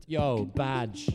Yo, badge.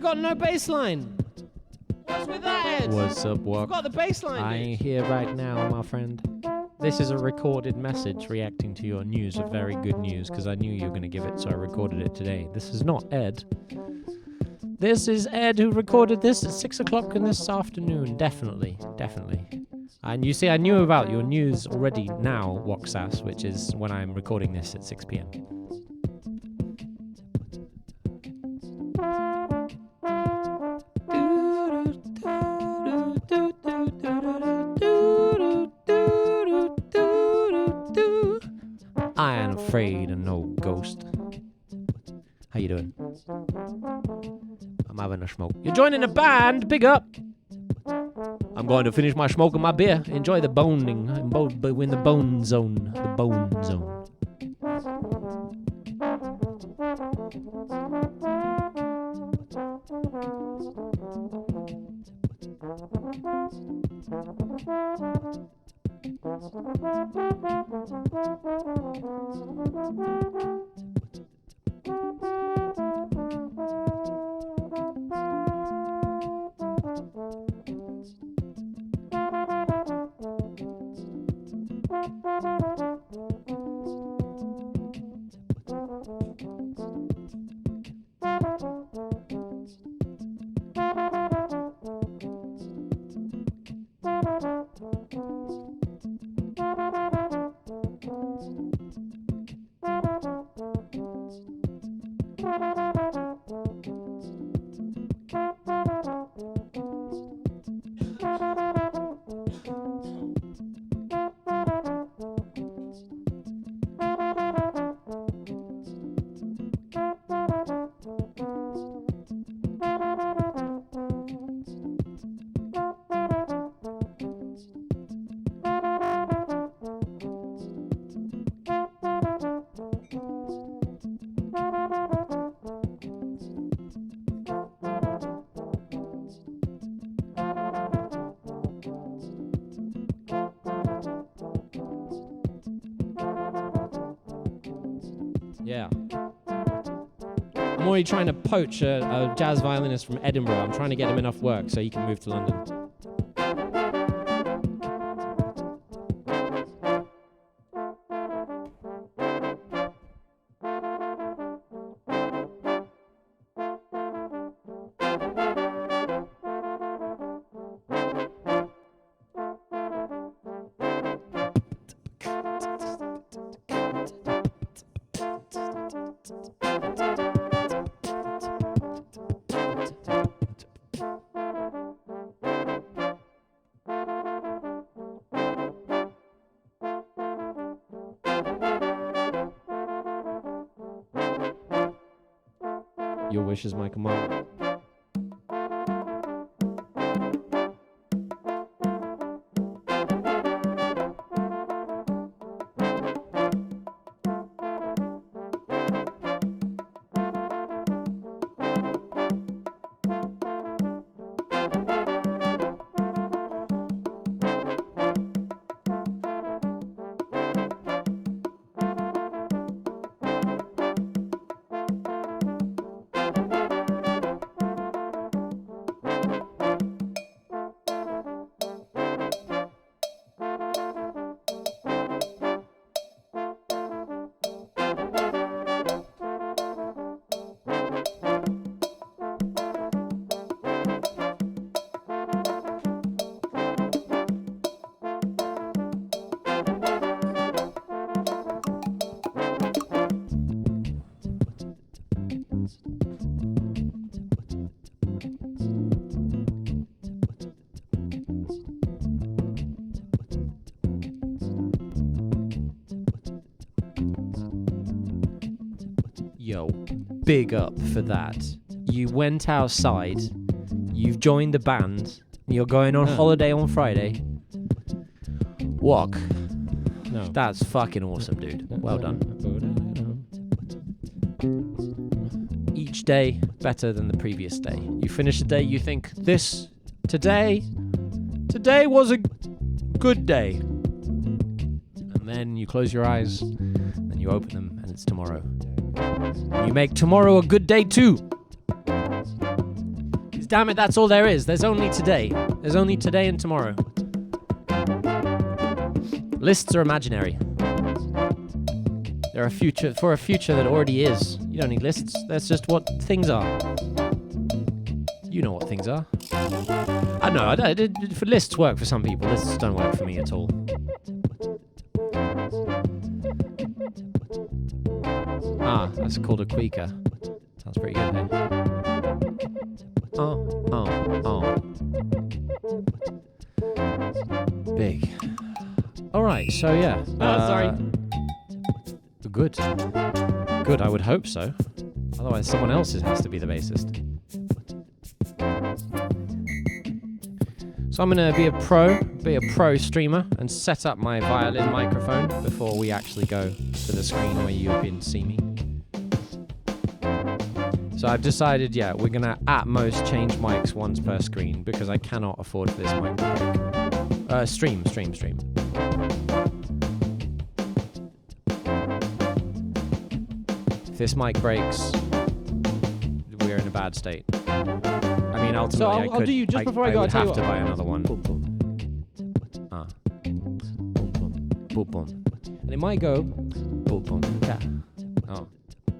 Got no bass line. What's with that, Ed? What's up, what? Got the bass line. I ain't here right now, my friend. This is a recorded message reacting to your news of very good news, because I knew you were going to give it, so I recorded it today. This is not Ed. This is Ed who recorded this at 6 o'clock in this afternoon. Definitely. And you see, I knew about your news already now, Woxass, which is when I'm recording this at 6 p.m. I ain't afraid of no ghost. How you doing? I'm having a smoke. You're joining a band? Big up! I'm going to finish my smoke and my beer. Enjoy the boning. In the bone zone. The bone zone. Yeah. I'm already trying to poach a jazz violinist from Edinburgh. I'm trying to get him enough work so he can move to London. Your wish is my command. Yo, big up for that. You went outside, you've joined the band, you're going on holiday on Friday. Walk. No. That's fucking awesome, dude. Well done. Each day better than the previous day. You finish the day, you think, today was a good day. And then you close your eyes, and you open them, and it's tomorrow. You make tomorrow a good day too. 'Cause damn it, that's all there is. There's only today. There's only today and tomorrow. Lists are imaginary. They're a future for a future that already is. You don't need lists. That's just what things are. You know what things are. I know. For lists work for some people. Lists don't work for me at all. Ah, that's called a tweaker. Sounds pretty good, hey? Oh. Big. Alright, so yeah. Sorry. Good. Good, I would hope so. Otherwise someone else has to be the bassist. So I'm going to be a pro streamer and set up my violin microphone before we actually go to the screen where you can see me. So I've decided, we're going to at most change mics once per screen because I cannot afford this mic to break. Stream. If this mic breaks, we're in a bad state. I mean, ultimately, So I'll do you just before I go. I I'll would tell you have to what. buy another one. Boom, boom. Boom, boom. And it might go. Boom, boom. Ka. Oh.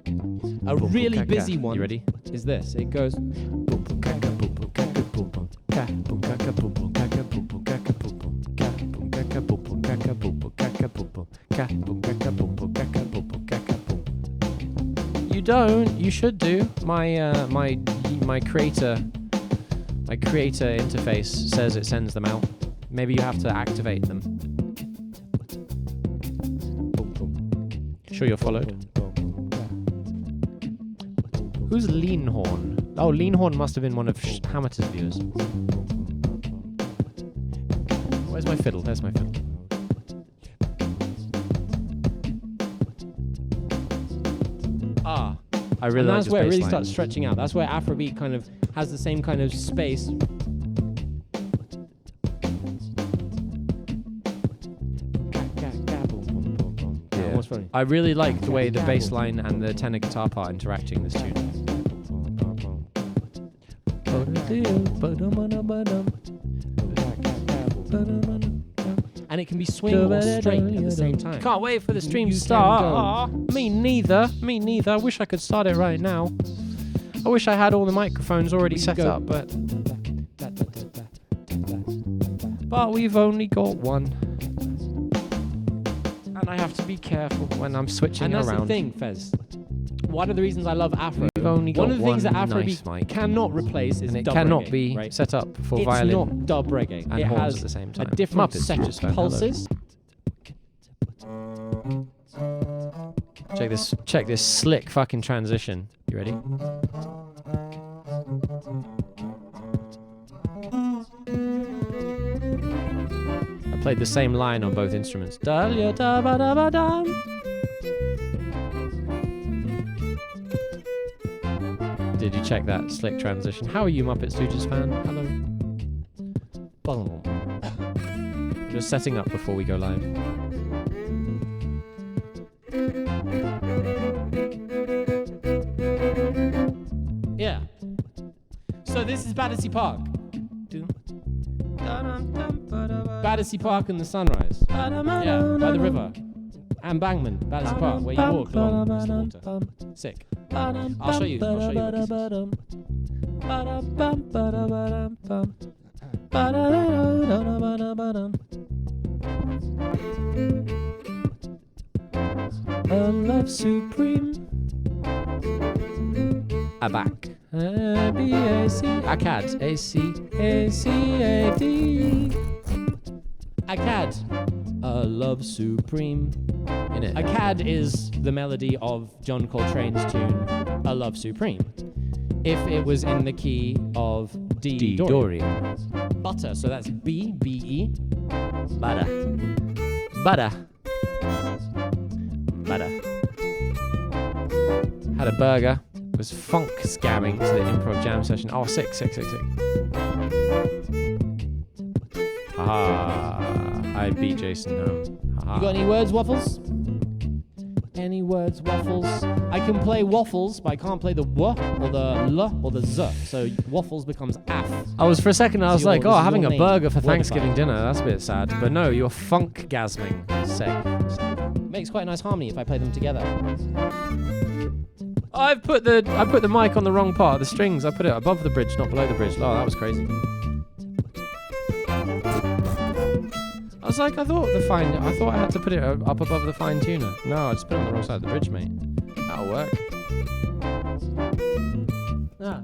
A Boom, boom, really ka, ka. busy one. You ready? Is this? It goes. Boom, boom, ka, ka, boom, boom, ka, ka, boom, boom. Ka, boom, ka, ka, boom, boom, ka, ka, boom, boom, ka, ka, boom, boom. Ka, boom, ka, ka, boom, boom, ka, ka, boom, boom, ka, ka, boom, boom. Ka, boom, ka, ka, boom, boom, ka, ka, boom, boom, ka, ka, boom. You don't. You should do. My creator interface says it sends them out. Maybe you have to activate them. Sure you're followed. Who's Leanhorn? Oh, Leanhorn must have been one of Hammer's viewers. Where's my fiddle? There's my fiddle. Ah, I really like that's this where it really bass line. starts stretching out. That's where Afrobeat kind of has the same kind of space. Yeah. What's funny? I really like the way the bass line and the tenor guitar part interacting in this tune. And it can be swing or straight at the same time. Can't wait for the stream You to can start. go. Aw, me neither. Me neither. I wish I could start it right now. I wish I had all the microphones already set go. up, but we've only got one. And I have to be careful when I'm switching And that's around. the thing, Fez. One of the reasons I love Afro. We've only got one of the things that one Afrobeat nice mic. cannot replace is And it dub cannot reggae, be right? set up for It's violin not dub reggae. and It horns has at the same a time. different Muppets, set just of found hello. pulses. Check this slick fucking transition. You ready? I played the same line on both instruments. Did you check that slick transition? How are you, Muppet Stooges fan? Hello. Boom. Just setting up before we go live. Yeah. So this is Battersea Park. Battersea Park and the sunrise. Yeah, by the river. And Bangman, Battersea Park, where you walk along the water. Sick. I'll show you what this is. A love supreme. Abac. A-B-A-C. Acad. A-C-A-C-A-D. Acad. A love supreme. In it. Acad is the melody of John Coltrane's tune, A Love Supreme. If it was in the key of D Dorian. Butter, so that's B, B-E. Butter. Butter. Butter. Had a burger. Was funk scamming to the improv jam session. Oh, sick. Haha. I beat Jason home. Haha. You got any words, Waffles? Any words, Waffles? I can play waffles, but I can't play the W or the L or the Z. So waffles becomes AF. I was for a second, I was This is like, your having a name. burger for Wordified. Thanksgiving dinner. That's a bit sad. But no, you're funk-gasming. Sick. Makes quite a nice harmony if I play them together. I put the mic on the wrong part. The strings, I put it above the bridge, not below the bridge. Oh, that was crazy. I was like, I thought I had to put it up above the fine tuner. No, I just put it on the wrong side of the bridge, mate. That'll work. Ah.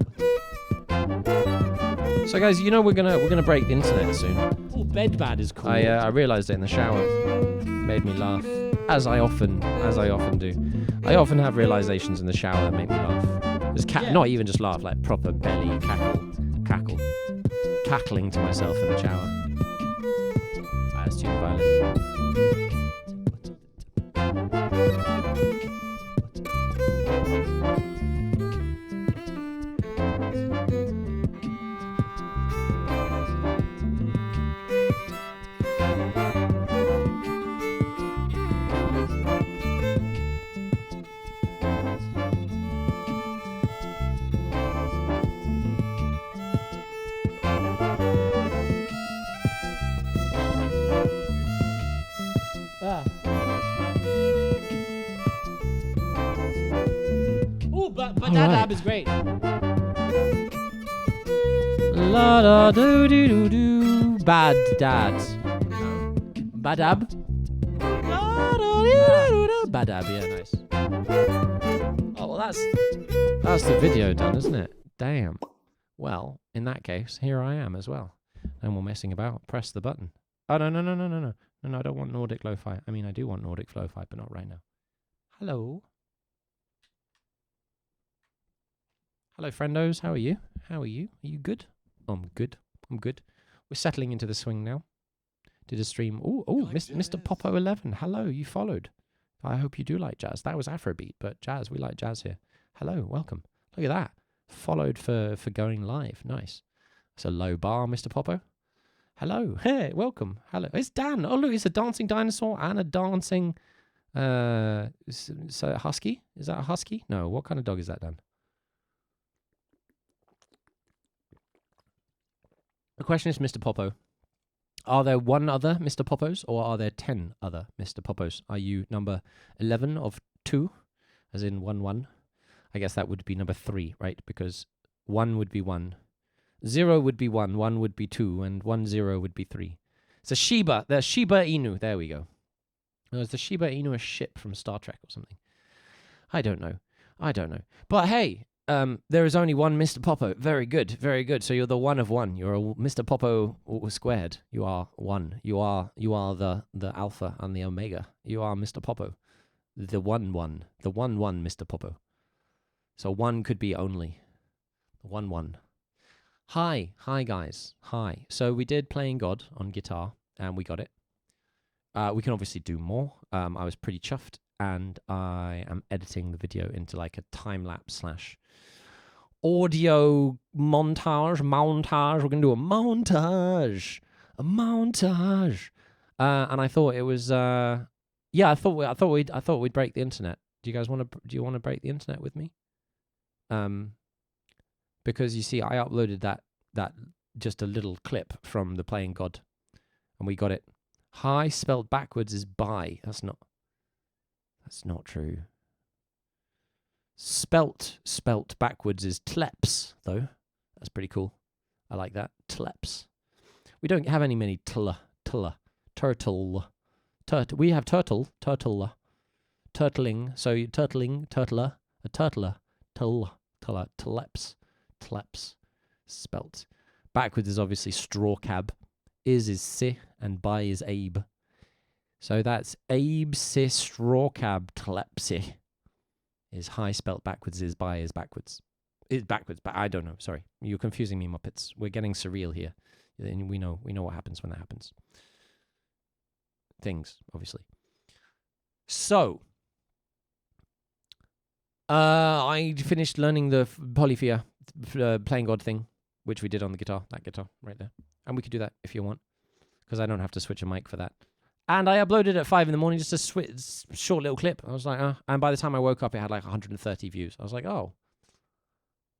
So guys, you know we're gonna break the internet soon. Oh, Bed Bad is cool. I realised it in the shower. Made me laugh, as I often do. I often have realizations in the shower that make me laugh. Just not even just laugh, like proper belly cackling to myself in the shower. That's too violent. But Badab is great. La da do do do do. Bad dad. Badab. La da do do do. Badab, yeah, nice. Oh, Well, that's the video done, isn't it? Damn. Well, in that case, here I am as well. No more messing about. Press the button. Oh, no. No, I don't want Nordic Lo-Fi. I mean, I do want Nordic Lo-Fi, but not right now. Hello. Hello, friendos. How are you? Are you good? I'm good. We're settling into the swing now. Did a stream. Oh, Mr. Popo 11. Hello, you followed. I hope you do like jazz. That was Afrobeat, but jazz, we like jazz here. Hello, welcome. Look at that. Followed for going live. Nice. It's a low bar, Mr. Popo. Hello. Hey, welcome. Hello. It's Dan. Oh, look, it's a dancing dinosaur and a dancing so husky? Is that a husky? No, what kind of dog is that, Dan? The question is, Mr. Popo, are there one other Mr. Popos or are there 10 other Mr. Popos? Are you number 11 of 2, as in 1-1? I guess that would be number 3, right? Because 1 would be 1. 0 would be 1, 1 would be 2, and 1-0 would be 3. So Shiba, the Shiba Inu, there we go. Oh, is the Shiba Inu a ship from Star Trek or something? I don't know. But hey, there is only one Mr. Popo. Very good. So you're the one of one. You're a Mr. Popo squared. You are one. You are the alpha and the omega. You are Mr. Popo. The one. The one Mr. Popo. So one could be only. 1-1. Hi guys. Hi. So we did Playing God on guitar and we got it. We can obviously do more. I was pretty chuffed and I am editing the video into like a time-lapse / audio montage. We're going to do a montage. And I thought it was I thought we'd break the internet. Do you want to break the internet with me? Because you see, I uploaded that just a little clip from the Playing God, and we got it. Hi spelled backwards is by. That's not true. Spelt backwards is tleps, though. That's pretty cool. I like that. Tleps. We don't have many turtle. We have turtle, turtling. So turtling, turtler, a turtler, tleps. Spelt. Backwards is obviously straw cab. Is si, and by is Abe. So that's Abe si straw cab tlepsy. Is high spelt backwards, is by is backwards. Is backwards, but I don't know. Sorry. You're confusing me, Muppets. We're getting surreal here. We know what happens when that happens. Things, obviously. So I finished learning the Polyphia Playing God thing, which we did on the guitar, that guitar right there. And we could do that if you want, because I don't have to switch a mic for that. And I uploaded at 5 a.m, just a short little clip. I was like, and by the time I woke up, it had like 130 views. I was like, oh.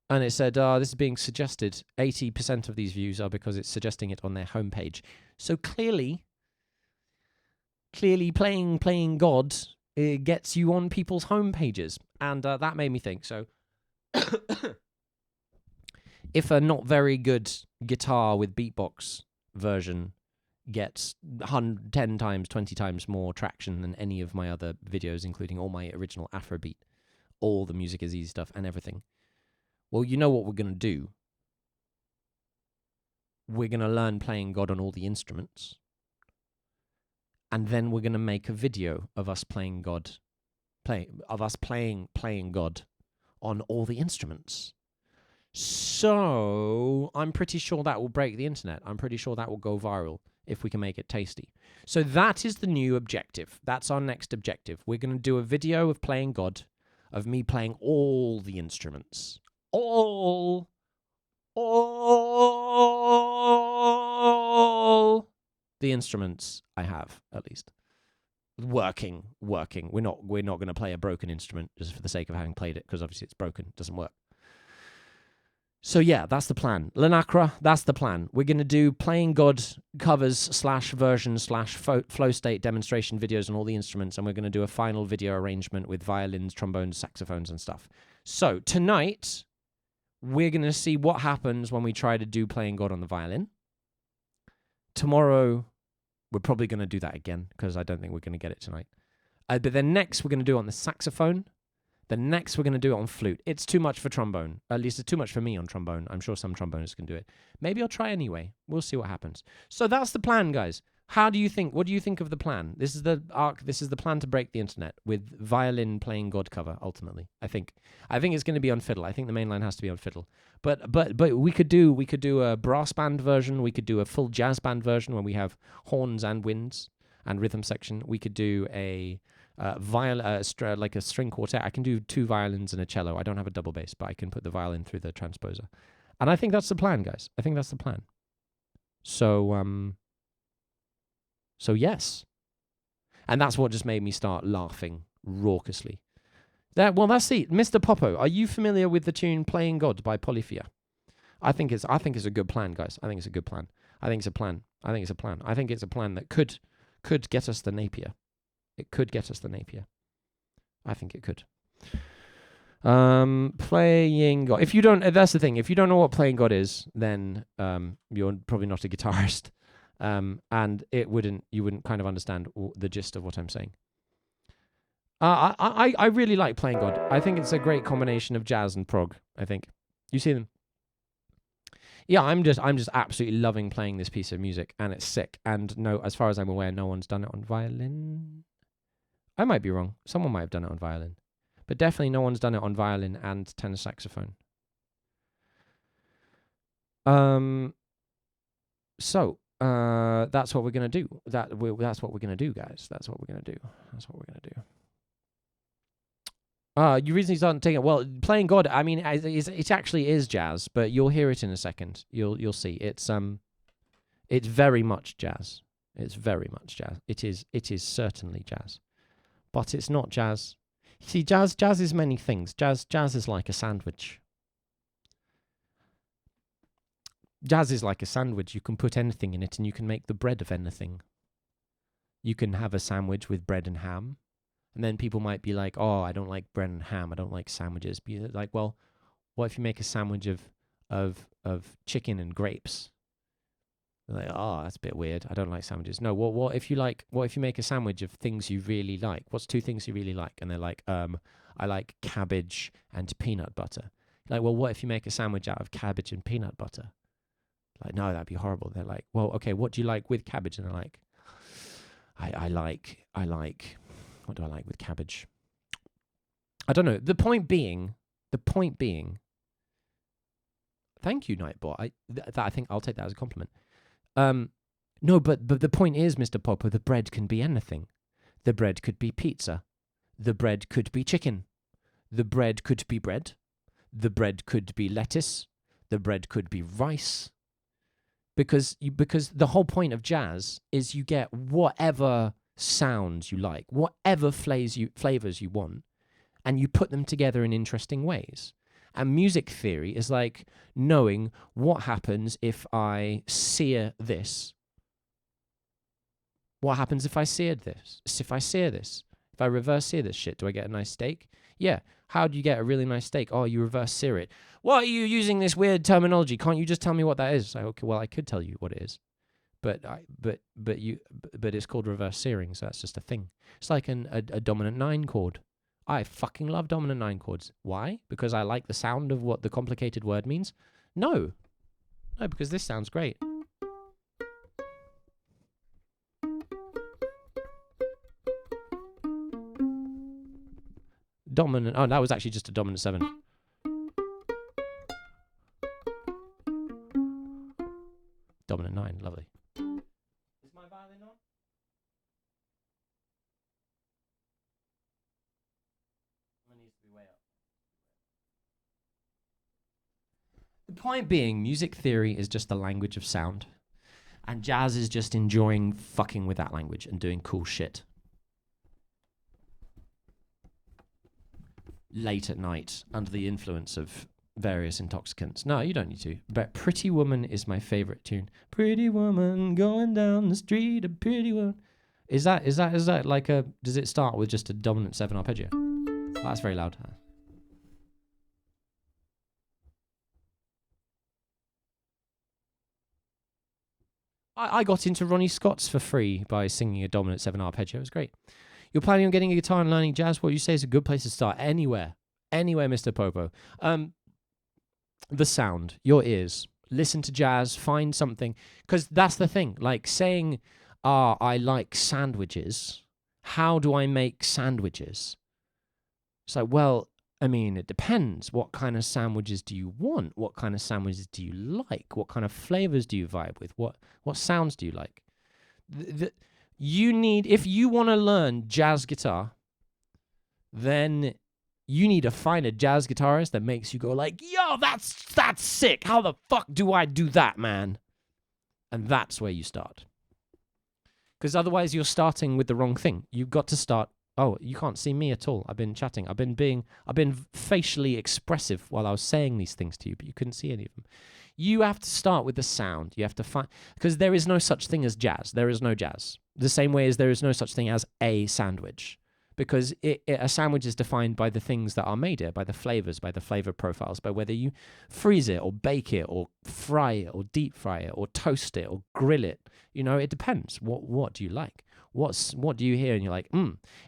And it said, this is being suggested. 80% of these views are because it's suggesting it on their homepage. So clearly playing God, it gets you on people's homepages. And that made me think. So if a not very good guitar with beatbox version gets 10 times, 20 times more traction than any of my other videos, including all my original Afrobeat, all the Music is Easy stuff and everything, well, you know what we're going to do. We're going to learn Playing God on all the instruments. And then we're going to make a video of us playing God, playing God on all the instruments. So I'm pretty sure that will break the internet. I'm pretty sure that will go viral if we can make it tasty. So that is the new objective. That's our next objective. We're going to do a video of Playing God, of me playing all the instruments. All the instruments I have, at least. Working. We're not going to play a broken instrument just for the sake of having played it, because obviously it's broken, it doesn't work. So yeah, that's the plan. Lanacra, that's the plan. We're going to do Playing God covers / versions / flow state demonstration videos on all the instruments, and we're going to do a final video arrangement with violins, trombones, saxophones, and stuff. So tonight, we're going to see what happens when we try to do Playing God on the violin. Tomorrow, we're probably going to do that again, because I don't think we're going to get it tonight. But then next, we're going to do it on the saxophone. Then next we're going to do it on flute. It's too much for trombone. At least it's too much for me on trombone. I'm sure some trombonists can do it. Maybe I'll try anyway. We'll see what happens. So that's the plan, guys. What do you think of the plan? This is the arc. This is the plan to break the internet with violin playing God cover. Ultimately, I think it's going to be on fiddle. I think the main line has to be on fiddle. But we could do a brass band version. We could do a full jazz band version where we have horns and winds and rhythm section. We could do a like a string quartet. I can do 2 violins and a cello. I don't have a double bass, but I can put the violin through the transposer. And I think that's the plan, guys. I think that's the plan. So yes. And that's what just made me start laughing raucously. That's it. Mr. Popo, are you familiar with the tune Playing God by Polyphia? I think it's a good plan, guys. I think it's a good plan. I think it's a plan. I think it's a plan that could get us the Napier. It could get us the Napier. I think it could. Playing God. If you don't, that's the thing. If you don't know what Playing God is, then you're probably not a guitarist. And you wouldn't kind of understand the gist of what I'm saying. I really like Playing God. I think it's a great combination of jazz and prog. I think you see them. Yeah, I'm just absolutely loving playing this piece of music, and it's sick. And no, as far as I'm aware, no one's done it on violin. I might be wrong. Someone might have done it on violin, but definitely no one's done it on violin and tenor saxophone. So that's what we're gonna do. That's what we're gonna do, guys. That's what we're gonna do. You reason he's not taking it. Well, Playing God. I mean, it actually is jazz, but you'll hear it in a second. You'll see. It's very much jazz. It's very much jazz. It is certainly jazz. But it's not jazz. See, jazz is many things. Jazz is like a sandwich. Jazz is like a sandwich. You can put anything in it, and you can make the bread of anything. You can have a sandwich with bread and ham, and then people might be like, "Oh, I don't like bread and ham. I don't like sandwiches." Be like, "Well, what if you make a sandwich of chicken and grapes?" They're like, "Oh, that's a bit weird. I don't like sandwiches." No, what if you make a sandwich of things you really like? What's 2 things you really like? And they're like, I like cabbage and peanut butter. Like, well, what if you make a sandwich out of cabbage and peanut butter? Like, no, that'd be horrible. They're like, well, okay, what do you like with cabbage? And they're like, I like, what do I like with cabbage? I don't know. The point being, thank you, Nightbot. I think I'll take that as a compliment. No, but the point is, Mr. Popper, the bread can be anything. The bread could be pizza. The bread could be chicken. The bread could be bread. The bread could be lettuce. The bread could be rice. Because the whole point of jazz is you get whatever sounds you like, whatever flavors you want, and you put them together in interesting ways. And music theory is like knowing what happens if I sear this. What happens if I seared this? If I sear this? If I reverse sear this shit, do I get a nice steak? Yeah. How do you get a really nice steak? Oh, you reverse sear it. Why are you using this weird terminology? Can't you just tell me what that is? Like, okay, well, I could tell you what it is, but it's called reverse searing, so that's just a thing. It's like a dominant 9 chord. I fucking love dominant 9 chords. Why? Because I like the sound of what the complicated word means? No, because this sounds great. Dominant. Oh, that was actually just a dominant 7. Dominant 9, lovely. Is my violin on? It needs to be way up. The point being, music theory is just the language of sound, and jazz is just enjoying fucking with that language and doing cool shit. Late at night, under the influence of various intoxicants. No, you don't need to. But Pretty Woman is my favorite tune. Pretty woman going down the street, a pretty woman. Is that like a? Does it start with just a dominant 7 arpeggio? Oh, that's very loud. I got into Ronnie Scott's for free by singing a dominant 7 arpeggio. It was great. You're planning on getting a guitar and learning jazz? What you say is a good place to start. Anywhere, Mr. Popo. The sound, your ears. Listen to jazz. Find something, because that's the thing. Like saying, I like sandwiches. How do I make sandwiches? It's like, well, I mean, it depends. What kind of sandwiches do you want? What kind of sandwiches do you like? What kind of flavors do you vibe with? What sounds do you like? You need, if you want to learn jazz guitar, then you need to find a jazz guitarist that makes you go like, yo, that's sick. How the fuck do I do that, man? And that's where you start. Because otherwise you're starting with the wrong thing. You've got to start. Oh, you can't see me at all. I've been chatting. I've been facially expressive while I was saying these things to you, but you couldn't see any of them. You have to start with the sound. You have to find, because there is no such thing as jazz. There is no jazz. The same way as there is no such thing as a sandwich, because a sandwich is defined by the things that are made here, by the flavors, by the flavor profiles, by whether you freeze it or bake it or fry it or deep fry it or toast it or grill it. You know, it depends. What do you like? What do you hear and you're like,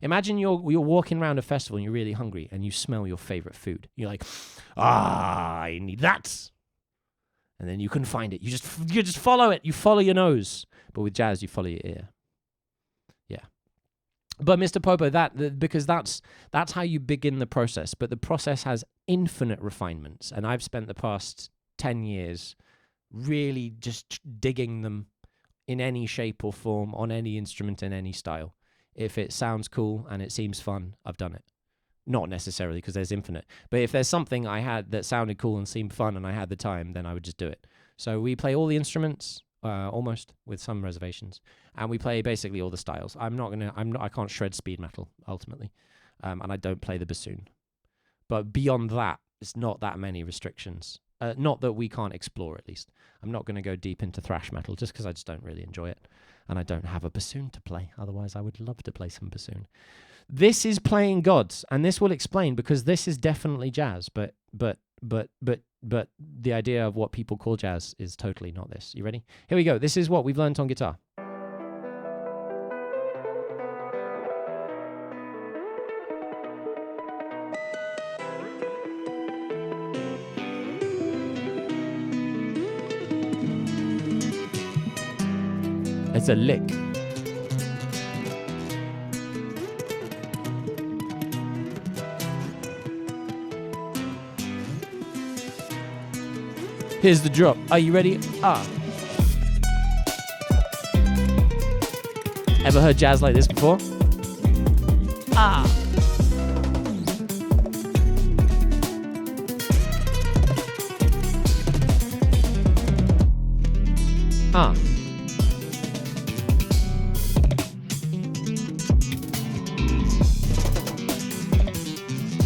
Imagine you're walking around a festival and you're really hungry and you smell your favorite food. You're like, I need that. And then you couldn't find it. You just follow it. You follow your nose. But with jazz, you follow your ear. Yeah. But Mr. Popo, because that's how you begin the process. But the process has infinite refinements. And I've spent the past 10 years really just digging them in any shape or form, on any instrument, in any style. If it sounds cool and it seems fun, I've done it. Not necessarily because there's infinite. But if there's something I had that sounded cool and seemed fun and I had the time, then I would just do it. So we play all the instruments, almost, with some reservations. And we play basically all the styles. I can't shred speed metal, ultimately. And I don't play the bassoon. But beyond that, it's not that many restrictions. Not that we can't explore, at least. I'm not going to go deep into thrash metal just because I just don't really enjoy it. And I don't have a bassoon to play. Otherwise, I would love to play some bassoon. This is playing gods, and this will explain, because this is definitely jazz, but the idea of what people call jazz is totally not this. You ready? Here we go. This is what we've learned on guitar. It's a lick. Here's the drop. Are you ready? Ever heard jazz like this before? Ah.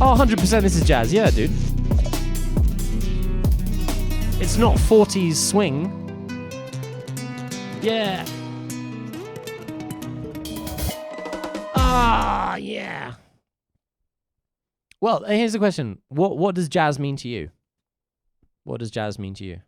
Oh, 100% this is jazz. Yeah, dude. It's not 40s swing. Yeah. Yeah. Well, here's the question. What does jazz mean to you? What does jazz mean to you?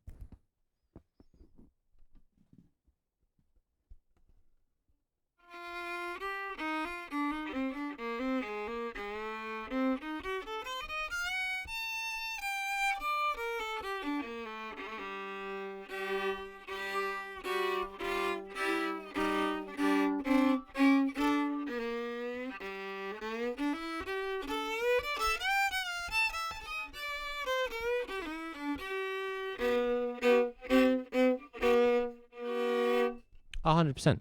A 100%.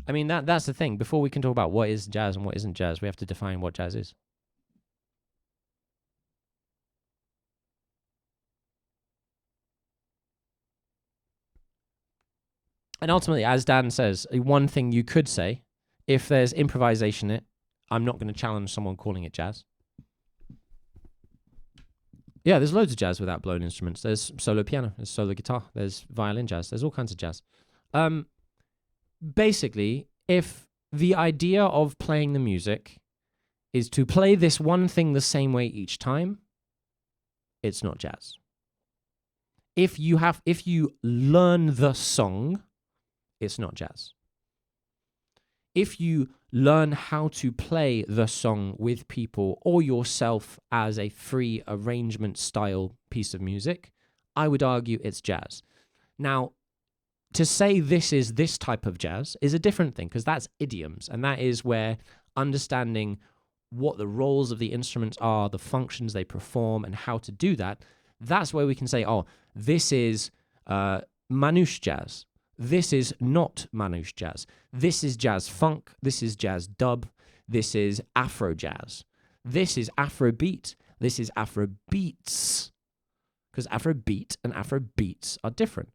I mean, that's the thing. Before we can talk about what is jazz and what isn't jazz, we have to define what jazz is. And ultimately, as Dan says, one thing you could say, if there's improvisation in it, I'm not going to challenge someone calling it jazz. Yeah, there's loads of jazz without blown instruments. There's solo piano, there's solo guitar, there's violin jazz, there's all kinds of jazz. Basically, if the idea of playing the music is to play this one thing the same way each time, it's not jazz. If you learn the song, it's not jazz. if you learn how to play the song with people or yourself as a free arrangement style piece of music, I would argue it's jazz. Now, to say this is this type of jazz is a different thing, because that's idioms, and that is where understanding what the roles of the instruments are, the functions they perform, and how to do that, that's where we can say, oh, this is manouche jazz. This is not manouche jazz. This is jazz funk. This is jazz dub. This is Afro jazz. This is Afrobeat. This is Afrobeats. Because Afrobeat and Afrobeats are different.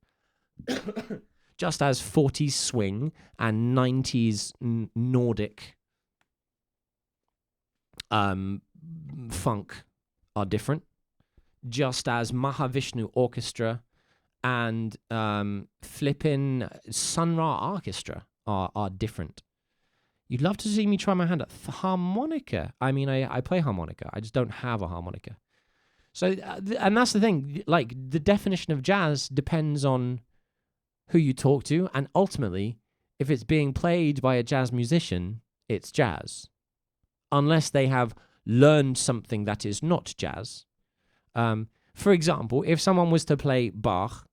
Just as 40s swing and 90s Nordic funk are different. Just as Mahavishnu Orchestra and flippin' Sun Ra Orchestra are different. You'd love to see me try my hand at harmonica. I mean, I play harmonica. I just don't have a harmonica. So, and that's the thing. Like, the definition of jazz depends on who you talk to, and ultimately, if it's being played by a jazz musician, it's jazz. Unless they have learned something that is not jazz. For example, if someone was to play Bach,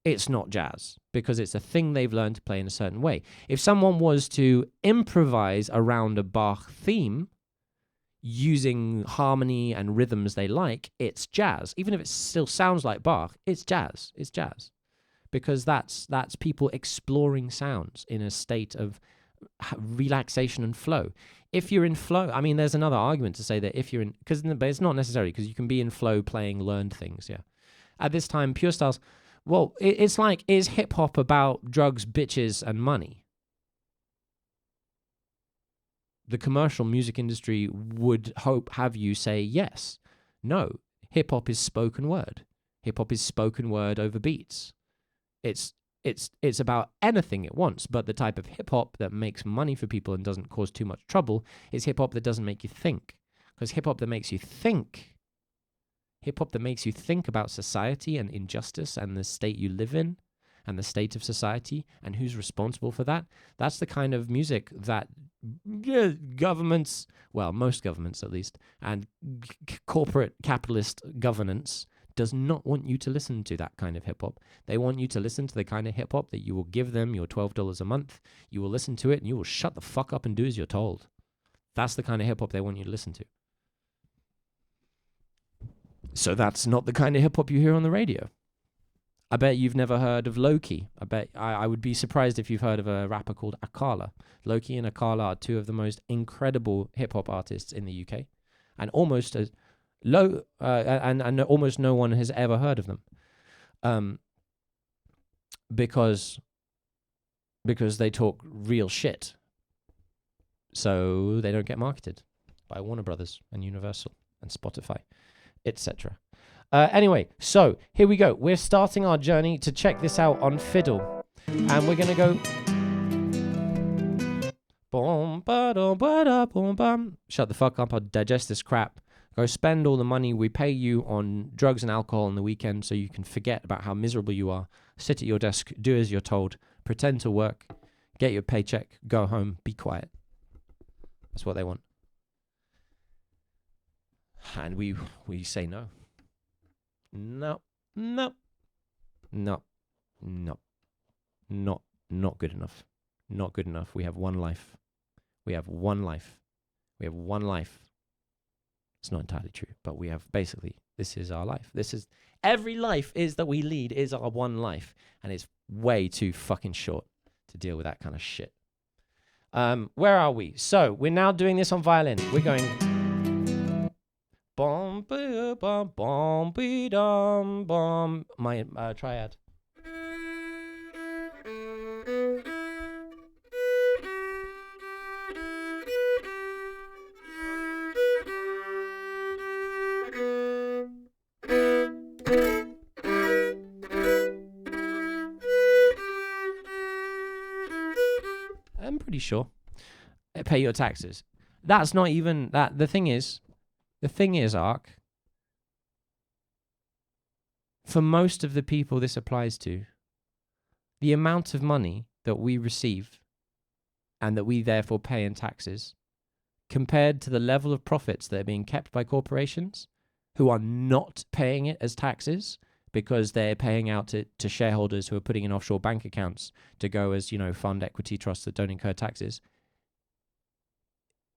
it's not jazz because it's a thing they've learned to play in a certain way. If someone was to improvise around a Bach theme using harmony and rhythms they like, it's jazz. Even if it still sounds like Bach, it's jazz. It's jazz. Because that's people exploring sounds in a state of relaxation and flow. If you're in flow, I mean, there's another argument to say that if you're in, but it's not necessarily, because you can be in flow playing learned things, yeah. At this time, Pure Styles, well, it's like, is hip-hop about drugs, bitches, and money? The commercial music industry would have you say yes. No, hip-hop is spoken word. Hip-hop is spoken word over beats. It's about anything it wants, but the type of hip-hop that makes money for people and doesn't cause too much trouble is hip-hop that doesn't make you think. Because hip-hop that makes you think, hip-hop that makes you think about society and injustice and the state you live in and the state of society and who's responsible for that, that's the kind of music that governments, well, most governments at least, and corporate capitalist governance does not want you to listen to that kind of hip-hop. They want you to listen to the kind of hip-hop that you will give them your $12 a month. You will listen to it and you will shut the fuck up and do as you're told. That's the kind of hip-hop they want you to listen to. So that's not the kind of hip-hop you hear on the radio. I bet you've never heard of Loki. I would be surprised if you've heard of a rapper called Akala. Loki and Akala are two of the most incredible hip-hop artists in the UK. And almost as and almost no one has ever heard of them, because they talk real shit, so they don't get marketed by Warner Brothers and Universal and Spotify, etc. Anyway, so here we go. We're starting our journey to check this out on fiddle, and we're gonna go. Shut the fuck up! I'll digest this crap. Go spend all the money we pay you on drugs and alcohol on the weekend so you can forget about how miserable you are. Sit at your desk, do as you're told, pretend to work, get your paycheck, go home, be quiet. That's what they want. And we say no. No. Not good enough. Not good enough. We have one life. We have one life. It's not entirely true, but we have basically, this is our life. Every life is that we lead is our one life, and it's way too fucking short to deal with that kind of shit. Where are we? So we're now doing this on violin. We're going bom bom bom dum bom. My triad. I'm pretty sure. Pay your taxes. That's not even that. The thing is, Ark, for most of the people this applies to, the amount of money that we receive and that we therefore pay in taxes, compared to the level of profits that are being kept by corporations who are not paying it as taxes because they're paying out to shareholders who are putting in offshore bank accounts to go as, fund equity trusts that don't incur taxes,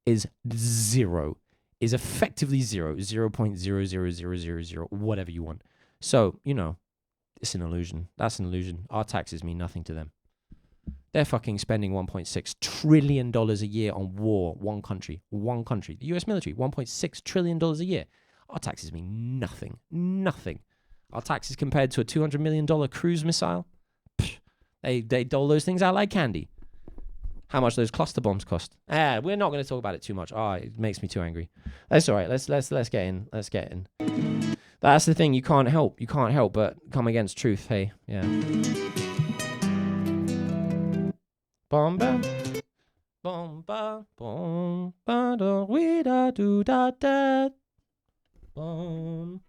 is zero, is effectively zero, 0.00000, whatever you want. So, it's an illusion. That's an illusion. Our taxes mean nothing to them. They're fucking spending $1.6 trillion a year on war. One country. The US military, $1.6 trillion a year. Our taxes mean nothing. Nothing. Our taxes compared to a $200 million cruise missile, they dole those things out like candy. How much those cluster bombs cost? We're not going to talk about it too much. It makes me too angry. That's all right. Let's get in. Let's get in. That's the thing. You can't help but come against truth. Hey, yeah. Bomba, bomba, bomba, da we da do da da, bom.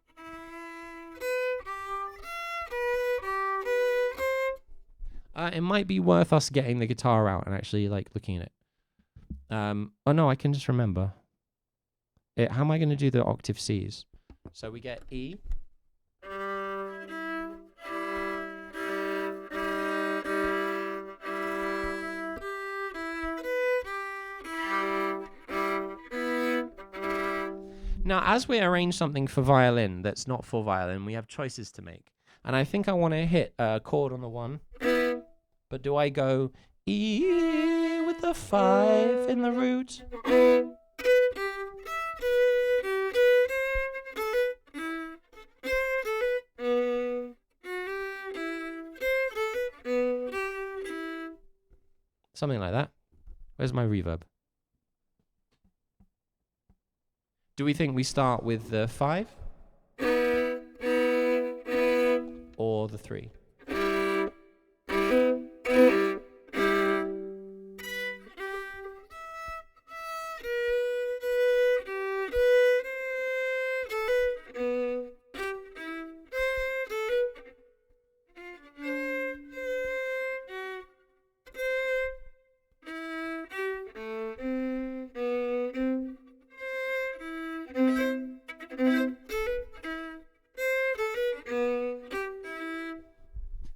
It might be worth us getting the guitar out and actually looking at it. Oh no, I can just remember. How am I going to do the octave Cs? So we get E. Now, as we arrange something for violin that's not for violin, we have choices to make. And I think I want to hit a chord on the 1. But do I go E with the 5 in the root? Something like that. Where's my reverb? Do we think we start with the 5? Or the 3?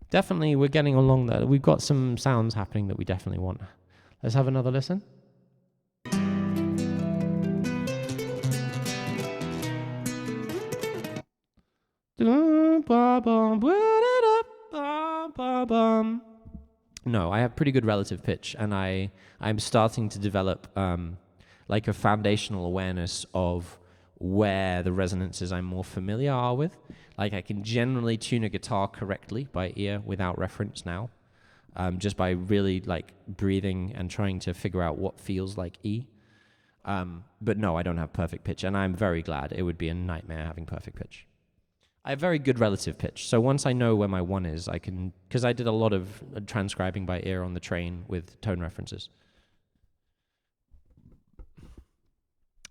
Definitely, we're getting along there. We've got some sounds happening that we definitely want. Let's have another listen. No, I have pretty good relative pitch, and I'm starting to develop a foundational awareness of where the resonances I'm more familiar are with. I can generally tune a guitar correctly by ear without reference now, just by really breathing and trying to figure out what feels like E. But no, I don't have perfect pitch, and I'm very glad. It would be a nightmare having perfect pitch. I have very good relative pitch, so once I know where my 1 is, I can, because I did a lot of transcribing by ear on the train with tone references.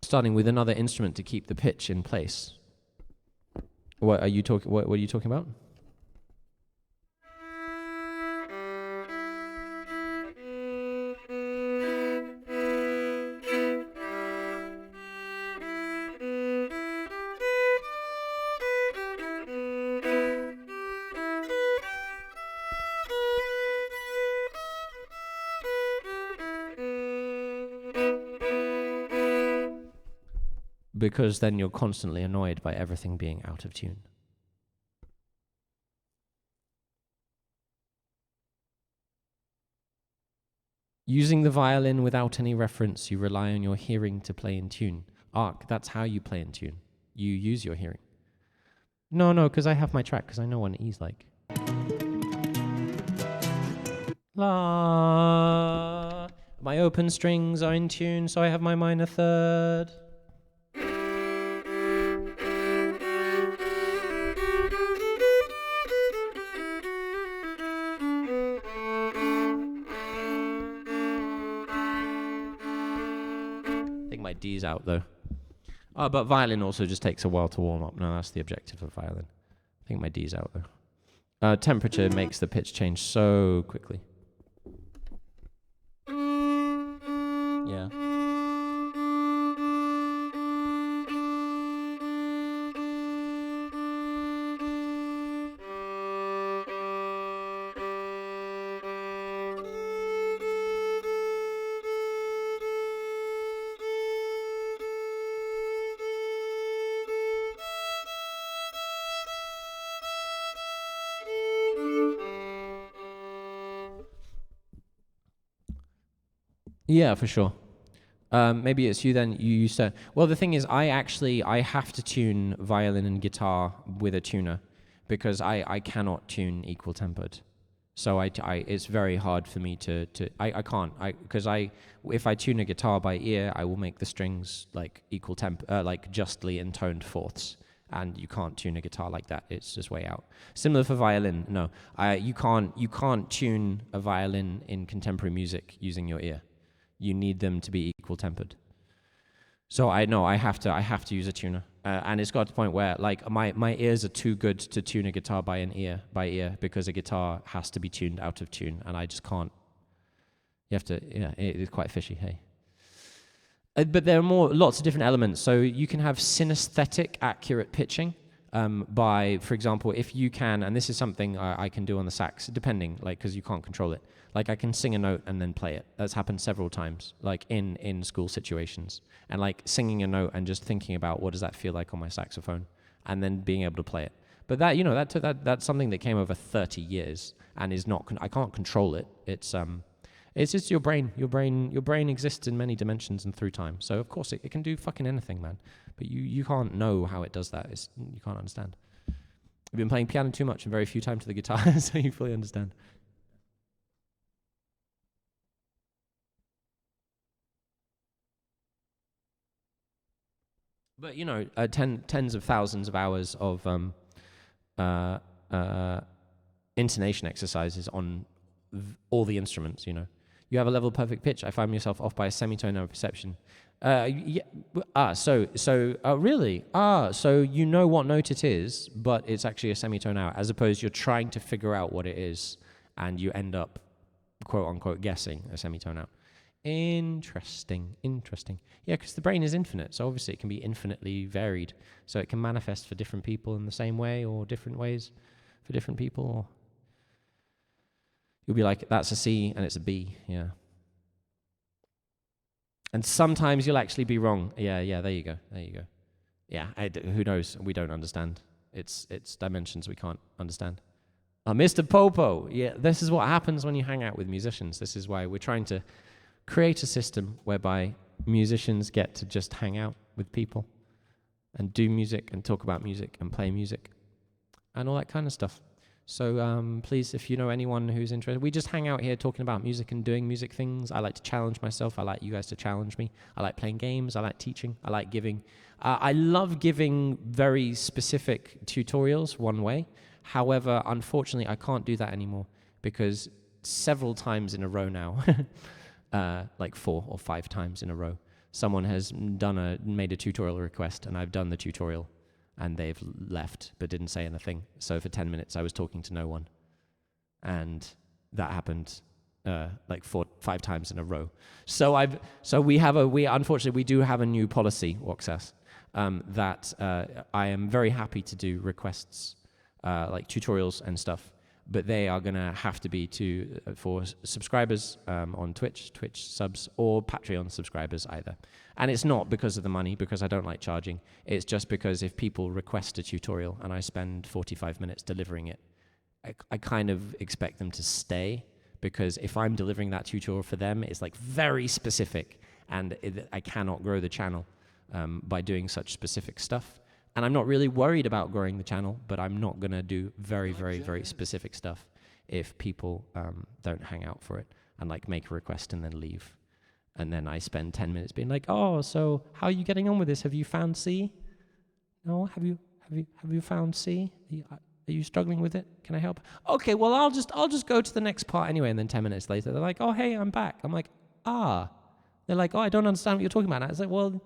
Starting with another instrument to keep the pitch in place. What are you talking? What are you talking about? Because then you're constantly annoyed by everything being out of tune. Using the violin without any reference, you rely on your hearing to play in tune. That's how you play in tune. You use your hearing. No, because I have my track, because I know what an E's like. La. My open strings are in tune, so I have my minor third. My D's out though. But violin also just takes a while to warm up. No, that's the objective of violin. I think my D's out though. Temperature makes the pitch change so quickly. Yeah. Yeah, for sure. Maybe it's you then. You used to. Well, the thing is, I have to tune violin and guitar with a tuner because I cannot tune equal tempered. So it's very hard for me I can't because if I tune a guitar by ear, I will make the strings like equal like justly intoned fourths, and you can't tune a guitar like that. It's just way out. Similar for violin. No, you can't tune a violin in contemporary music using your ear. You need them to be equal tempered. So I know I have to use a tuner, and it's got to the point where like my ears are too good to tune a guitar by ear because a guitar has to be tuned out of tune, and I just can't. You have to, yeah, it's quite fishy, hey. But there are lots of different elements. So you can have synesthetic accurate pitching by, for example, if you can, and this is something I can do on the sax, depending, like, because you can't control it. Like, I can sing a note and then play it. That's happened several times, like in school situations. And like singing a note and just thinking about what does that feel like on my saxophone, and then being able to play it. But that's something that came over 30 years and is not. I can't control it. It's just your brain. Your brain exists in many dimensions and through time. So of course it can do fucking anything, man. But you can't know how it does that. You can't understand. You've been playing piano too much and very few times to the guitar, so you fully understand. But tens of thousands of hours of uh, uh, intonation exercises on all the instruments. You have a level of perfect pitch. I find myself off by a semitone of perception. Really? So you know what note it is, but it's actually a semitone out, as opposed you're trying to figure out what it is, and you end up, quote unquote, guessing a semitone out. Interesting. Yeah, because the brain is infinite, so obviously it can be infinitely varied. So it can manifest for different people in the same way, or different ways for different people. Or you'll be like, that's a C and it's a B, yeah. And sometimes you'll actually be wrong. Yeah, there you go. Yeah, who knows? We don't understand. It's dimensions we can't understand. Mr. Popo, yeah, this is what happens when you hang out with musicians. This is why we're trying to create a system whereby musicians get to just hang out with people and do music and talk about music and play music and all that kind of stuff. So please, if you know anyone who's interested, we just hang out here talking about music and doing music things. I like to challenge myself. I like you guys to challenge me. I like playing games. I like teaching. I like giving. I love giving very specific tutorials one way. However, unfortunately, I can't do that anymore because several times in a row now, like 4 or 5 times in a row, someone has made a tutorial request, and I've done the tutorial, and they've left but didn't say anything. So for 10 minutes, I was talking to no one, and that happened like 4 or 5 times in a row. So unfortunately we do have a new policy, Woxas, that I am very happy to do requests like tutorials and stuff. But they are going to have to be for subscribers on Twitch subs, or Patreon subscribers either. And it's not because of the money, because I don't like charging. It's just because if people request a tutorial and I spend 45 minutes delivering it, I kind of expect them to stay, because if I'm delivering that tutorial for them, it's like very specific, and I cannot grow the channel by doing such specific stuff. And I'm not really worried about growing the channel, but I'm not going to do very, very, very specific stuff if people don't hang out for it and like make a request and then leave. And then I spend 10 minutes being like, oh, so how are you getting on with this? Have you found C? No? Have you found C? Are you struggling with it? Can I help? Okay, well, I'll just go to the next part anyway. And then 10 minutes later, they're like, oh, hey, I'm back. I'm like, ah. They're like, oh, I don't understand what you're talking about. And I was like, well,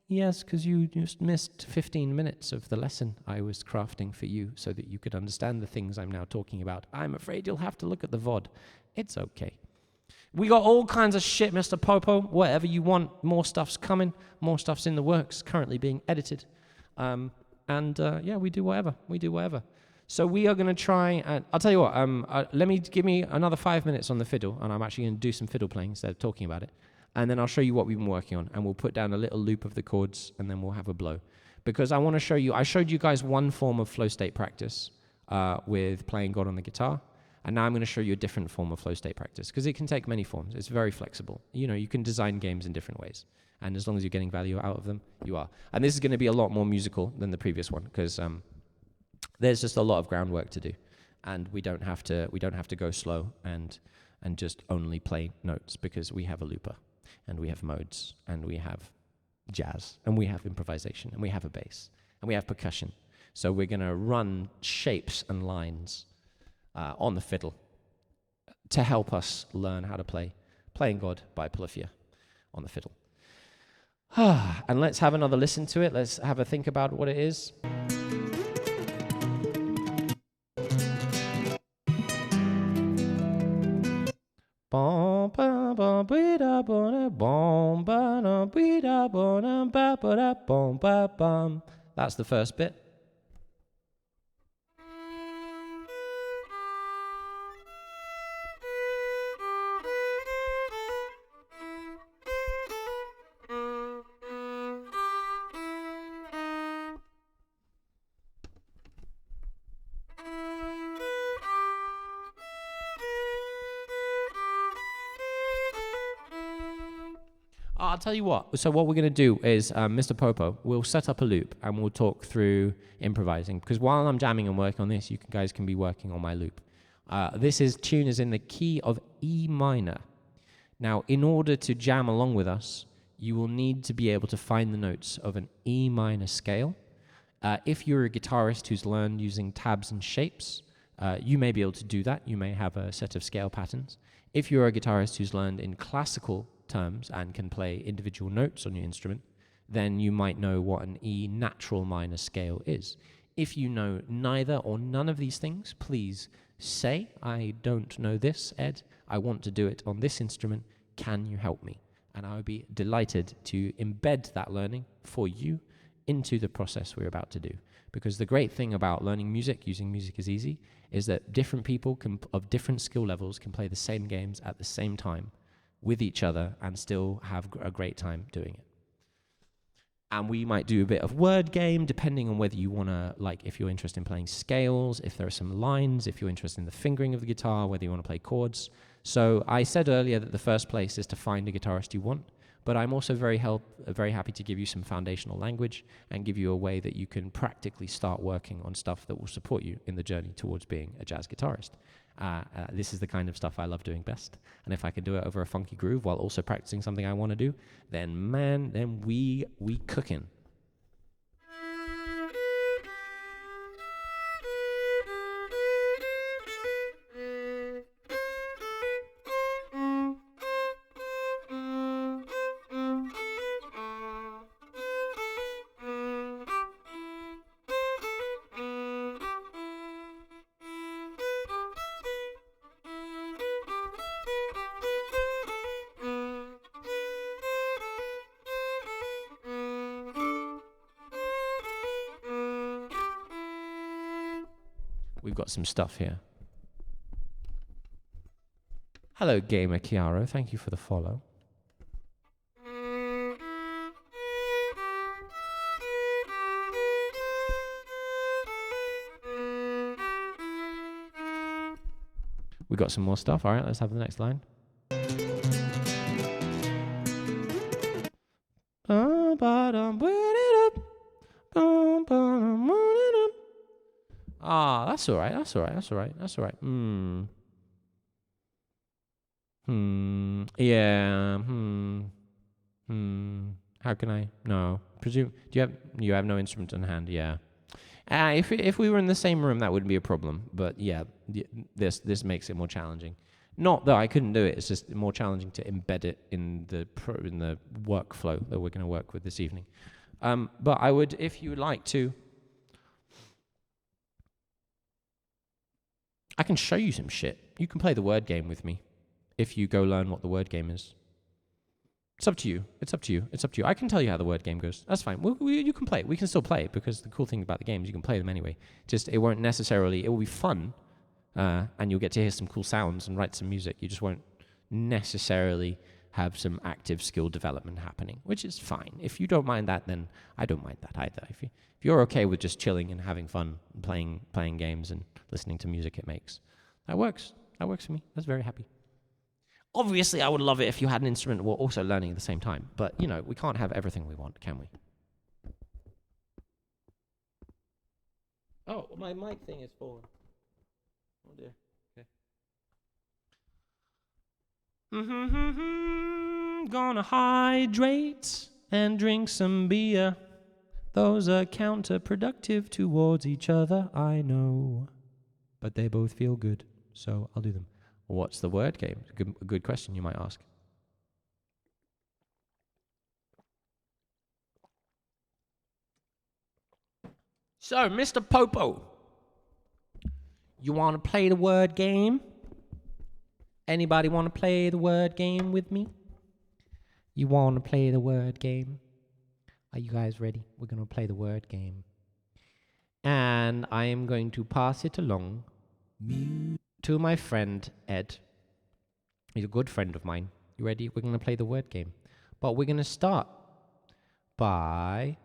yes, because you just missed 15 minutes of the lesson I was crafting for you so that you could understand the things I'm now talking about. I'm afraid you'll have to look at the VOD. It's okay. We got all kinds of shit, Mr. Popo. Whatever you want. More stuff's coming. More stuff's in the works, currently being edited. We do whatever. We do whatever. So we are going to try, I'll tell you what, give me another 5 minutes on the fiddle, and I'm actually going to do some fiddle playing instead of talking about it. And then I'll show you what we've been working on, and we'll put down a little loop of the chords, and then we'll have a blow. Because I want to show you, I showed you guys one form of flow state practice with playing God on the guitar, and now I'm going to show you a different form of flow state practice, because it can take many forms. It's very flexible. You know, you can design games in different ways, and as long as you're getting value out of them, you are. And this is going to be a lot more musical than the previous one, because there's just a lot of groundwork to do, and we don't have to go slow and just only play notes, because we have a looper, and we have modes, and we have jazz, and we have improvisation, and we have a bass, and we have percussion. So we're going to run shapes and lines on the fiddle to help us learn how to play Playing God by Polyphia on the fiddle. And let's have another listen to it. Let's have a think about what it is. That's the first bit. I'll tell you what. So what we're going to do is, Mr. Popo, we'll set up a loop and we'll talk through improvising. Because while I'm jamming and working on this, you guys can be working on my loop. Tune is in the key of E minor. Now, in order to jam along with us, you will need to be able to find the notes of an E minor scale. If you're a guitarist who's learned using tabs and shapes, you may be able to do that. You may have a set of scale patterns. If you're a guitarist who's learned in classical terms and can play individual notes on your instrument, then you might know what an E natural minor scale is. If you know neither or none of these things, please say, I don't know this, Ed. I want to do it on this instrument. Can you help me? And I would be delighted to embed that learning for you into the process we're about to do. Because the great thing about learning music, using music is easy, is that different people of different skill levels can play the same games at the same time with each other and still have a great time doing it. And we might do a bit of word game, depending on whether you want to, like, if you're interested in playing scales, if there are some lines, if you're interested in the fingering of the guitar, whether you want to play chords. So I said earlier that the first place is to find a guitarist you want, but I'm also very happy to give you some foundational language and give you a way that you can practically start working on stuff that will support you in the journey towards being a jazz guitarist. This is the kind of stuff I love doing best. And if I can do it over a funky groove while also practicing something I want to do, then we cooking. We've got some stuff here. Hello, Gamer Chiaro. Thank you for the follow. We've got some more stuff. All right, let's have the next line. That's all right. Yeah. How can I? No. Presume. You have no instrument in hand? Yeah. If we were in the same room, that wouldn't be a problem. But yeah, this makes it more challenging. Not that I couldn't do it. It's just more challenging to embed it in the workflow that we're going to work with this evening. But I would, if you would like to, I can show you some shit. You can play the word game with me. if you go learn what the word game is. It's up to you. It's up to you. It's up to you. I can tell you how the word game goes. That's fine. You can play it. We can still play it because the cool thing about the games, you can play them anyway. Just it won't necessarily. It will be fun, and you'll get to hear some cool sounds and write some music. You just won't necessarily have some active skill development happening, which is fine. If you don't mind that, then I don't mind that either. If you're okay with just chilling and having fun, and playing games and listening to music it makes, that works. That works for me. That's very happy. Obviously, I would love it if you had an instrument we're also learning at the same time. But, we can't have everything we want, can we? Oh, my mic thing is falling. Oh, dear. Okay. Gonna hydrate and drink some beer. Those are counterproductive towards each other, I know. But they both feel good, so I'll do them. What's the word game? A good question, you might ask. So, Mr. Popo, you want to play the word game? Anybody want to play the word game with me? You want to play the word game? Are you guys ready? We're going to play the word game. And I am going to pass it along to my friend Ed. He's a good friend of mine. You ready? We're going to play the word game. But we're going to start by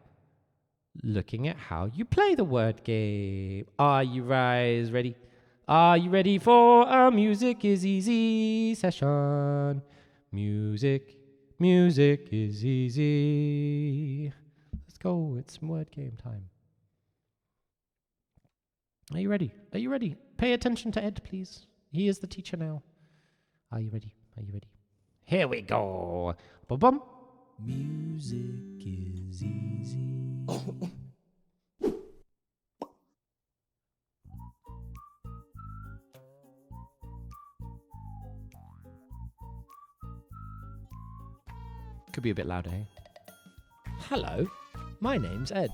looking at how you play the word game. Are you guys ready? Are you ready for a music is easy session? Music is easy. Let's go. It's some word game time. Are you ready? Are you ready? Pay attention to Ed, please. He is the teacher now. Are you ready? Are you ready? Here we go. Bum. Music is easy. Could be a bit louder, hey? Hello, my name's Ed.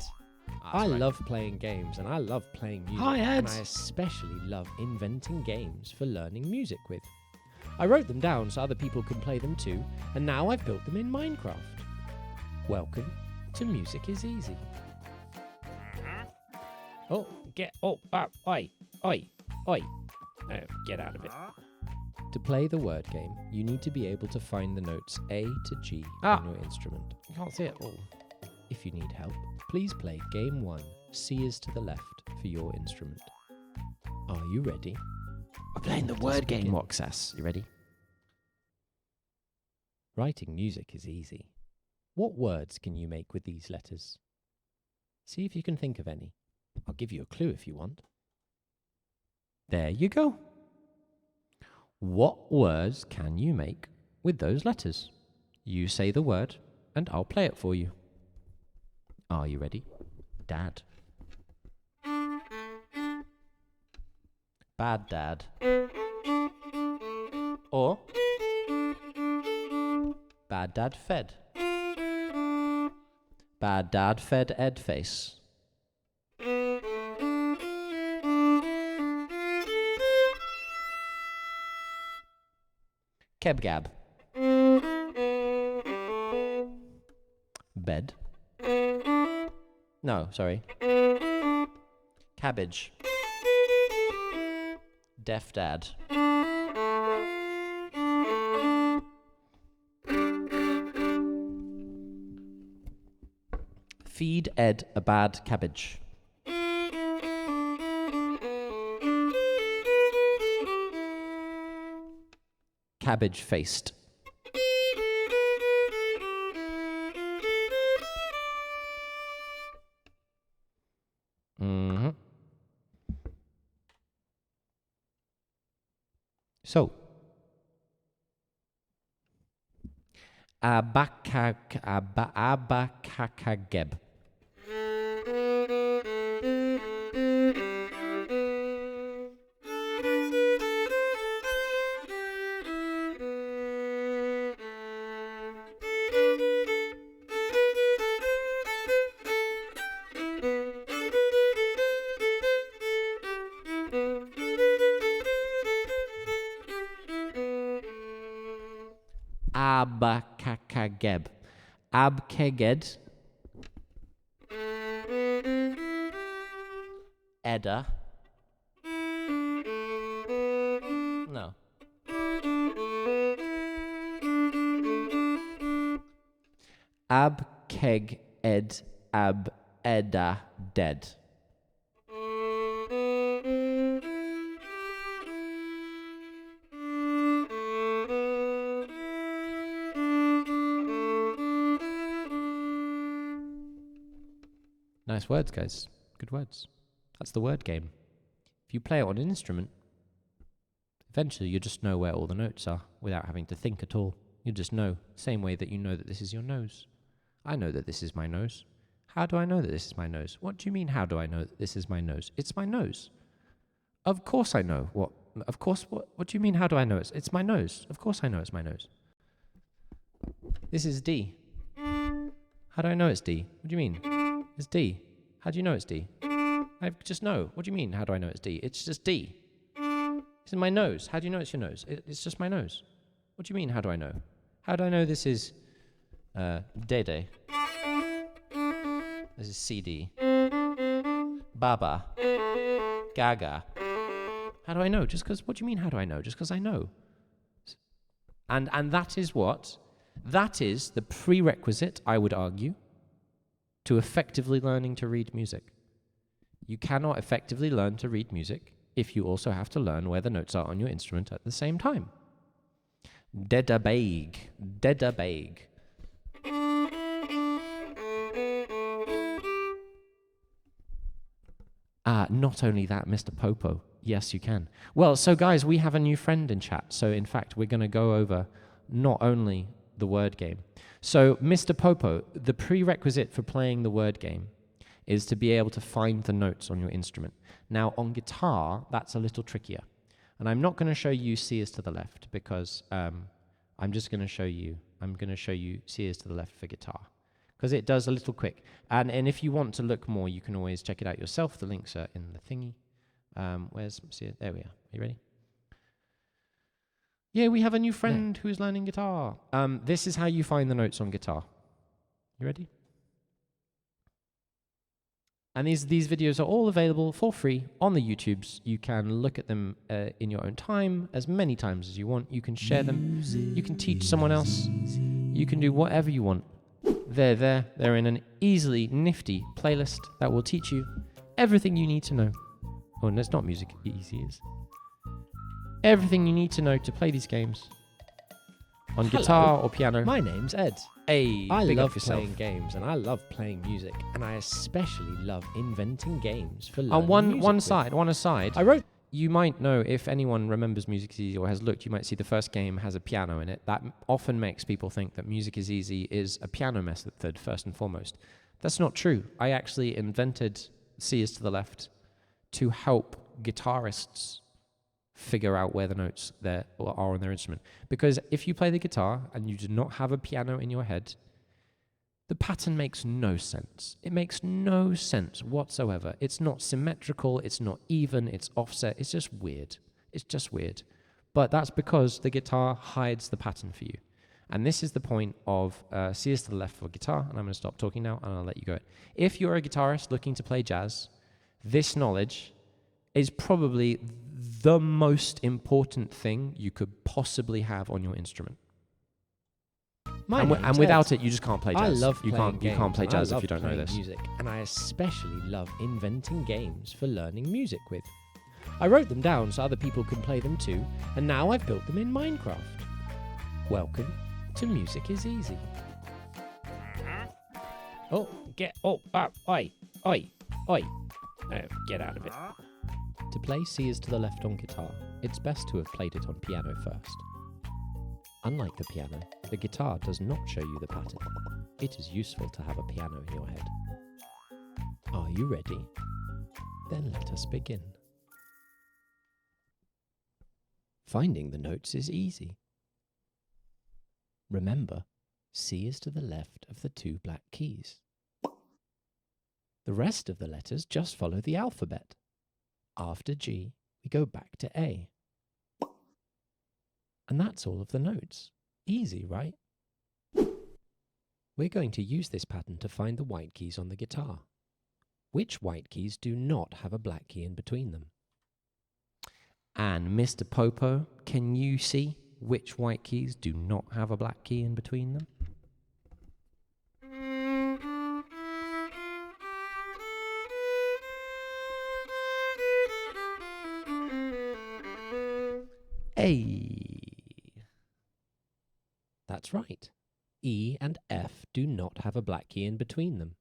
I love playing games and I love playing music. Hi, Ed. And I especially love inventing games for learning music with. I wrote them down so other people can play them too, and now I've built them in Minecraft. Welcome to Music is Easy. Oh, oi. Get out of it. To play the word game, you need to be able to find the notes A to G on your instrument. You can't see it all. If you need help, please play Game 1, C is to the left for your instrument. Are you ready? We're playing the word game, Moxas. You ready? Writing music is easy. What words can you make with these letters? See if you can think of any. I'll give you a clue if you want. There you go. What words can you make with those letters? You say the word, and I'll play it for you. Are you ready? Dad. Bad dad. Or bad dad fed. Bad dad fed Ed face. Kebgab. Bed. No, sorry. Cabbage. Deaf dad. Feed Ed a bad cabbage. Cabbage faced. So, abakakageb. Abakakageb. Abkeged. Edda. No. Abkeg ed ab edda dead. Nice words, guys. Good words. That's the word game. If you play it on an instrument, eventually you just know where all the notes are without having to think at all. You just know, same way that you know that this is your nose. I know that this is my nose. How do I know that this is my nose? What do you mean, how do I know that this is my nose? It's my nose. Of course I know. What? Of course, what do you mean, how do I know it's my nose? Of course I know it's my nose. This is D. How do I know it's D? What do you mean? It's D. How do you know it's D? I just know. What do you mean, how do I know it's D? It's just D. It's in my nose. How do you know it's your nose? It's just my nose. What do you mean, how do I know? How do I know this is Dede? This is CD. Baba. Gaga. How do I know? Just because, what do you mean, how do I know? Just because I know. And that is what? That is the prerequisite, I would argue, to effectively learning to read music. You cannot effectively learn to read music if you also have to learn where the notes are on your instrument at the same time. Dedabaig. Dedabaig. Not only that, Mr. Popo. Yes, you can. Well, so guys, we have a new friend in chat. So in fact, we're going to go over not only the word game. So, Mr. Popo, the prerequisite for playing the word game is to be able to find the notes on your instrument. Now, on guitar, that's a little trickier. And I'm not going to show you C is to the left because I'm just going to show you, C is to the left for guitar. Because it does a little quick. And if you want to look more, you can always check it out yourself. The links are in the thingy. Where's C? There we are. Are you ready? Yeah, we have a new friend who is learning guitar. This is how you find the notes on guitar. You ready? And these videos are all available for free on the YouTubes. You can look at them in your own time, as many times as you want. You can share them. You can teach someone else. You can do whatever you want. They're there. They're in an easily nifty playlist that will teach you everything you need to know. Oh, and it's not music easy, is everything you need to know to play these games on guitar or piano. My name's Ed. Hey, I big love up yourself. playing games and I love playing music, and I especially love inventing games for learning On music one with. aside, I wrote. you might know, if anyone remembers Music is Easy or has looked, you might see the first game has a piano in it. That often makes people think that Music is Easy is a piano method first and foremost. That's not true. I actually invented C is to the left to help guitarists figure out where the notes there are on their instrument. Because if you play the guitar and you do not have a piano in your head, the pattern makes no sense. It makes no sense whatsoever. It's not symmetrical, it's not even, it's offset, it's just weird. It's just weird. But that's because the guitar hides the pattern for you. And this is the point of C is to the left for guitar, and I'm going to stop talking now and I'll let you go. If you're a guitarist looking to play jazz, this knowledge is probably the most important thing you could possibly have on your instrument. And without it, you just can't play jazz. I love you playing can't games. you can't play and jazz I if you love don't know playing this. music, and I especially love inventing games for learning music with. I wrote them down so other people can play them too, and now I've built them in Minecraft. Welcome to Music is Easy. Oh, oi. Get out of it. To play C is to the left on guitar, it's best to have played it on piano first. Unlike the piano, the guitar does not show you the pattern. It is useful to have a piano in your head. Are you ready? Then let us begin. Finding the notes is easy. Remember, C is to the left of the two black keys. The rest of the letters just follow the alphabet. After G, we go back to A. And that's all of the notes. Easy, right? We're going to use this pattern to find the white keys on the guitar. Which white keys do not have a black key in between them? And Mr. Popo, can you see which white keys do not have a black key in between them? A. That's right. E and F do not have a black key in between them.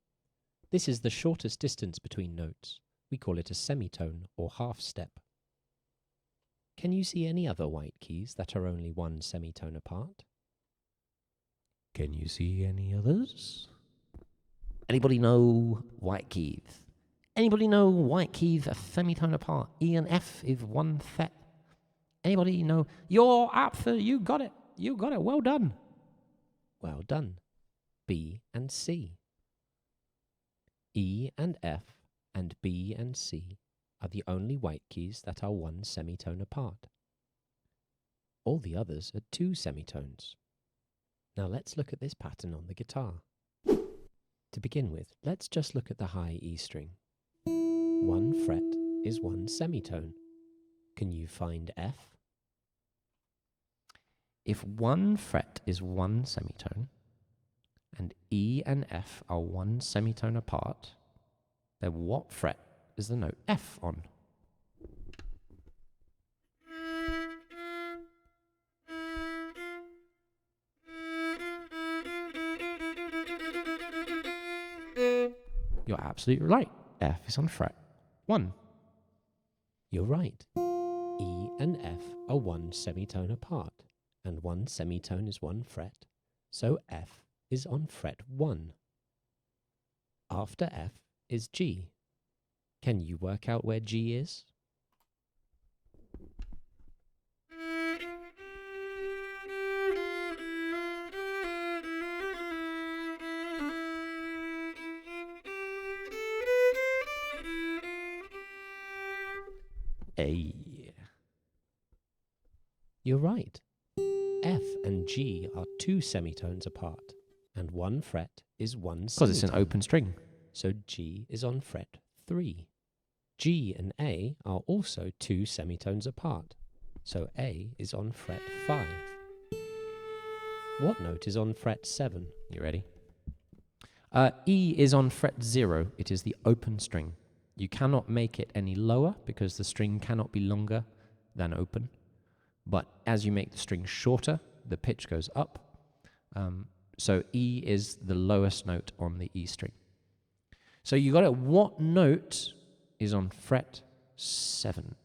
This is the shortest distance between notes. We call it a semitone or half step. Can you see any other white keys that are only one semitone apart? Can you see any others? Anybody know white keys? Anybody know white keys a semitone apart? E and F is one set. Anybody know? You're absolutely, you got it. You got it. Well done. Well done. B and C. E and F and B and C are the only white keys that are one semitone apart. All the others are two semitones. Now let's look at this pattern on the guitar. To begin with, let's just look at the high E string. One fret is one semitone. Can you find F? If one fret is one semitone, and E and F are one semitone apart, then what fret is the note F on? You're absolutely right. F is on fret 1. You're right. E and F are one semitone apart, and one semitone is one fret, so F is on fret 1. After F is G. Can you work out where G is? A. You're right. F and G are two semitones apart, and one fret is one semitone. Because it's an open string. So G is on fret 3. G and A are also two semitones apart, so A is on fret 5. What note is on fret 7? You ready? E is on fret 0. It is the open string. You cannot make it any lower because the string cannot be longer than open. But as you make the string shorter, the pitch goes up. So E is the lowest note on the E string. So you got it. What note is on fret 7?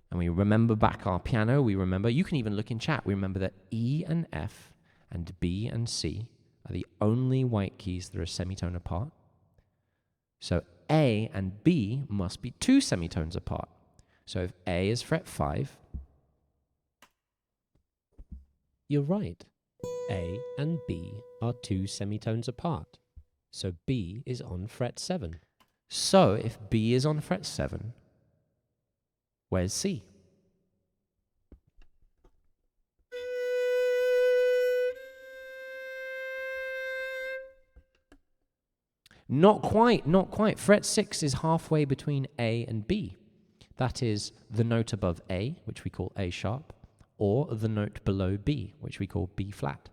And we remember back our piano, you can even look in chat, we remember that E and F and B and C are the only white keys that are a semitone apart. So A and B must be two semitones apart. So if A is fret 5, you're right. A and B are two semitones apart. So B is on fret 7. So if B is on fret 7, where's C? Not quite, not quite. Fret 6 is halfway between A and B. That is the note above A, which we call A sharp, or the note below B, which we call B flat.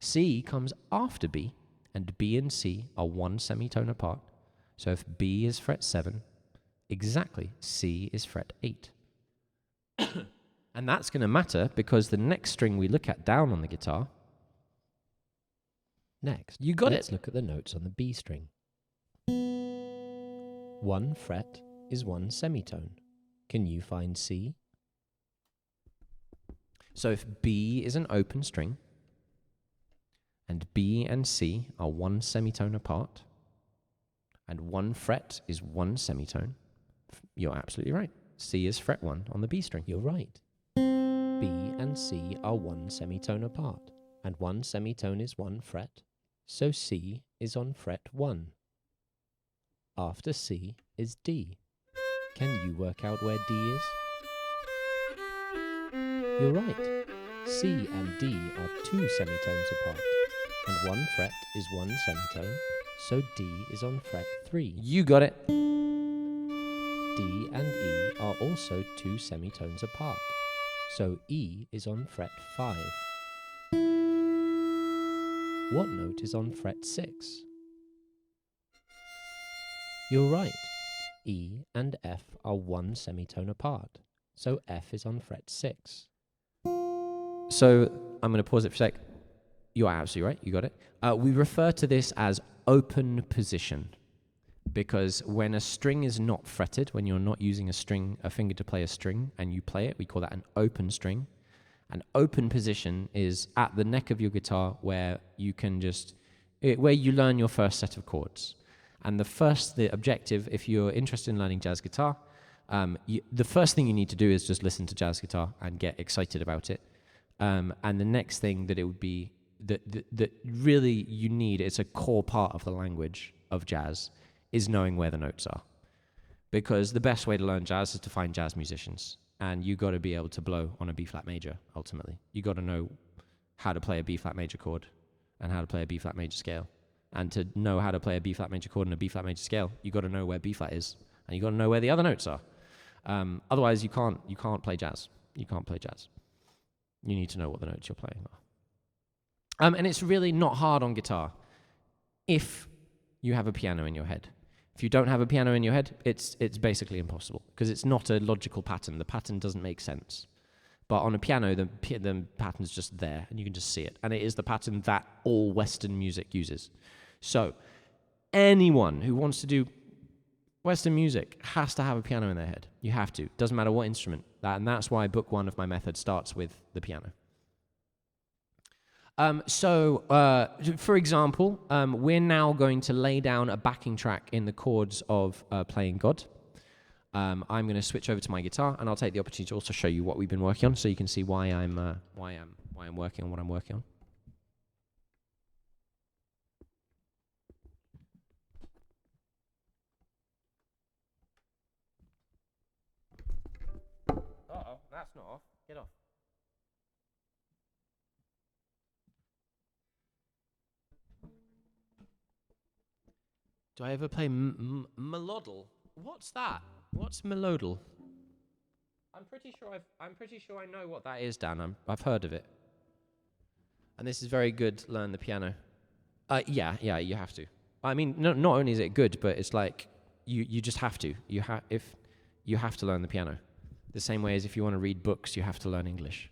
C comes after B, and B and C are one semitone apart. So if B is fret 7, exactly, C is fret 8. And that's going to matter because the next string we look at down on the guitar. Next, You got let's it. look at the notes on the B string. One fret is one semitone. Can you find C? So if B is an open string, and B and C are one semitone apart, and one fret is one semitone, you're absolutely right. C is fret 1 on the B string. You're right. B and C are one semitone apart. and one semitone is 1 fret, so C is on fret 1. After C is D. Can you work out where D is? You're right. C and D are 2 semitones apart, and 1 fret is 1 semitone, so D is on fret 3. You got it. D and E are also 2 semitones apart, so E is on fret 5. What note is on fret 6? You're right. E and F are 1 semitone apart, so F is on fret 6. So I'm going to pause it for a sec. You're absolutely right. You got it. We refer to this as open position because when a string is not fretted, when you're not using a finger to play a string, and you play it, we call that an open string. An open position is at the neck of your guitar where you can where you learn your first set of chords. And the objective, if you're interested in learning jazz guitar, the first thing you need to do is just listen to jazz guitar and get excited about it. And the next thing that it would be that really you need, it's a core part of the language of jazz, is knowing where the notes are. Because the best way to learn jazz is to find jazz musicians. And you got to be able to blow on a B-flat major, ultimately. You got to know how to play a B-flat major chord and how to play a B-flat major scale. And to know how to play a B-flat major chord and a B-flat major scale, you got to know where B-flat is. And you got to know where the other notes are. Otherwise, you can't play jazz. You can't play jazz. You need to know what the notes you're playing are. And it's really not hard on guitar if you have a piano in your head. If you don't have a piano in your head, it's basically impossible because it's not a logical pattern. The pattern doesn't make sense. But on a piano, the pattern's just there, and you can just see it. And it is the pattern that all Western music uses. So anyone who wants to do Western music has to have a piano in their head. You have to. Doesn't matter what instrument. And that's why book 1 of my method starts with the piano. For example, we're now going to lay down a backing track in the chords of Playing God. I'm going to switch over to my guitar, and I'll take the opportunity to also show you what we've been working on, so you can see why I'm working on what I'm working on. Uh-oh, that's not off. Get off. Do I ever play melodal? What's that? What's melodal? I'm pretty sure I know what that is, Dan. I've heard of it. And this is very good. Learn the piano. Yeah, you have to. I mean, not only is it good, but it's like you just have to. You have to learn the piano. The same way as if you want to read books, you have to learn English.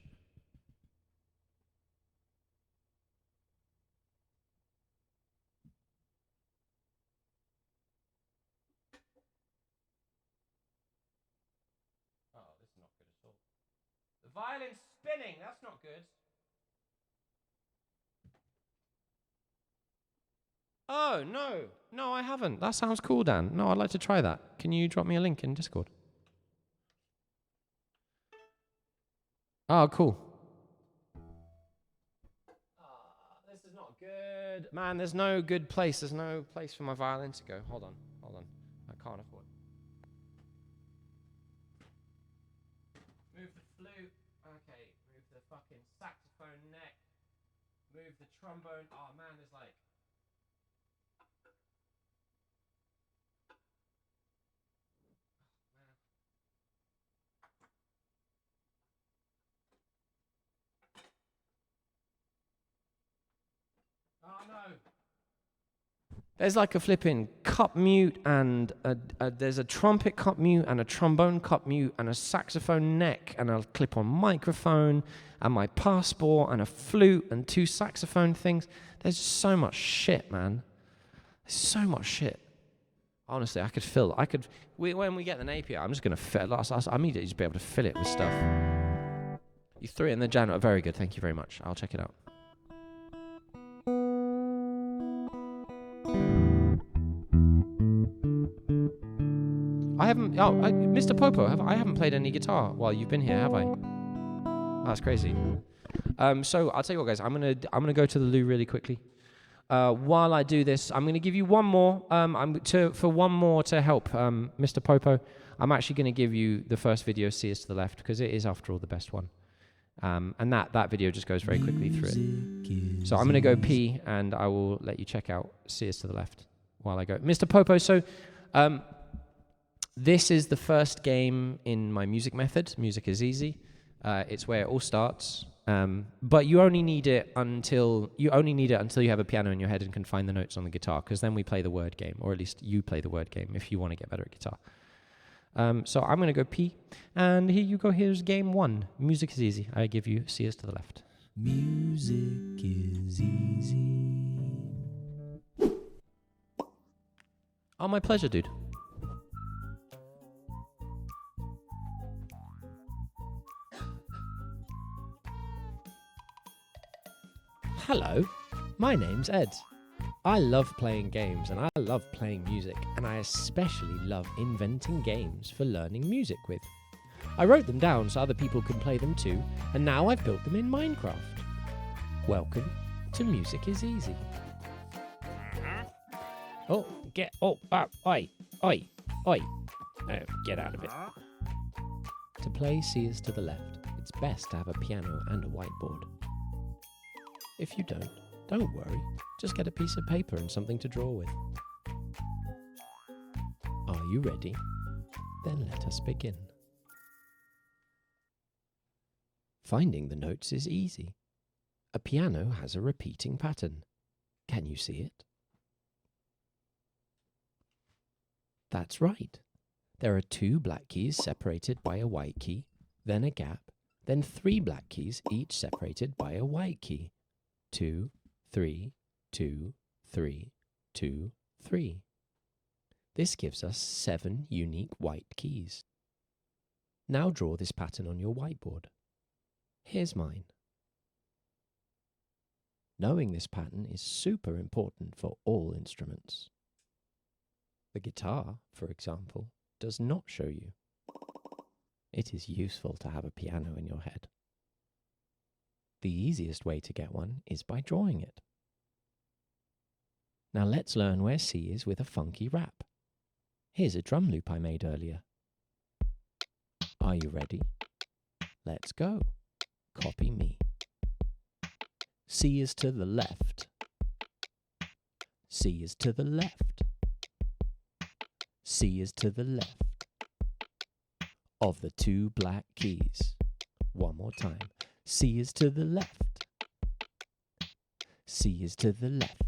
The violin's spinning. That's not good. Oh, no. No, I haven't. That sounds cool, Dan. No, I'd like to try that. Can you drop me a link in Discord? Oh, cool. This is not good. Man, there's no good place. There's no place for my violin to go. Hold on. I can't afford. Move the flute. Okay, move the fucking saxophone neck. Move the trombone. Oh man, there's like... Oh no. There's like a flipping cup mute and there's a trumpet cup mute and a trombone cup mute and a saxophone neck and a clip-on microphone and my passport and a flute and 2 saxophone things. There's just so much shit, man. There's so much shit. Honestly, when we get the Napier, I'm just going to fill it. I immediately just be able to fill it with stuff. You threw it in the janitor. Very good. Thank you very much. I'll check it out. Mr. Popo, I haven't played any guitar while you've been here, have I? Oh, that's crazy. So I'll tell you what, guys. I'm gonna go to the loo really quickly. While I do this, I'm gonna give you one more. For one more to help, Mr. Popo. I'm actually gonna give you the first video, See Us to the Left, because it is, after all, the best one. And that video just goes very quickly through it. So I'm gonna go pee, and I will let you check out See Us to the Left while I go. Mr. Popo. So, this is the first game in my music method. Music is easy. It's where it all starts. But you only need it until you have a piano in your head and can find the notes on the guitar, because then we play the word game, or at least you play the word game if you want to get better at guitar. So I'm going to go pee, and here you go. Here's game 1. Music is easy. I give you See Us to the Left. Music is easy. Oh, my pleasure, dude. Hello, my name's Ed. I love playing games and I love playing music, and I especially love inventing games for learning music with. I wrote them down so other people can play them too, and now I've built them in Minecraft. Welcome to Music is Easy. Oh, oi. Oh, get out of it. To play See Us to the Left, it's best to have a piano and a whiteboard. If you don't worry. Just get a piece of paper and something to draw with. Are you ready? Then let us begin. Finding the notes is easy. A piano has a repeating pattern. Can you see it? That's right. There are 2 black keys separated by a white key, then a gap, then 3 black keys each separated by a white key. 2, 3, 2, 3, 2, 3. This gives us 7 unique white keys. Now draw this pattern on your whiteboard. Here's mine. Knowing this pattern is super important for all instruments. The guitar, for example, does not show you. It is useful to have a piano in your head. The easiest way to get one is by drawing it. Now let's learn where C is with a funky rap. Here's a drum loop I made earlier. Are you ready? Let's go. Copy me. C is to the left. C is to the left. C is to the left. Of the 2 black keys. One more time. C is to the left. C is to the left.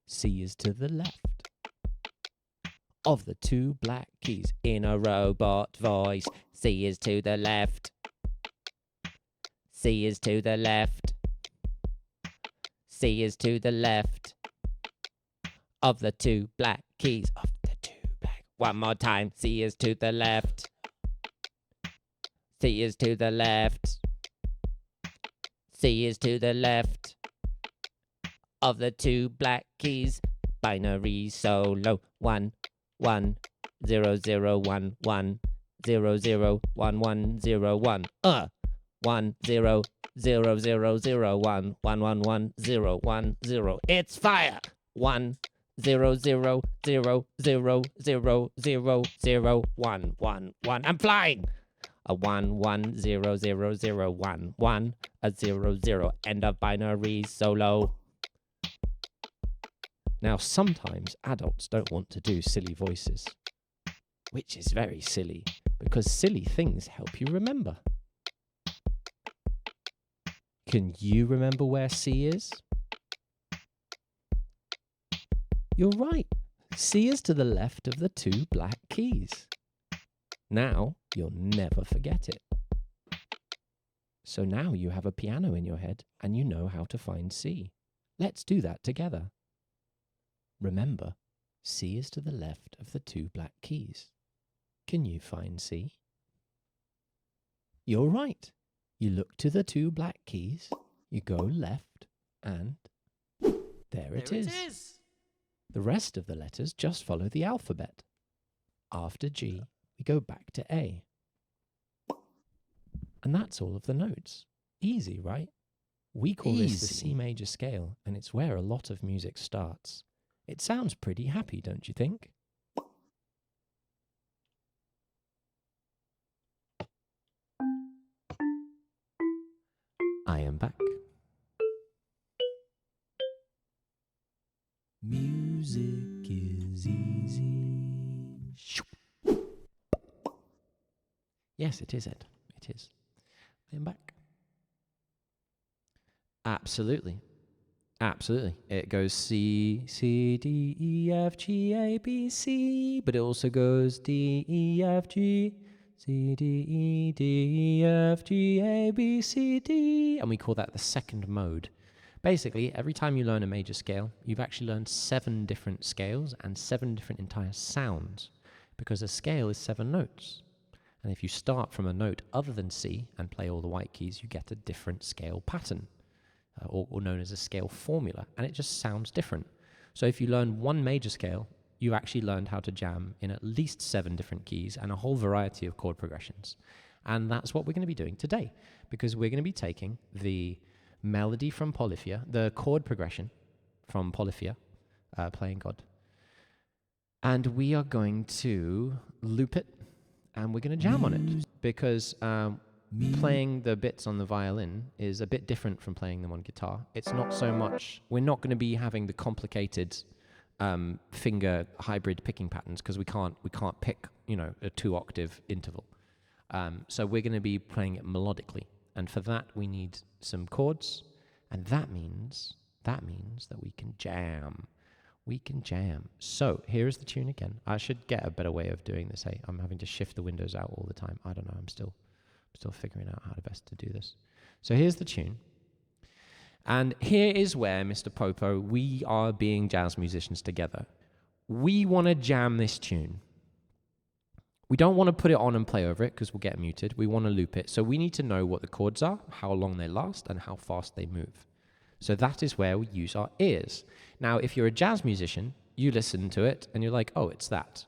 C is to the left. Of the 2 black keys. In a robot voice. C is to the left. C is to the left. C is to the left. Of the 2 black keys. Of the 2 black. One more time. C is to the left. C is to the left. C is to the left. Of the 2 black keys. Binary solo. 1, 1, 0, 0, 1, 1, 0, 0, 1, 1, 0, 1. 1, 0, 0, 0, 0, 1, 1, 1, 1, 0, 1, 0. It's fire! 1, 0, 0, 0, 0, 0, 0, 0, 1, 1, 1. I'm flying! A 1, 1, 0, 0, 0, 1, 1, a 0, 0. End of binary solo. Now, sometimes adults don't want to do silly voices, which is very silly, because silly things help you remember. Can you remember where C is? You're right. C is to the left of the 2 black keys. Now, you'll never forget it. So now you have a piano in your head and you know how to find C. Let's do that together. Remember, C is to the left of the 2 black keys. Can you find C? You're right. You look to the 2 black keys, you go left, and there it is. The rest of the letters just follow the alphabet. After G, we go back to A. And that's all of the notes. Easy, right? We call this the C Easy. major scale, and it's where a lot of music starts. It sounds pretty happy, don't you think? I am back. Music is easy. Yes, it is, Ed. It is. I am back. Absolutely. Absolutely. It goes C, C, D, E, F, G, A, B, C, but it also goes D, E, F, G, C, D, E, D, E, F, G, A, B, C, D, and we call that the second mode. Basically, every time you learn a major scale, you've actually learned 7 different scales and 7 different entire sounds, because a scale is 7 notes. And if you start from a note other than C and play all the white keys, you get a different scale pattern. Or known as a scale formula, and it just sounds different. So if you learn one major scale, you've actually learned how to jam in at least 7 different keys and a whole variety of chord progressions. And that's what we're going to be doing today, because we're going to be taking the melody from Polyphia, the chord progression from Polyphia, playing God, and we are going to loop it, and we're going to jam on it, because playing the bits on the violin is a bit different from playing them on guitar. It's not so much, we're not going to be having the complicated finger hybrid picking patterns, because we can't pick, a 2-octave interval. So we're going to be playing it melodically, and for that we need some chords, and that means that we can jam. We can jam. So here's the tune again. I should get a better way of doing this. Hey, I'm having to shift the windows out all the time. I don't know. I'm still figuring out how to best to do this. So here's the tune. And here is where, Mr. Popo, we are being jazz musicians together. We want to jam this tune. We don't want to put it on and play over it, because we'll get muted. We want to loop it. So we need to know what the chords are, how long they last, and how fast they move. So that is where we use our ears. Now, if you're a jazz musician, you listen to it and you're like, oh, it's that.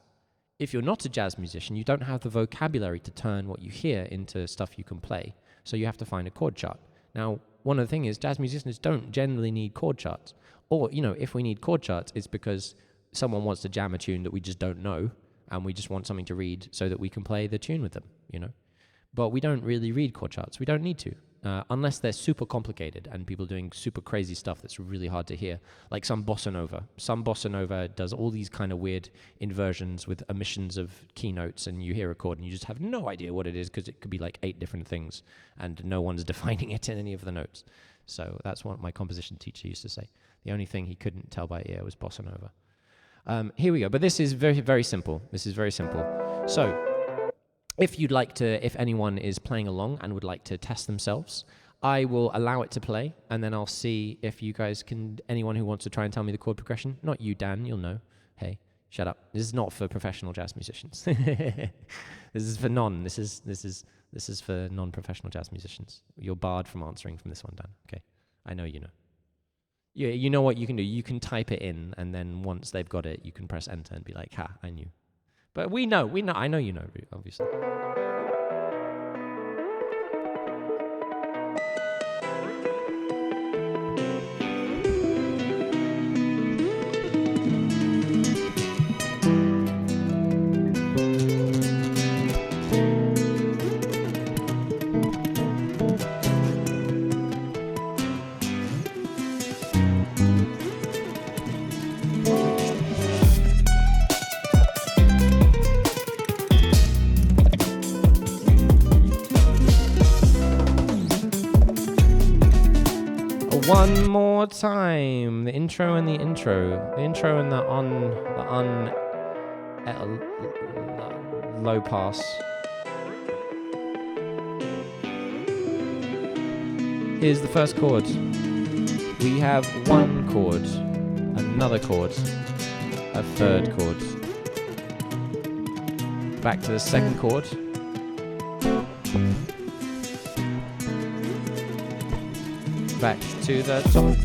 If you're not a jazz musician, you don't have the vocabulary to turn what you hear into stuff you can play. So you have to find a chord chart. Now, one of the things is jazz musicians don't generally need chord charts. Or, if we need chord charts, it's because someone wants to jam a tune that we just don't know, and we just want something to read so that we can play the tune with them, But we don't really read chord charts. We don't need to. Unless they're super complicated and people doing super crazy stuff that's really hard to hear, like some bossa nova. Some bossa nova does all these kind of weird inversions with omissions of keynotes, and you hear a chord and you just have no idea what it is, because it could be like 8 different things and no one's defining it in any of the notes. So that's what my composition teacher used to say. The only thing he couldn't tell by ear was bossa nova. Here we go. But this is very, very simple. This is very simple. So if anyone is playing along and would like to test themselves, I will allow it to play, and then I'll see if you guys anyone who wants to try and tell me the chord progression. Not you, Dan, you'll know. Hey, shut up. This is not for professional jazz musicians. This is for this is for non-professional jazz musicians. You're barred from answering from this one, Dan. Okay, I know you know. Yeah, you know what you can do. You can type it in, and then once they've got it, you can press enter and be like, ha, I knew. But we know, I know you know, obviously. One more time, the intro and the low pass. Here's the first chord. We have one chord, another chord, a third chord. Back to the second chord. Back to the top.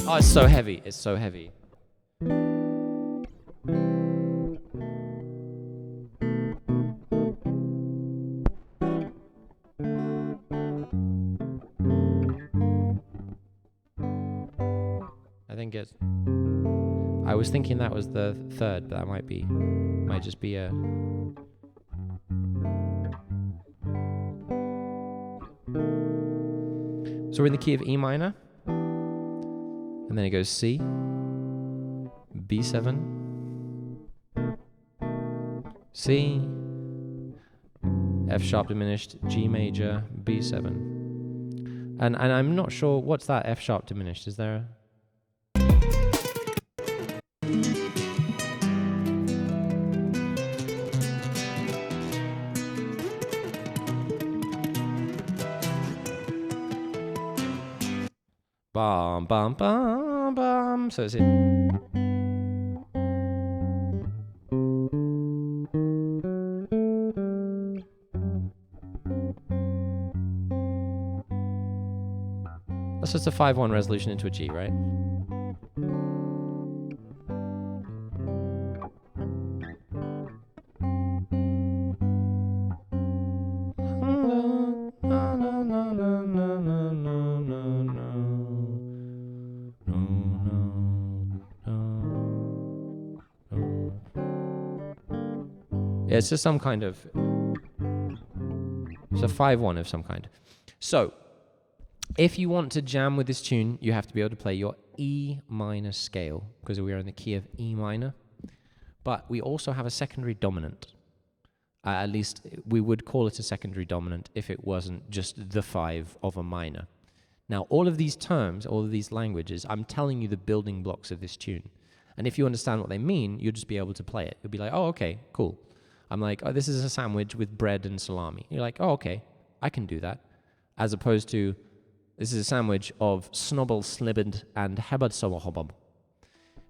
Oh, it's so heavy. It's so heavy. think it's... I was thinking that was the third, but that might just be a... So we're in the key of E minor, and then it goes C, B7, C, F sharp diminished, G major, B7. And I'm not sure, what's that F sharp diminished? Is there a... Bum, bum, bum, bum. So it's it. That's just a 5-1 resolution into a G, right? Yeah, it's just some kind of... It's a 5-1 of some kind. So, if you want to jam with this tune, you have to be able to play your E minor scale, because we are in the key of E minor. But we also have a secondary dominant. At least we would call it a secondary dominant if it wasn't just the 5 of a minor. Now, all of these terms, all of these languages, I'm telling you the building blocks of this tune. And if you understand what they mean, you'll just be able to play it. You'll be like, oh, okay, cool. I'm like, oh, this is a sandwich with bread and salami. You're like, oh, okay, I can do that. As opposed to, this is a sandwich of snobble, slibbed, and hebad sowahobob.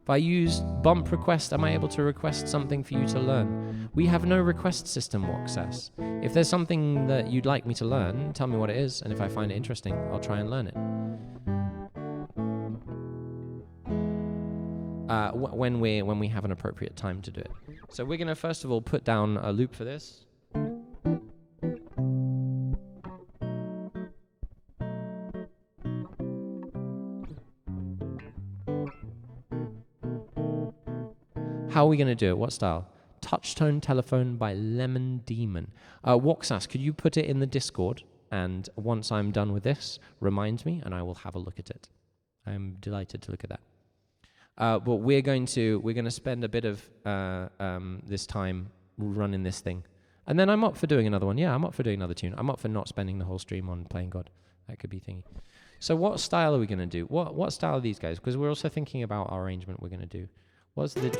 If I use bump request, am I able to request something for you to learn? We have no request system, Woxas. If there's something that you'd like me to learn, tell me what it is, and if I find it interesting, I'll try and learn it. When we have an appropriate time to do it. So we're going to first of all put down a loop for this. How are we going to do it? What style? Touchtone Telephone by Lemon Demon. Woxas, could you put it in the Discord? And once I'm done with this, remind me and I will have a look at it. I'm delighted to look at that. But we're going to spend a bit of this time running this thing, and then I'm up for doing another one. Yeah, I'm up for doing another tune. I'm up for not spending the whole stream on playing God. That could be thingy. So what style are we going to do? What style are these guys? Because we're also thinking about our arrangement we're going to do. What's the...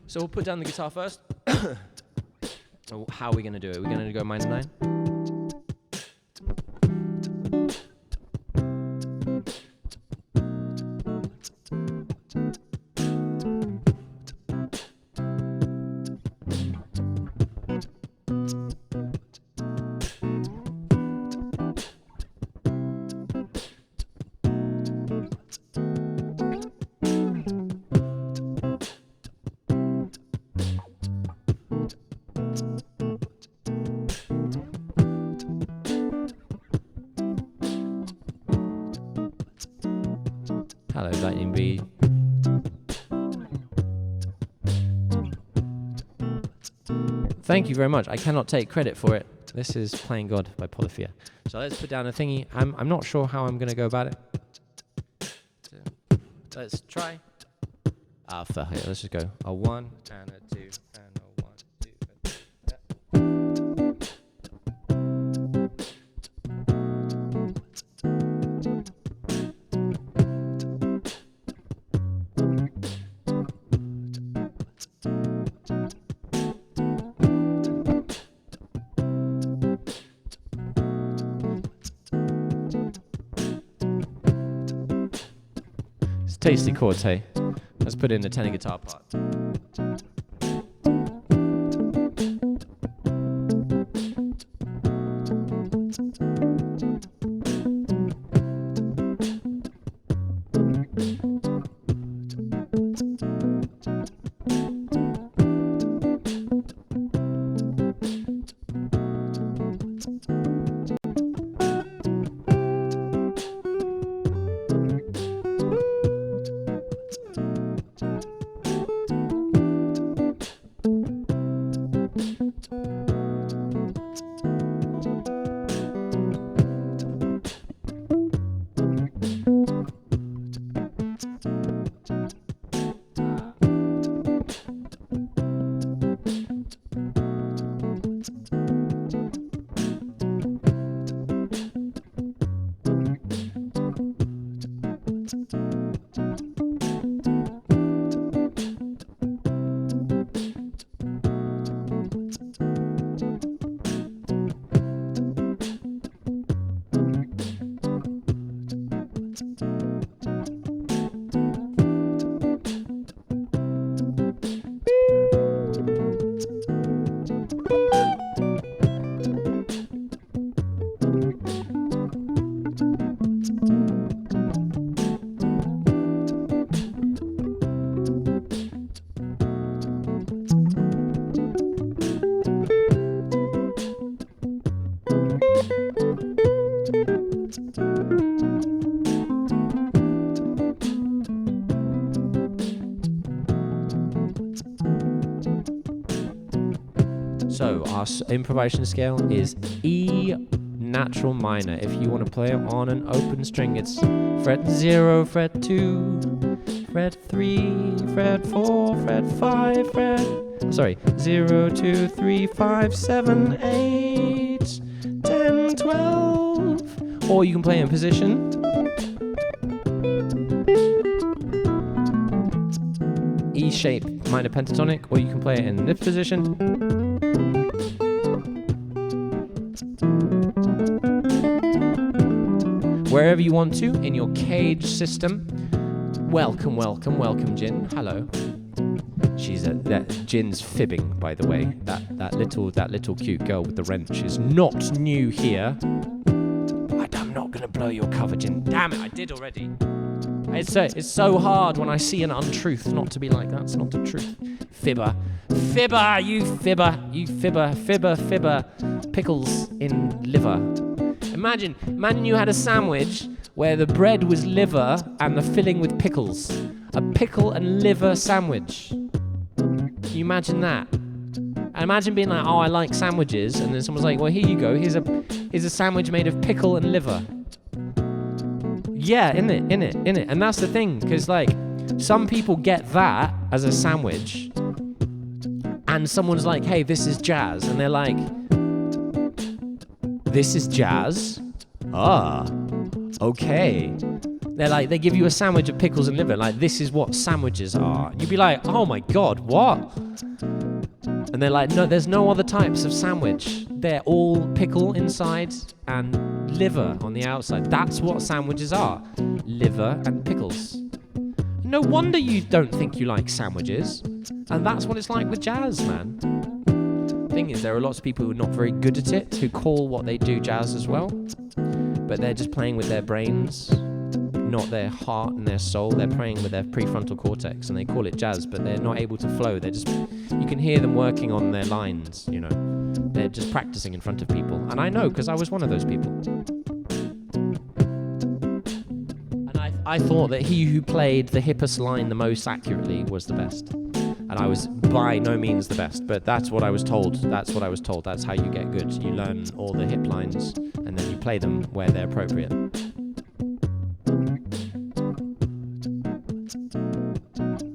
So we'll put down the guitar first. So how are we going to do it? We're going to go minor 9. Hello, Lightning Bee. Thank you very much. I cannot take credit for it. This is Playing God by Polyphia. So let's put down a thingy. I'm not sure how I'm going to go about it. So let's try. Here, let's just go. A 1 and a 2 and a 1, 2. It's tasty chords, hey. Let's put in the tenor guitar part. So our improvisation scale is E natural minor. If you want to play it on an open string, it's fret 0, fret 2, fret 3, fret 4, fret 5, sorry, 0, 2, 3, 5, 7, 8, 10, 12. Or you can play in position. E shape minor pentatonic, or you can play it in this position. Wherever you want to, in your cage system. Welcome, welcome, welcome, Jin. Hello. Jin's fibbing, by the way. That little cute girl with the wrench is not new here. But I'm not gonna blow your cover, Jin. Damn it, I did already. It's so hard when I see an untruth not to be like, that's not the truth. Fibber. Fibber, you fibber. You fibber, fibber, fibber. Pickles in liver. Imagine you had a sandwich where the bread was liver and the filling with pickles. A pickle and liver sandwich. Can you imagine that? And imagine being like, oh, I like sandwiches, and then someone's like, well, here you go, here's a sandwich made of pickle and liver. Yeah, in it. And that's the thing, because like, some people get that as a sandwich, and someone's like, hey, this is jazz, and they're like, this is jazz? Ah, okay. They're like, they give you a sandwich of pickles and liver, like, this is what sandwiches are. You'd be like, oh my God, what? And they're like, no, there's no other types of sandwich. They're all pickle inside and liver on the outside. That's what sandwiches are. Liver and pickles. No wonder you don't think you like sandwiches. And that's what it's like with jazz, man. Thing is, there are lots of people who are not very good at it, who call what they do jazz as well. But they're just playing with their brains, not their heart and their soul. They're playing with their prefrontal cortex, and they call it jazz, but they're not able to flow. They're just, you can hear them working on their lines, you know. They're just practicing in front of people. And I know, because I was one of those people. And I thought that he who played the hippest line the most accurately was the best. And I was by no means the best, but that's what I was told. That's what I was told. That's how you get good. You learn all the hip lines, and then you play them where they're appropriate. And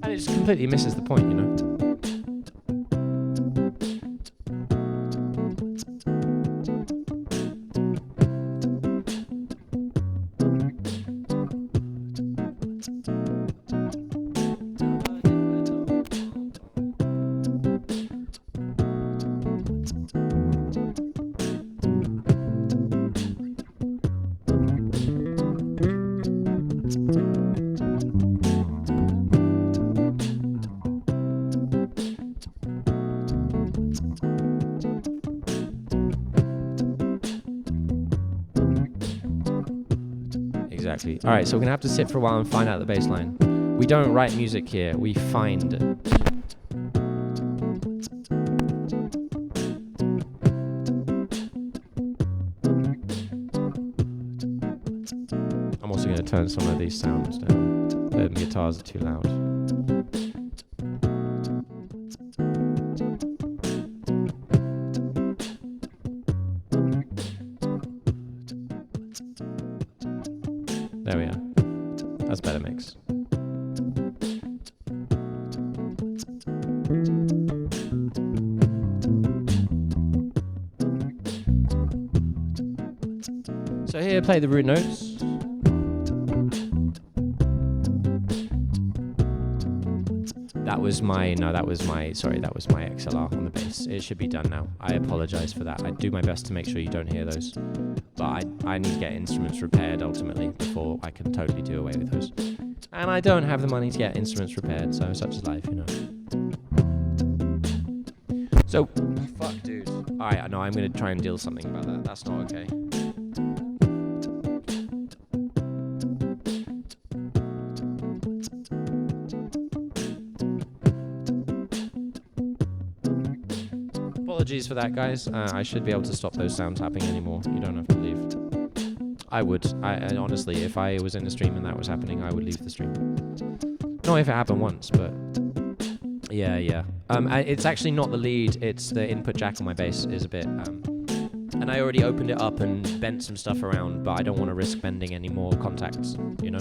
it's completely misses the point, you know. Exactly. All right, so we're gonna have to sit for a while and find out the bass line. We don't write music here, we find it. I'm also gonna turn some of these sounds down. The guitars are too loud. There we are. That's a better mix. So here, play the root notes. That was my XLR on the bass. It should be done now. I apologize for that. I do my best to make sure you don't hear those. But I need to get instruments repaired ultimately before I can totally do away with those. And I don't have the money to get instruments repaired, so such is life, you know. So, fuck, dude. Alright, no, I'm gonna try and deal something about that. That's not okay. Apologies for that, guys. I should be able to stop those sounds happening anymore. You don't have to leave. I would. And honestly, if I was in a stream and that was happening, I would leave the stream. Not if it happened once, but yeah. It's actually not the lead. It's the input jack on my bass is a bit. And I already opened it up and bent some stuff around, but I don't want to risk bending any more contacts. You know.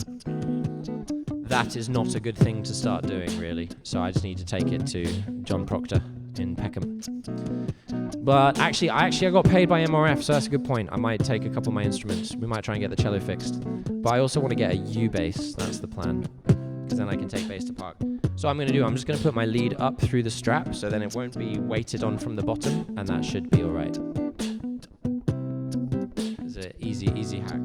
That is not a good thing to start doing, really. So I just need to take it to John Proctor in Peckham. But actually I got paid by MRF, so that's a good point. I might take a couple of my instruments. We might try and get the cello fixed. But I also want to get a U bass. That's the plan. Because then I can take bass to park. So I'm just going to put my lead up through the strap, so then it won't be weighted on from the bottom, and that should be alright. It's an easy hack.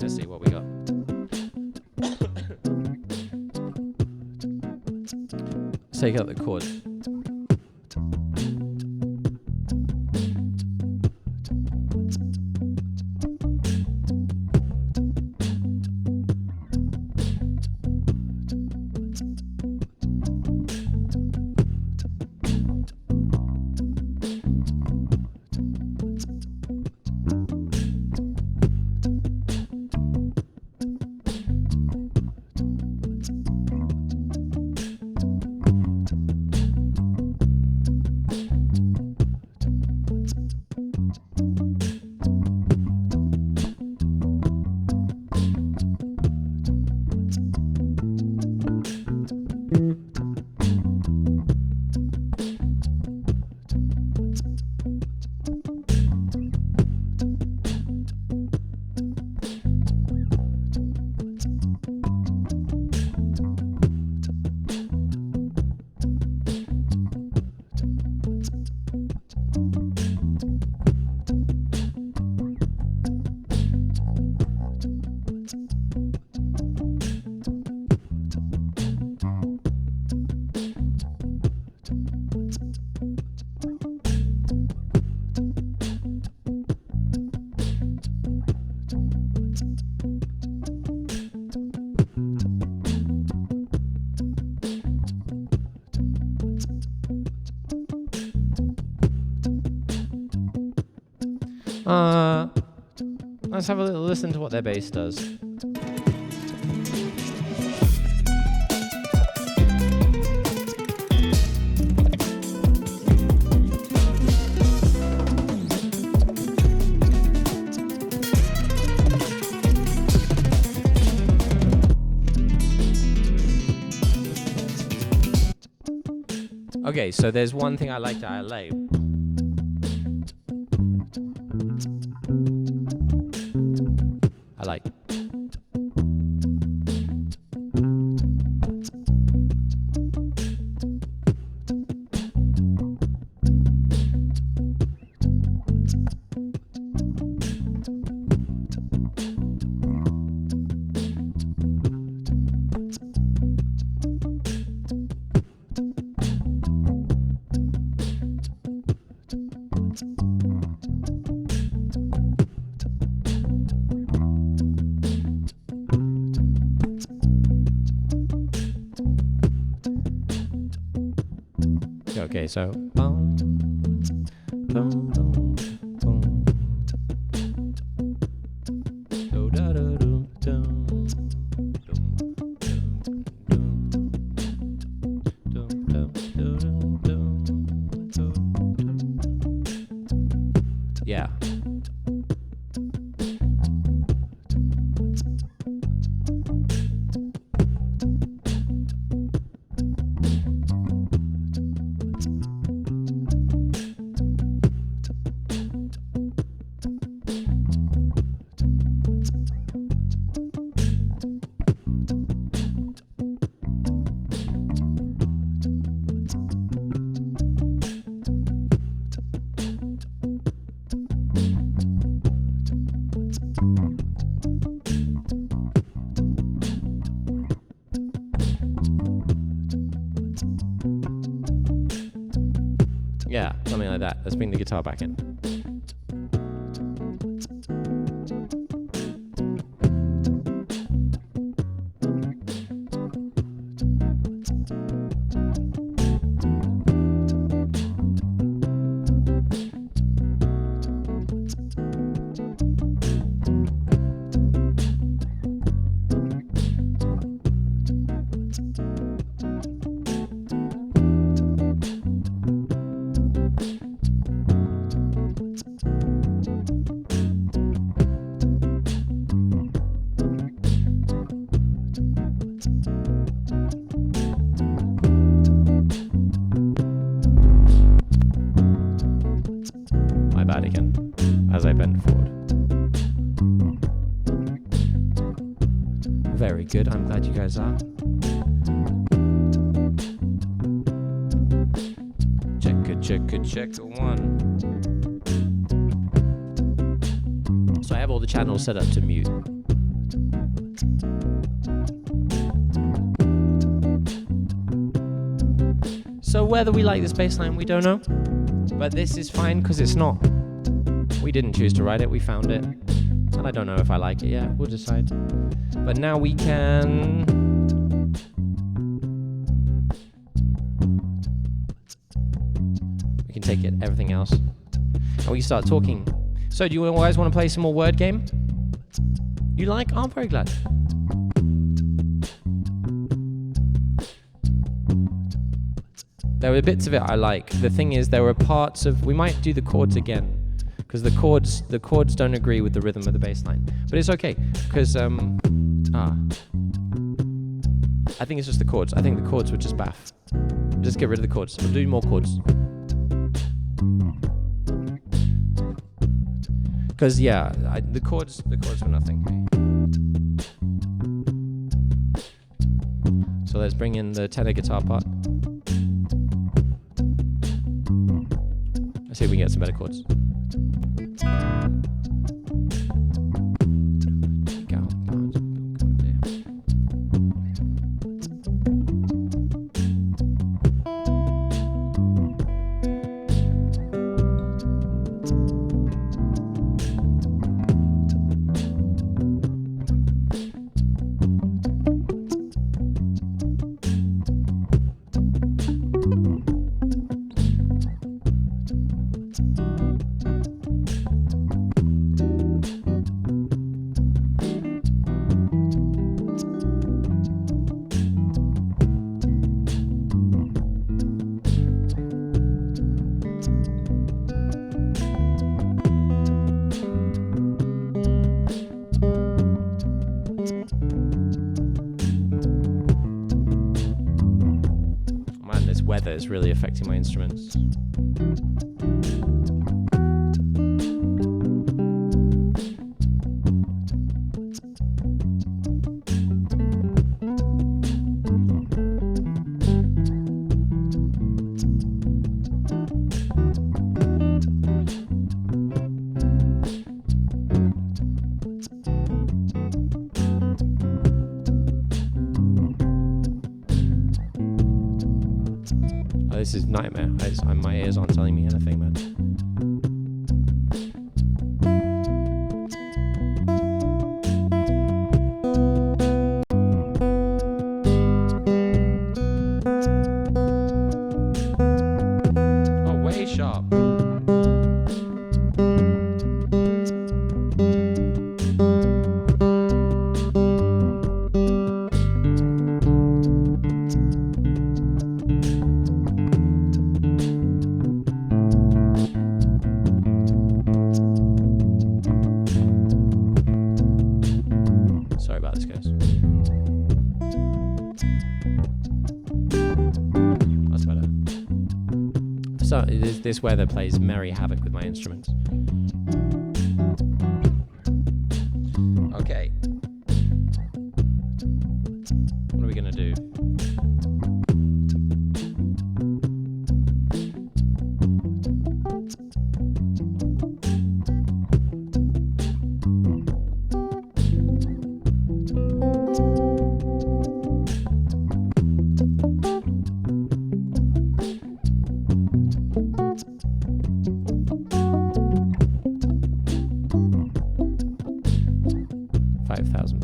Let's see what we got. Let's take out the chord. Let's have a little listen to what their bass does. Okay, so there's one thing I like. I like. Okay, so boom, boom, boom, boom. Do da da do dum, dum, dum, dum, dum, dum. Yeah. Yeah, something like that. Let's bring the guitar back in. My bad again, as I bend forward. Very good, I'm glad you guys are. Check one. So I have all the channels set up to mute. So whether we like this bass line, we don't know. But this is fine because it's not. We didn't choose to write it, we found it. And I don't know if I like it yet, we'll decide. But now we can... we can take it, everything else. And we can start talking. So do you guys want to play some more word game? You like? Oh, I'm very glad. There were bits of it I like. The thing is, there were parts of... we might do the chords again. Because the chords don't agree with the rhythm of the bass line. But it's okay, because... I think it's just the chords. I think the chords were just baff. Just get rid of the chords. We'll do more chords. Because, yeah, the chords were nothing. So let's bring in the tenor guitar part. Let's see if we can get some better chords. this weather is really affecting my instruments. This is nightmare. My ears aren't telling me anything, man. Oh, way sharp. Sorry about this, guys. That's better. So this weather plays merry havoc with my instruments. Okay. What are we gonna do?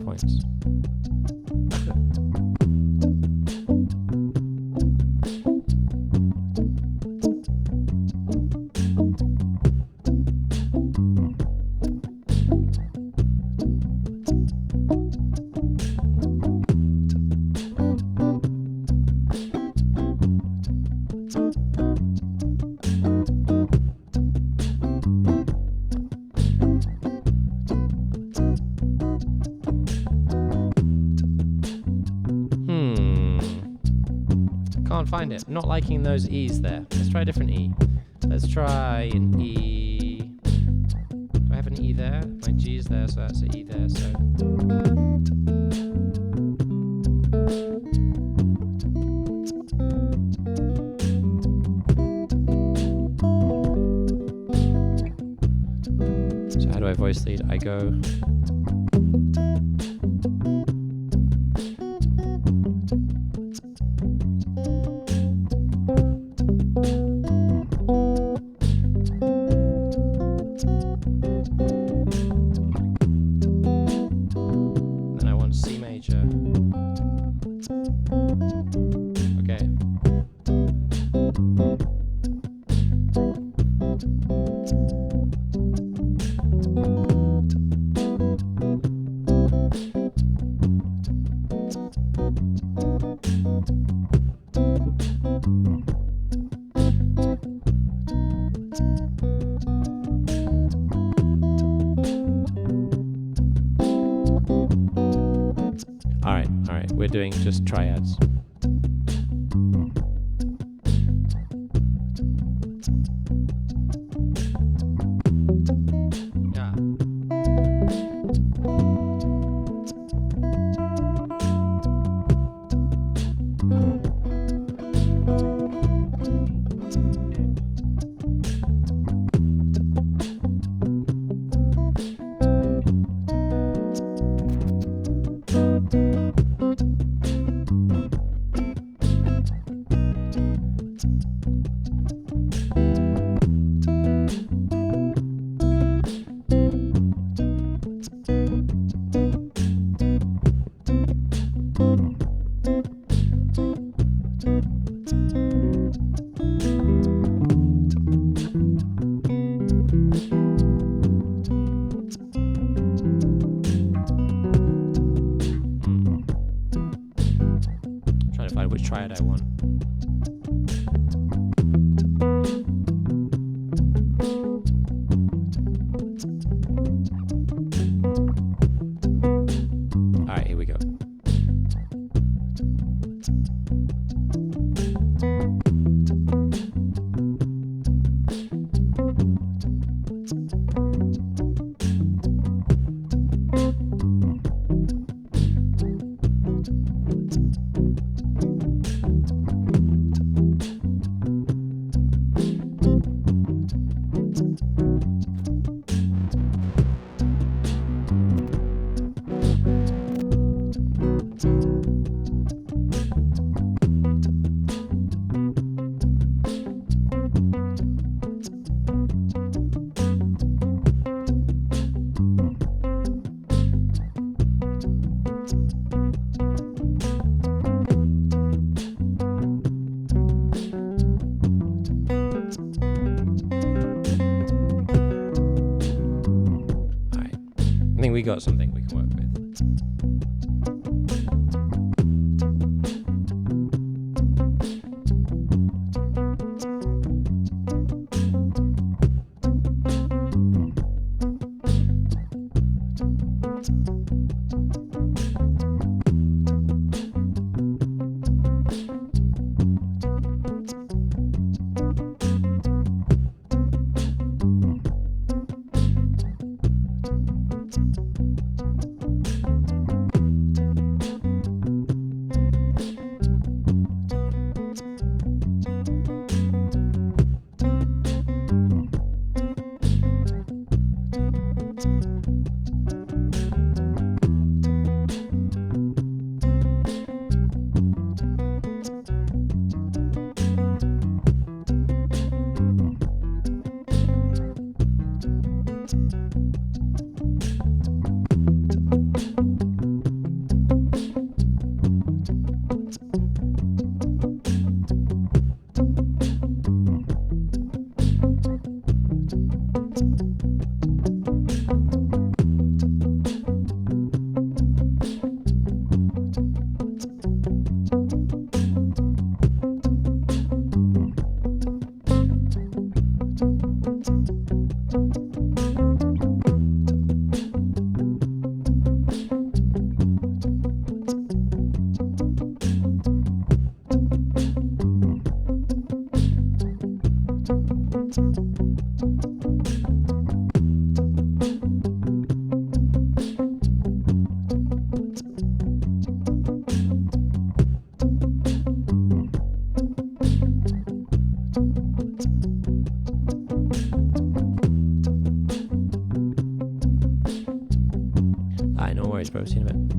Points. Can't find it. Not liking those E's there. Let's try a different E. Let's try an E. Do I have an E there? My G is there, so that's an E there, so. So how do I voice lead? I go. Okay. All right, we're doing just triads. Trying to find which triad I want. All right, here we go. got something we can work with. Alright, no worries, bro. See you in a bit.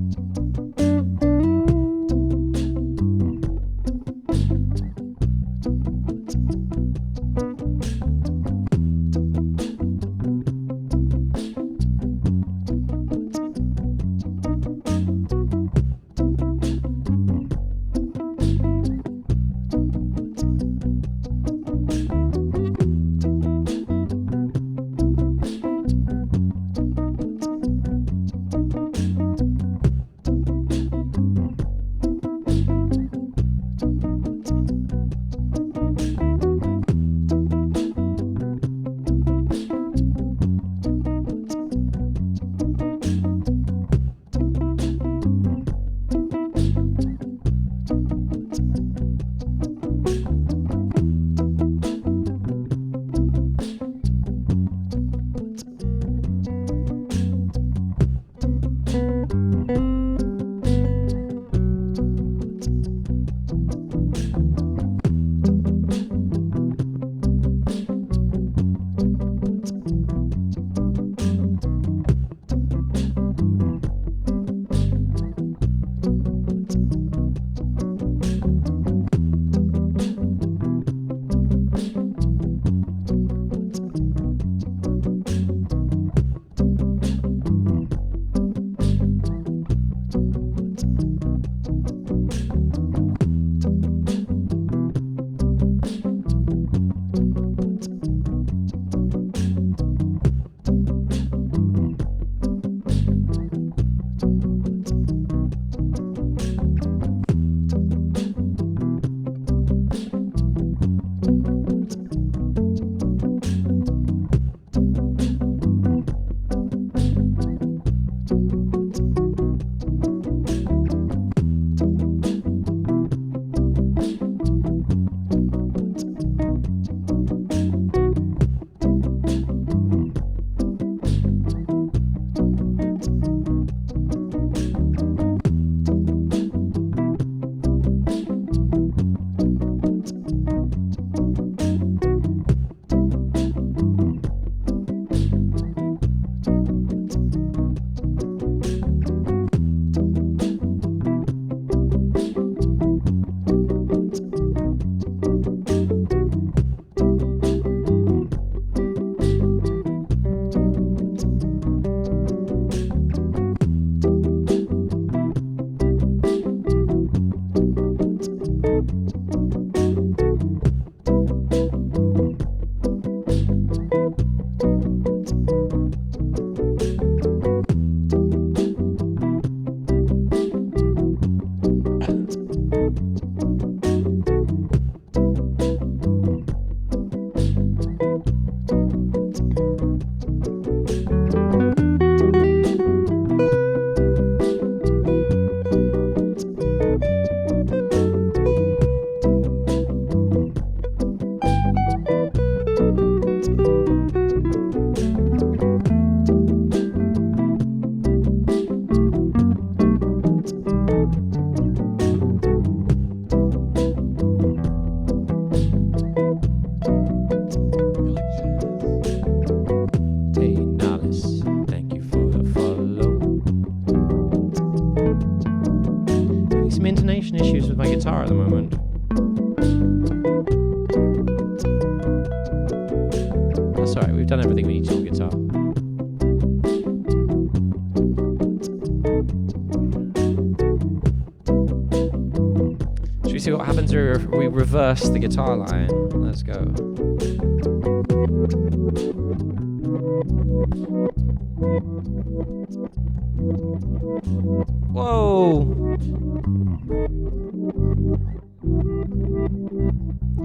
done everything we need to on guitar. Should we see what happens if we reverse the guitar line? Let's go. Whoa!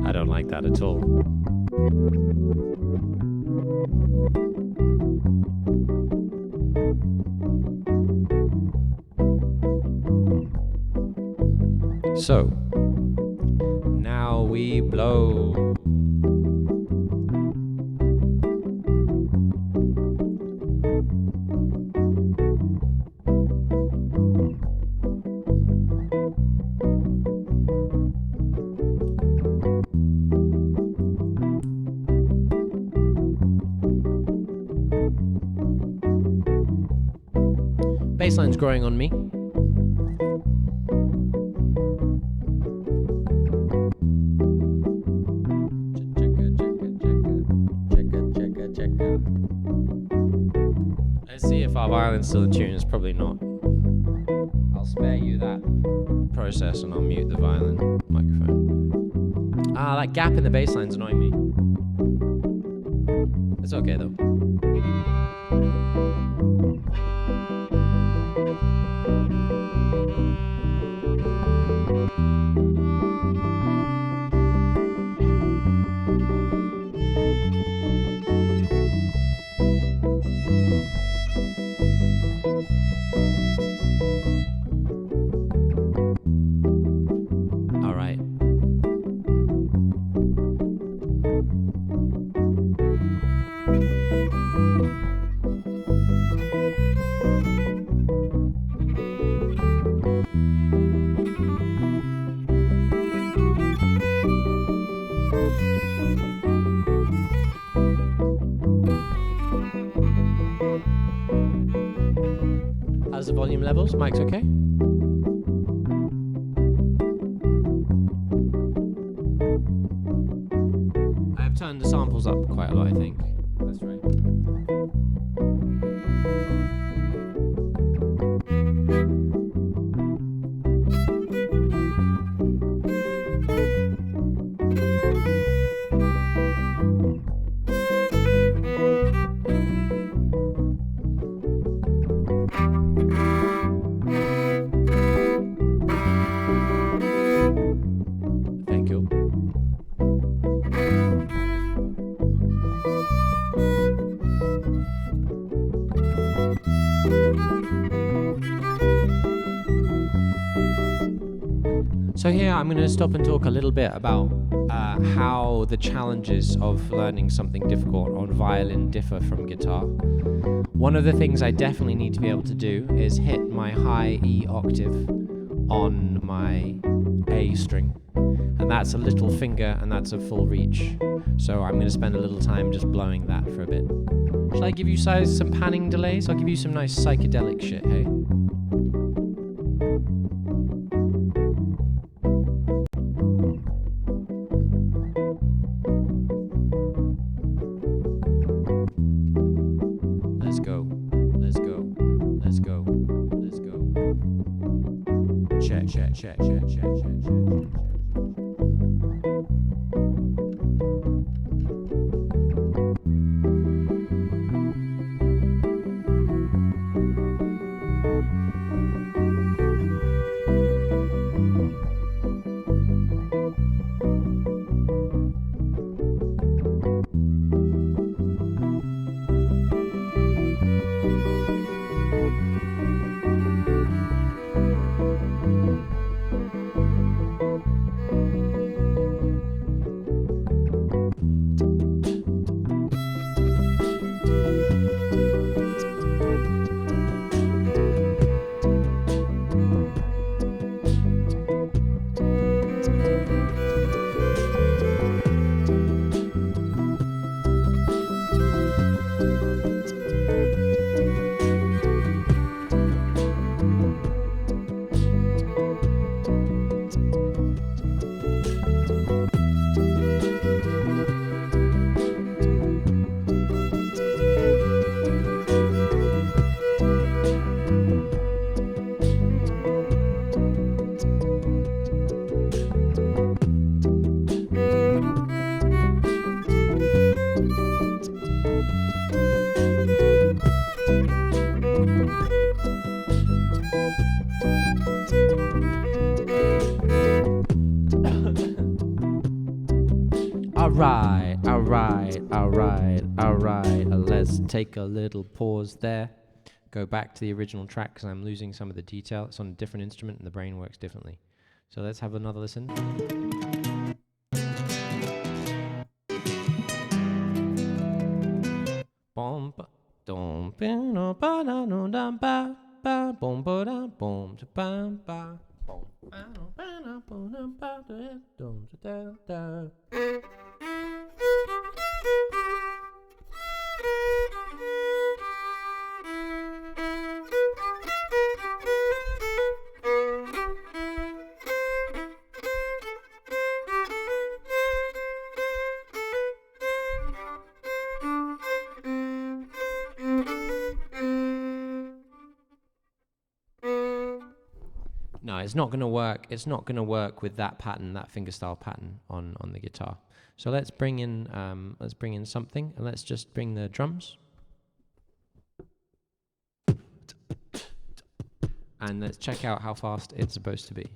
I don't like that at all. So, now we blow. Bassline's growing on me. Let's see if our violin's still in tune. It's probably not. I'll spare you that process and I'll mute the violin microphone. Ah, that gap in the bassline's annoying me. It's okay though. All right. How's the volume levels? Mic's okay? I have turned the samples up quite a lot, I think. That's right. Thank you. So here I'm going to stop and talk a little bit about how the challenges of learning something difficult on violin differ from guitar. One of the things I definitely need to be able to do is hit my high E octave on my A string, and that's a little finger and that's a full reach. So I'm going to spend a little time just blowing that for a bit. Shall I give you guys some panning delays? I'll give you some nice psychedelic shit, hey? Let's go. Let's go. Let's go. Let's go. Check, check, check, check, check, check, check. Alright. Let's take a little pause there. Go back to the original track because I'm losing some of the detail. It's on a different instrument and the brain works differently. So let's have another listen. Bom ba dom ba ba da no da ba ba bom ba da bom da ba ba bom ba no ba da bom da ba da dom da da. No, it's not going to work. It's not going to work with that pattern, that fingerstyle pattern on the guitar. So let's bring in something, and let's just bring the drums. And let's check out how fast it's supposed to be.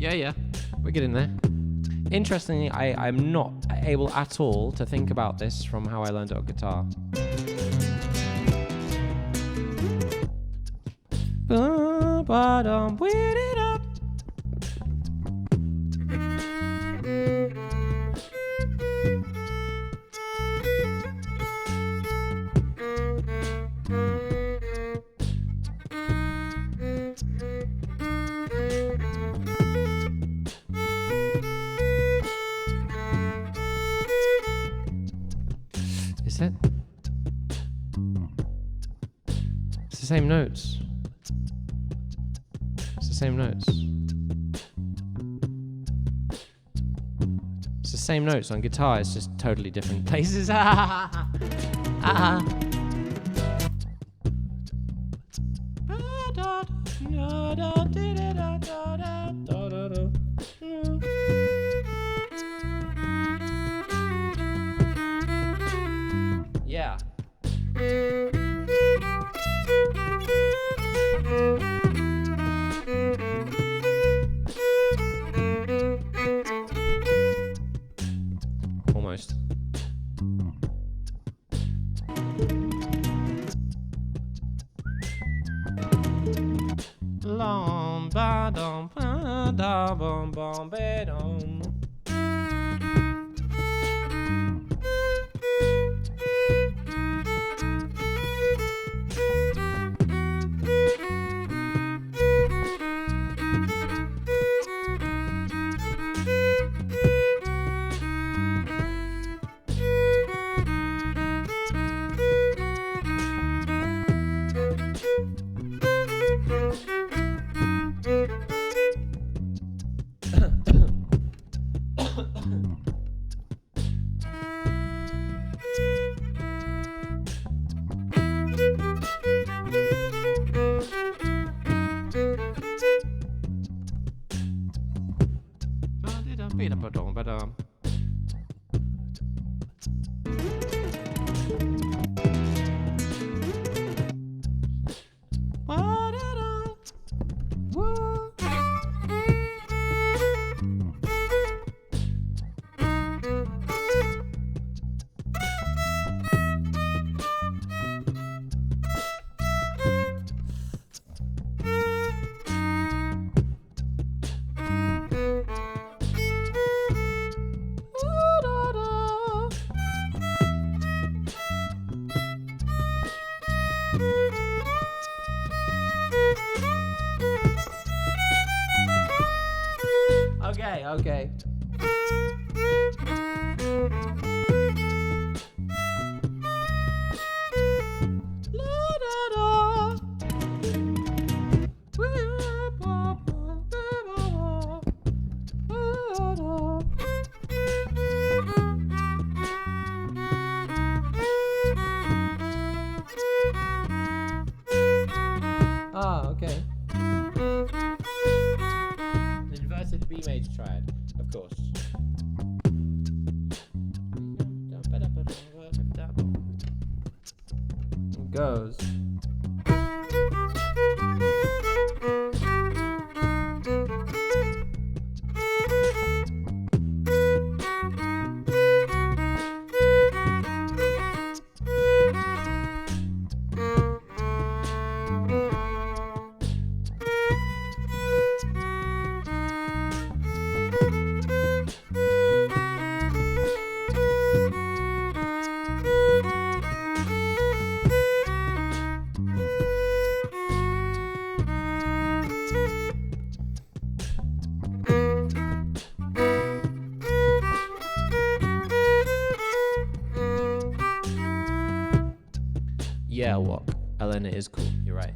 Okay, yeah. We're getting there. Interestingly, I'm not able at all to think about this from how I learned it on guitar. Weird it up. Is it? It's the same notes. It's the same notes. It's the same notes on guitar, it's just totally different places. Yeah. Almost. Long ba dum ba da bum bum ba dum. Ba-dum. Okay. Okay. Inverted B major triad, of course. It goes. Yeah, walk. Elena is cool. You're right.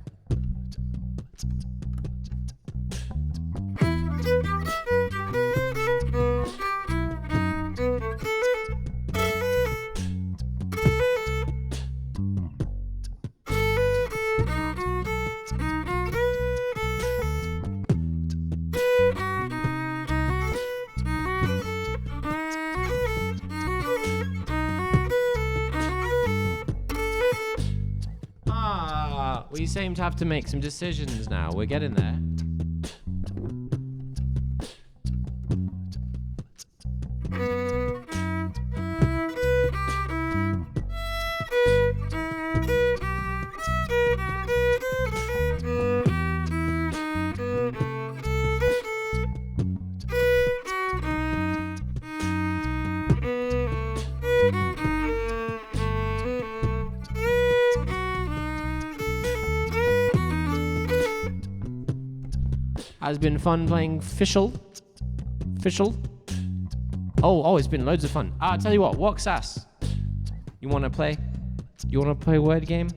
We seem to have to make some decisions now. We're getting there. Has been fun playing Fischl. Oh, it's been loads of fun. I'll tell you what, Woxass. You wanna play? You wanna play a word game?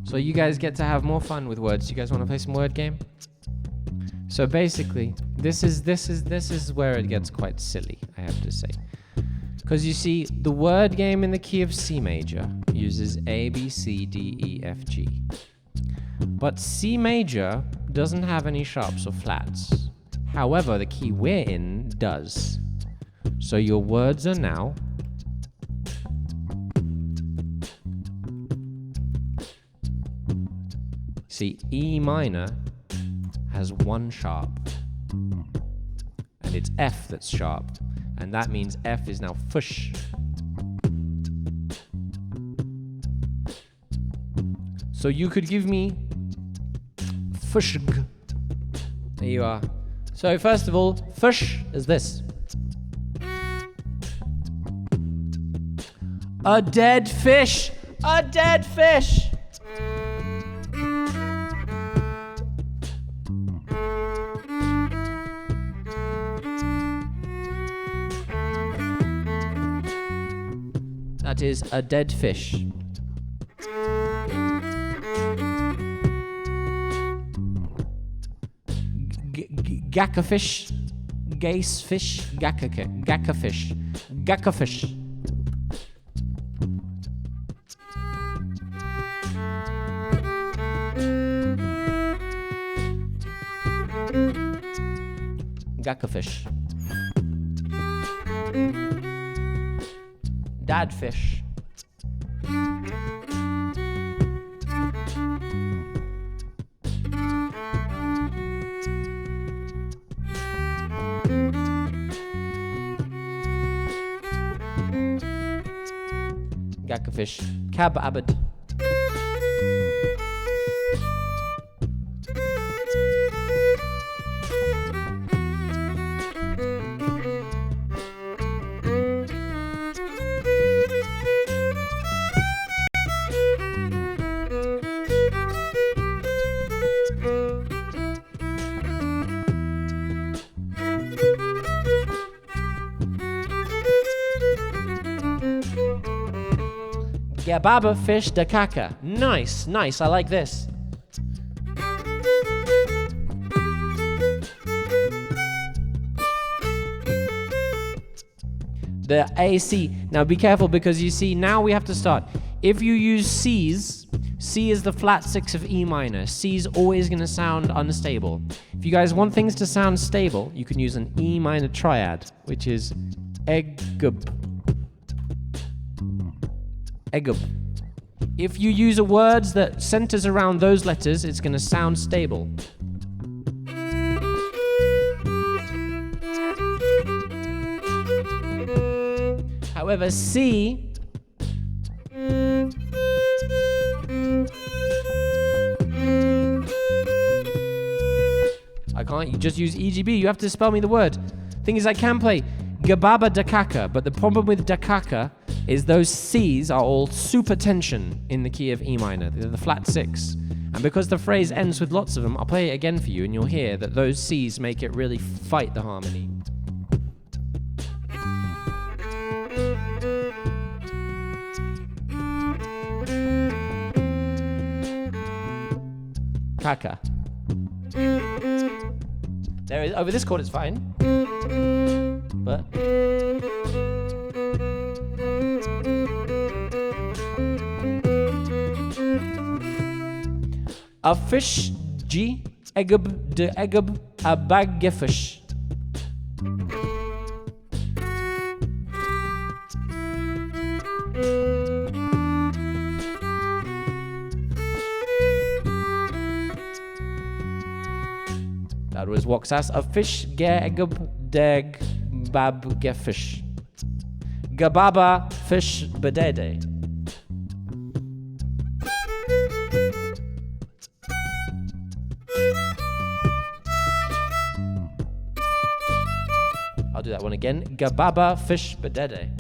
So you guys get to have more fun with words. You guys wanna play some word game? So basically, this is where it gets quite silly, I have to say. Because you see, the word game in the key of C major uses A, B, C, D, E, F, G. But C major doesn't have any sharps or flats. However, the key we're in does. So your words are now see, E minor has one sharp, and it's F that's sharp, and that means F is now fush. So you could give me fushg. There you are. So first of all, fush is this. A dead fish! A dead fish! That is a dead fish. Gackafish, gace fish, gackafish, gackafish. Gackafish. Dadfish. Gackafish. Cab abad. Gababa fish da caca. Nice, nice, I like this. The AC. Now be careful because you see, now we have to start. If you use C's, C is the flat 6 of E minor. C's always going to sound unstable. If you guys want things to sound stable, you can use an E minor triad, which is egub. Egub. If you use a word that centers around those letters, it's going to sound stable. However, C I can't, you just use EGB, you have to spell me the word. Thing is, I can play Gababa Dakaka, but the problem with Dakaka is those C's are all super tension in the key of E minor. They're the flat 6. And because the phrase ends with lots of them, I'll play it again for you and you'll hear that those C's make it really fight the harmony. Kaka. There is, over this chord it's fine. But a fish G egub de egub a baggefish. That was Woxass. A fish ge egub deg bab gefish. Gababa fish bedede. I'll do that one again. Gababa fish bedede.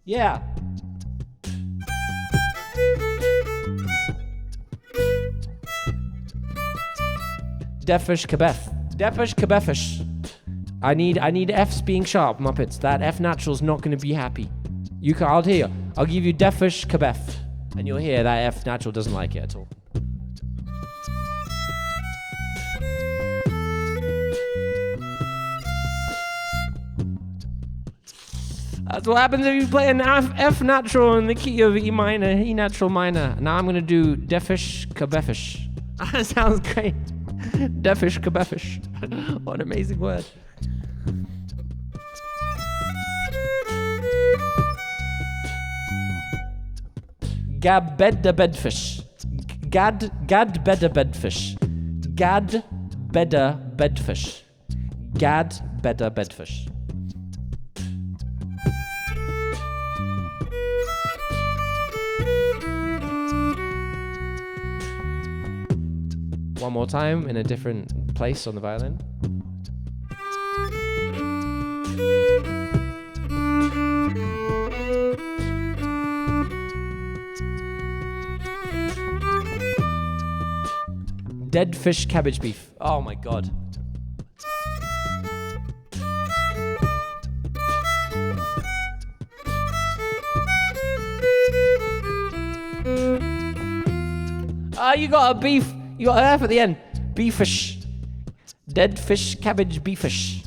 Yeah. Defish kabeth. Defish kabefish. I need F's being sharp, Muppets. That F natural's not going to be happy. I'll hear. I'll give you defish kabeth. And you'll hear that F natural doesn't like it at all. That's what happens if you play an F natural in the key of E minor, E natural minor. Now I'm going to do defish kabefish. That sounds great. Defish kabefish. What an amazing word. Gabedda bedfish. Gad bedda bedfish. Gad bedda bedfish. Gad bedda bedfish. One more time in a different place on the violin. Dead fish cabbage beef. Oh my god. Ah, you got a beef. You got an F at the end. Beefish. Dead fish cabbage beefish.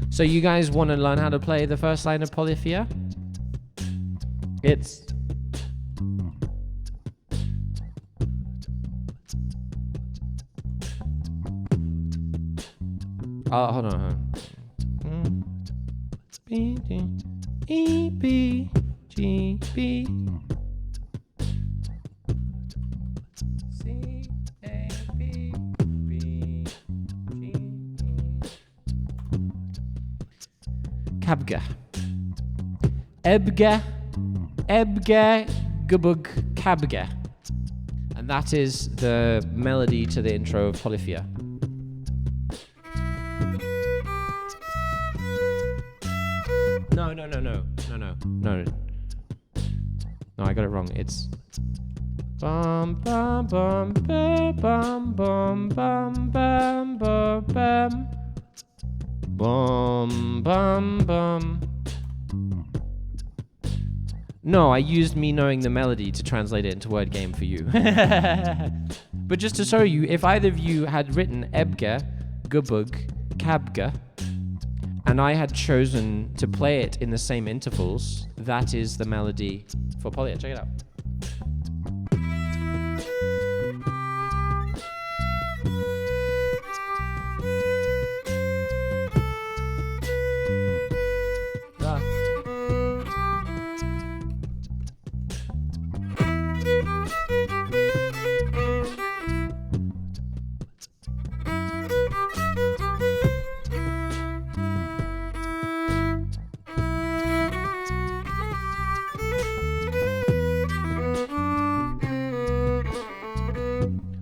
So you guys want to learn how to play the first line of Polyphia? It's... Oh, hold on. B, D, E, B, G, B, C, A, B, B, G, E. Kabga. Ebga, gubug, kabga. And that is the melody to the intro of Polyphia. No, I got it wrong. It's bum bum bum bum bum bum bum bum bum bum bum bum. No, I used me knowing the melody to translate it into word game for you. But just to show you, if either of you had written Ebga, Gubug, Kabga, and I had chosen to play it in the same intervals, that is the melody for Polyphia. Check it out.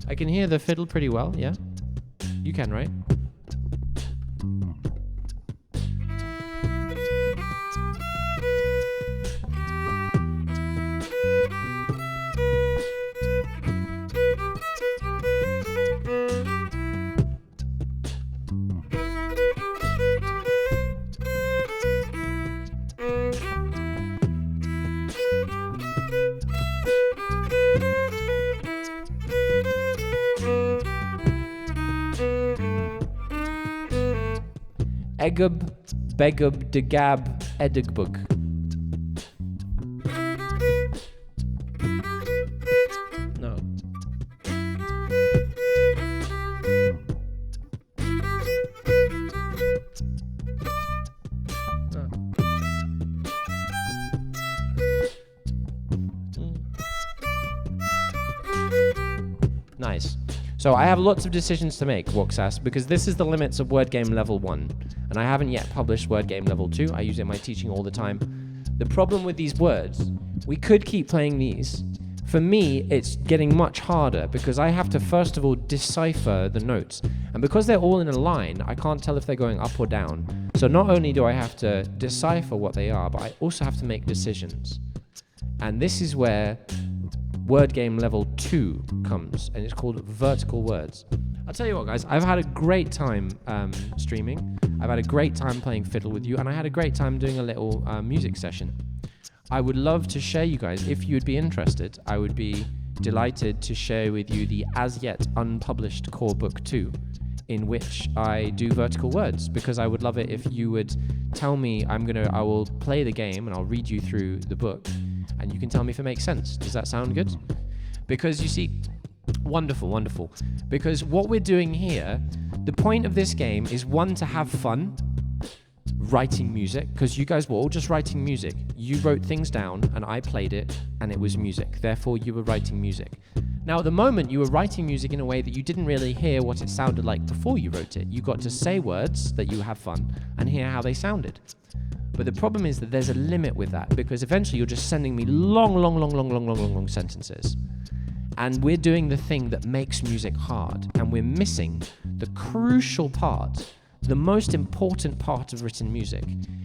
I can hear the fiddle pretty well, yeah? You can, right? Egub, begub, degab, edigbug. No. Nice. So I have lots of decisions to make, Woksas, because this is the limits of Word Game Level 1. And I haven't yet published Word Game Level 2. I use it in my teaching all the time. The problem with these words, we could keep playing these. For me, it's getting much harder because I have to first of all decipher the notes. And because they're all in a line, I can't tell if they're going up or down. So not only do I have to decipher what they are, but I also have to make decisions. And this is where word game level 2 comes, and it's called vertical words. I'll tell you what, guys, I've had a great time streaming. I've had a great time playing fiddle with you, and I had a great time doing a little music session. I would love to share you guys. If you would be interested, I would be delighted to share with you the as yet unpublished core book 2, in which I do vertical words, because I would love it if you would tell me. I will play the game and I'll read you through the book, and you can tell me if it makes sense. Does that sound good? Because you see, wonderful. Because what we're doing here, the point of this game is, one, to have fun writing music, because you guys were all just writing music. You wrote things down and I played it and it was music. Therefore, you were writing music. Now, at the moment, you were writing music in a way that you didn't really hear what it sounded like before you wrote it. You got to say words that you have fun and hear how they sounded. But the problem is that there's a limit with that, because eventually you're just sending me long sentences. And we're doing the thing that makes music hard, and we're missing the crucial part. The most important part of written music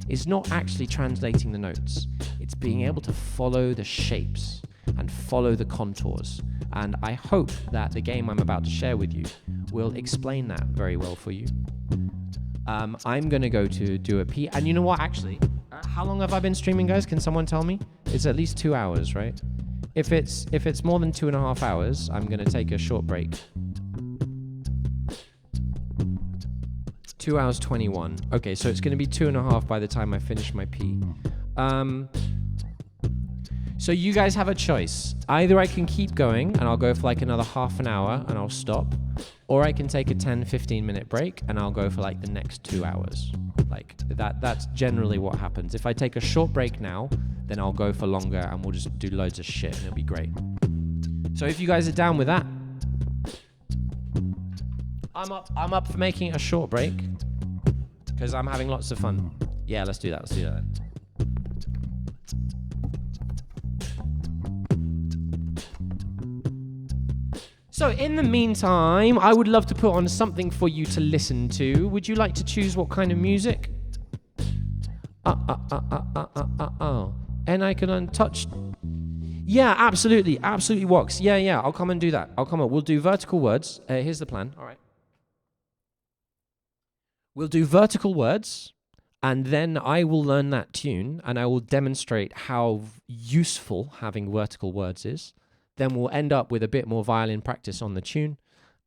is not actually translating the notes. It's being able to follow the shapes and follow the contours. And I hope that the game I'm about to share with you will explain that very well for you. I'm going to go to do a pee. And you know what, actually? How long have I been streaming, guys? Can someone tell me? It's at least 2 hours, right? If it's more than 2.5 hours, I'm going to take a short break. 2 hours 21. Okay, so it's going to be 2.5 by the time I finish my pee. So you guys have a choice. Either I can keep going and I'll go for like another half an hour and I'll stop, or I can take a 10-15 minute break and I'll go for like the next 2 hours. Like that's generally what happens. If I take a short break now, then I'll go for longer and we'll just do loads of shit and it'll be great. So if you guys are down with that, I'm up for making a short break because I'm having lots of fun. Yeah, let's do that then. So in the meantime, I would love to put on something for you to listen to. Would you like to choose what kind of music? And I can untouch. Yeah, absolutely works. Yeah, I'll come and do that. We'll do vertical words. Here's the plan. All right. We'll do vertical words, and then I will learn that tune, and I will demonstrate how useful having vertical words is. Then we'll end up with a bit more violin practice on the tune,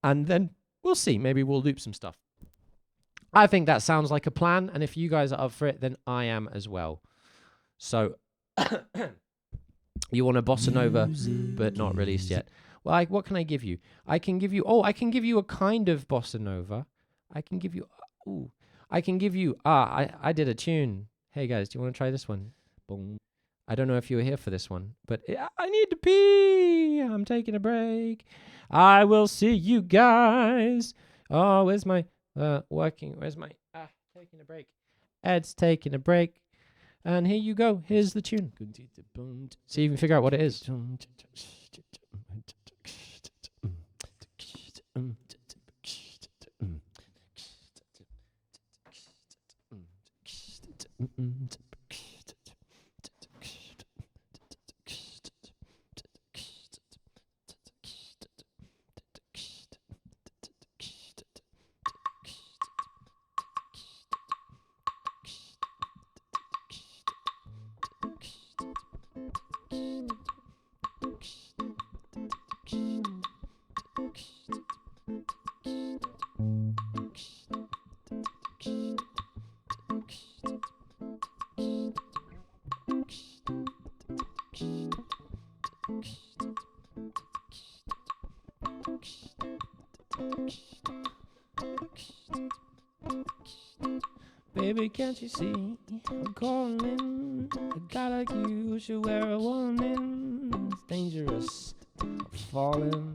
and then we'll see. Maybe we'll loop some stuff. I think that sounds like a plan, and if you guys are up for it, then I am as well. So, you want a bossa nova, but not released yet. Well, what can I give you? I can give you a kind of bossa nova. I did a tune. Hey guys, do you want to try this one? Boom. I don't know if you were here for this one, but I need to pee. I'm taking a break. I will see you guys. Oh, where's my taking a break? Ed's taking a break. And here you go. Here's the tune. See if you can figure out what it is. Baby, can't you see I'm calling? A guy like you should wear a warning. It's dangerous falling.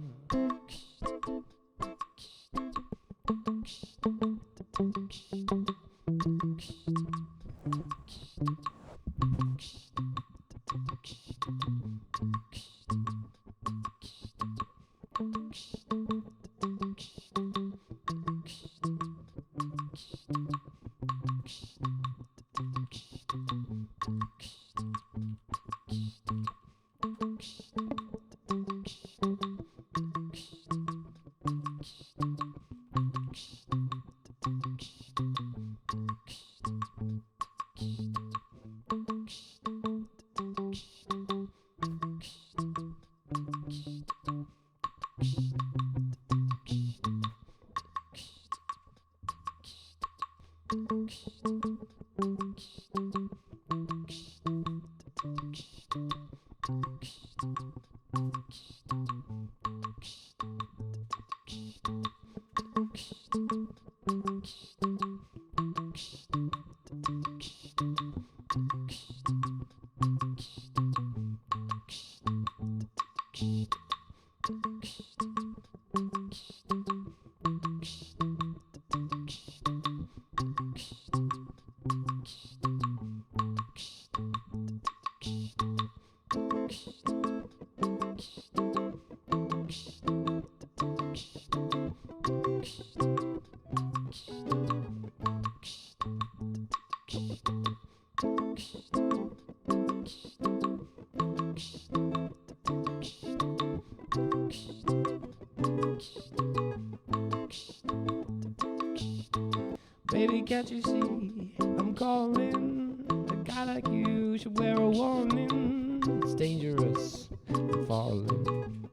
Baby, can't you see I'm calling? A guy like you should wear a warning. It's dangerous, I'm falling.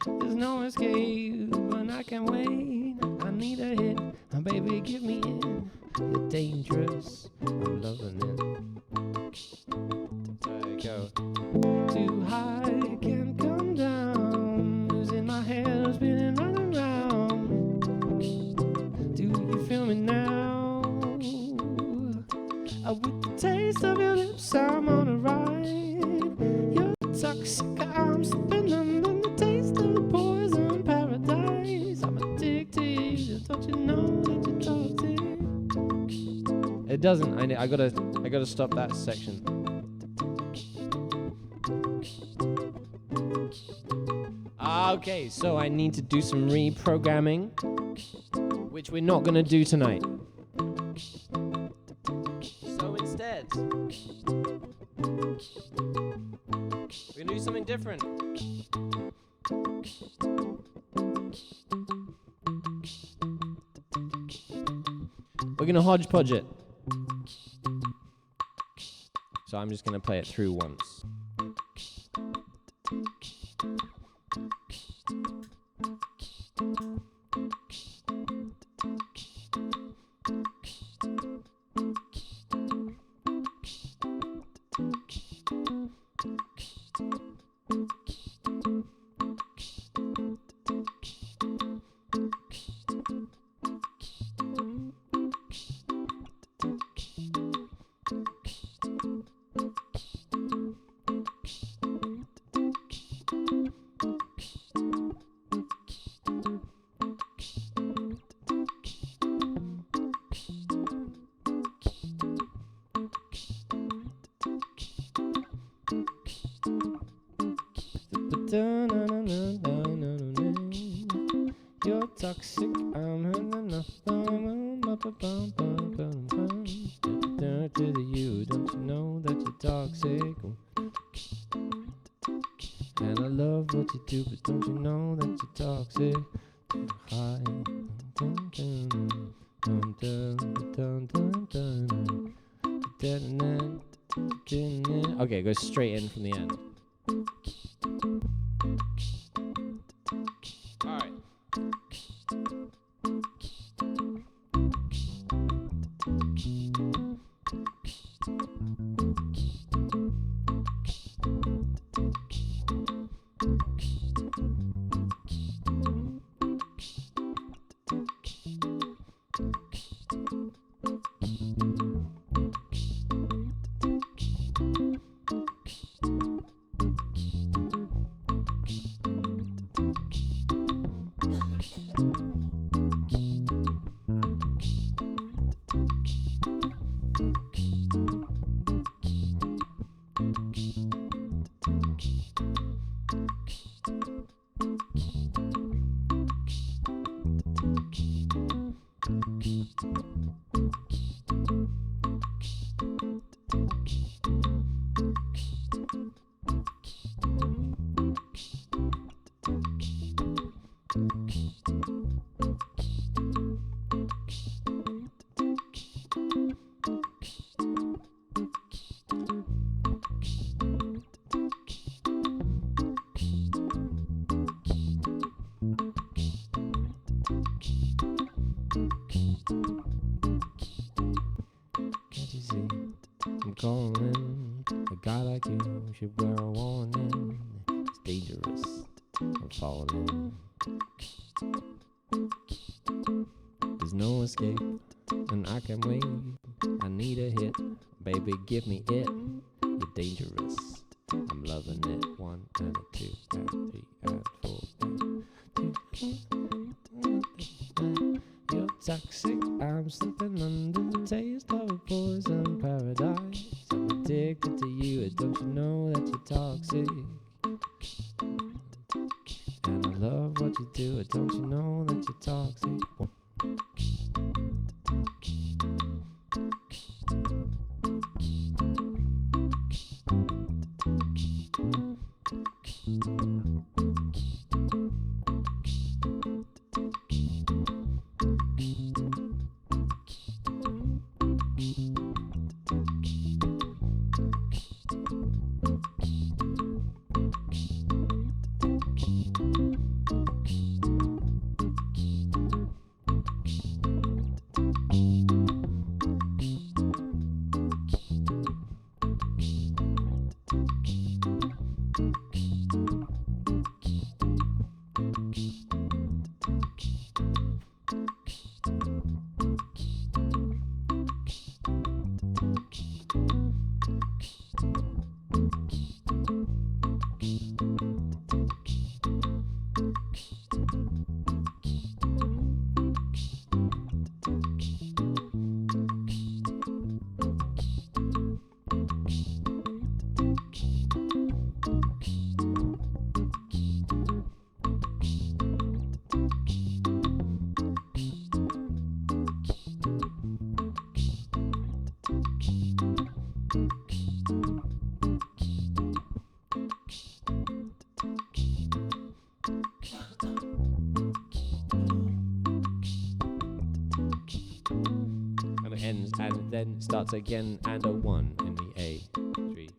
There's no escape when I can wait. I need a hit, baby, give me in. You're dangerous, I'm loving it. There you go. Too high, can't come down. Losing my head, spinning round and round. Do you feel me now? With the taste of your lips, I'm on a ride. You're toxic, I'm slipping under the taste of the poison paradise. I'm addicted, don't you know that you're toxic? It doesn't. I gotta stop that section. Okay, so I need to do some reprogramming, which we're not gonna do tonight. So instead, we're gonna do something different. We're gonna hodgepodge it. So I'm just gonna play it through once. You're toxic, I'm to you, don't you know that you're toxic? And I love what you do, but don't you know that you're toxic? High. Okay, go straight in from the end. Alright. calling. A guy like you should wear a warning. It's dangerous. I'm falling. There's no escape, and I can wait. I need a hit, baby, give me it. You're dangerous. I'm loving it. 1 and a 2 and 3 and 4 and you're toxic. I'm slipping under the taste of a poison paradise. I'm addicted to you. Don't you know that you're toxic? And I love what you do. Don't you know that you're toxic? And it ends, and then starts again, and a 1 in the A. 3.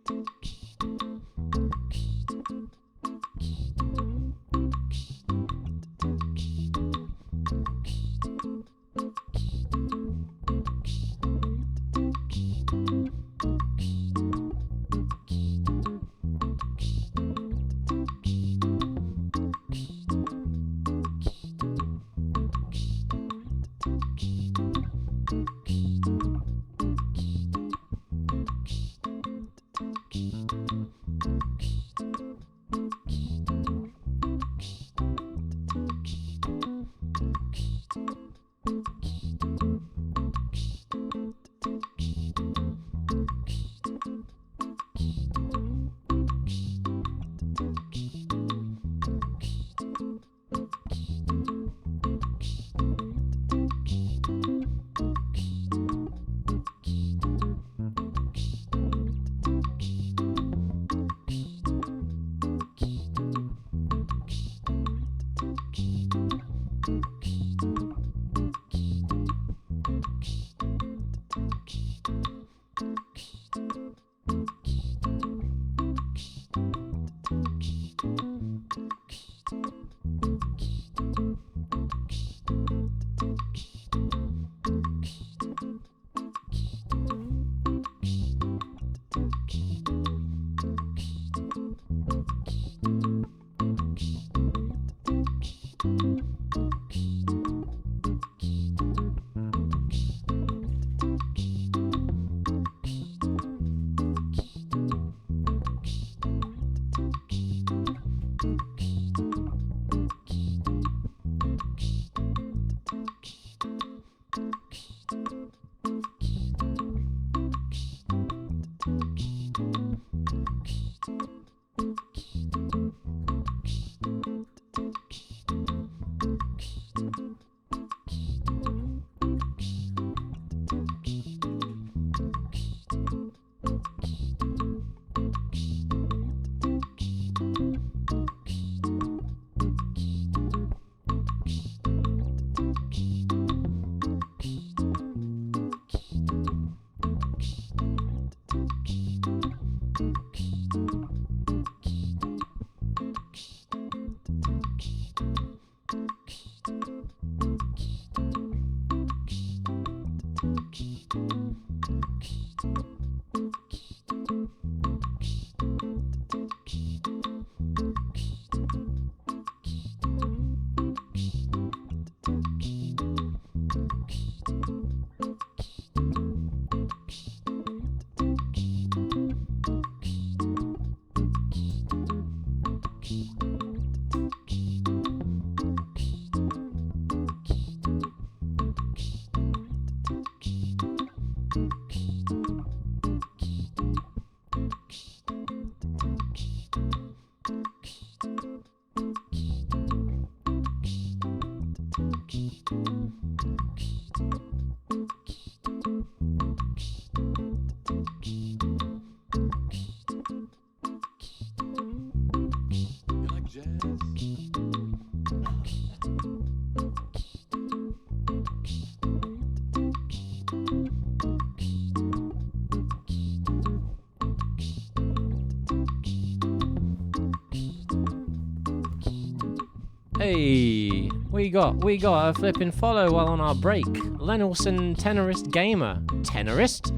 Hey, we got a flipping follow while on our break. Lenelson Tenorist Gamer. Tenorist?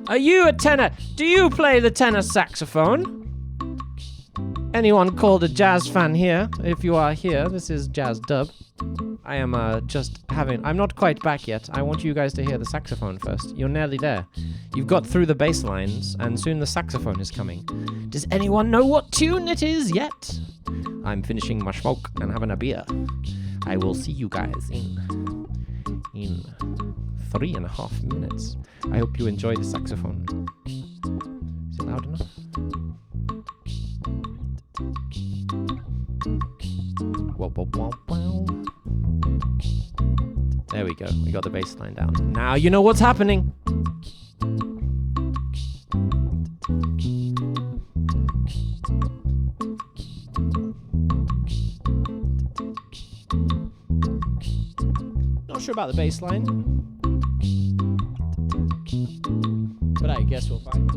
Are you a tenor? Do you play the tenor saxophone? Anyone called a jazz fan here? If you are here, this is Jazz Dub. I am I'm not quite back yet. I want you guys to hear the saxophone first. You're nearly there. You've got through the bass lines, and soon the saxophone is coming. Does anyone know what tune it is yet? I'm finishing my smoke and having a beer. I will see you guys in 3.5 minutes. I hope you enjoy the saxophone. Is it loud enough? Whoa, whoa, whoa, whoa. There we go. We got the bass line down. Now you know what's happening. Not sure about the bass line, but I guess we'll find.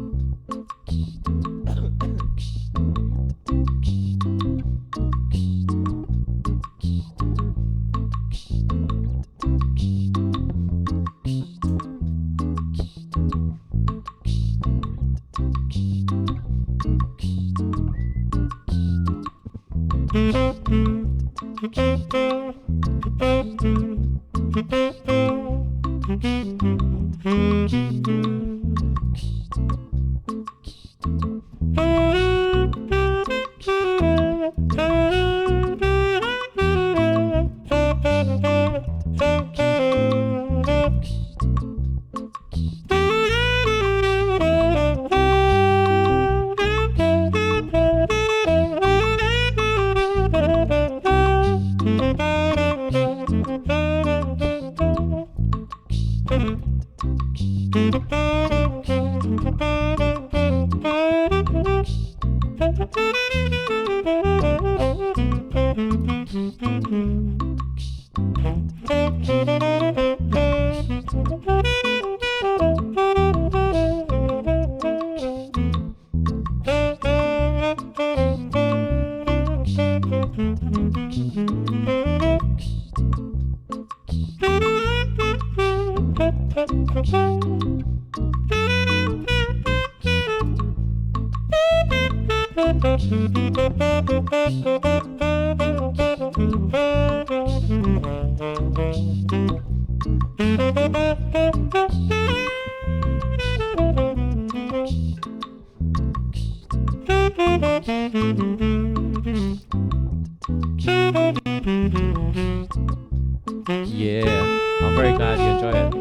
Yeah, I'm very glad you enjoy it.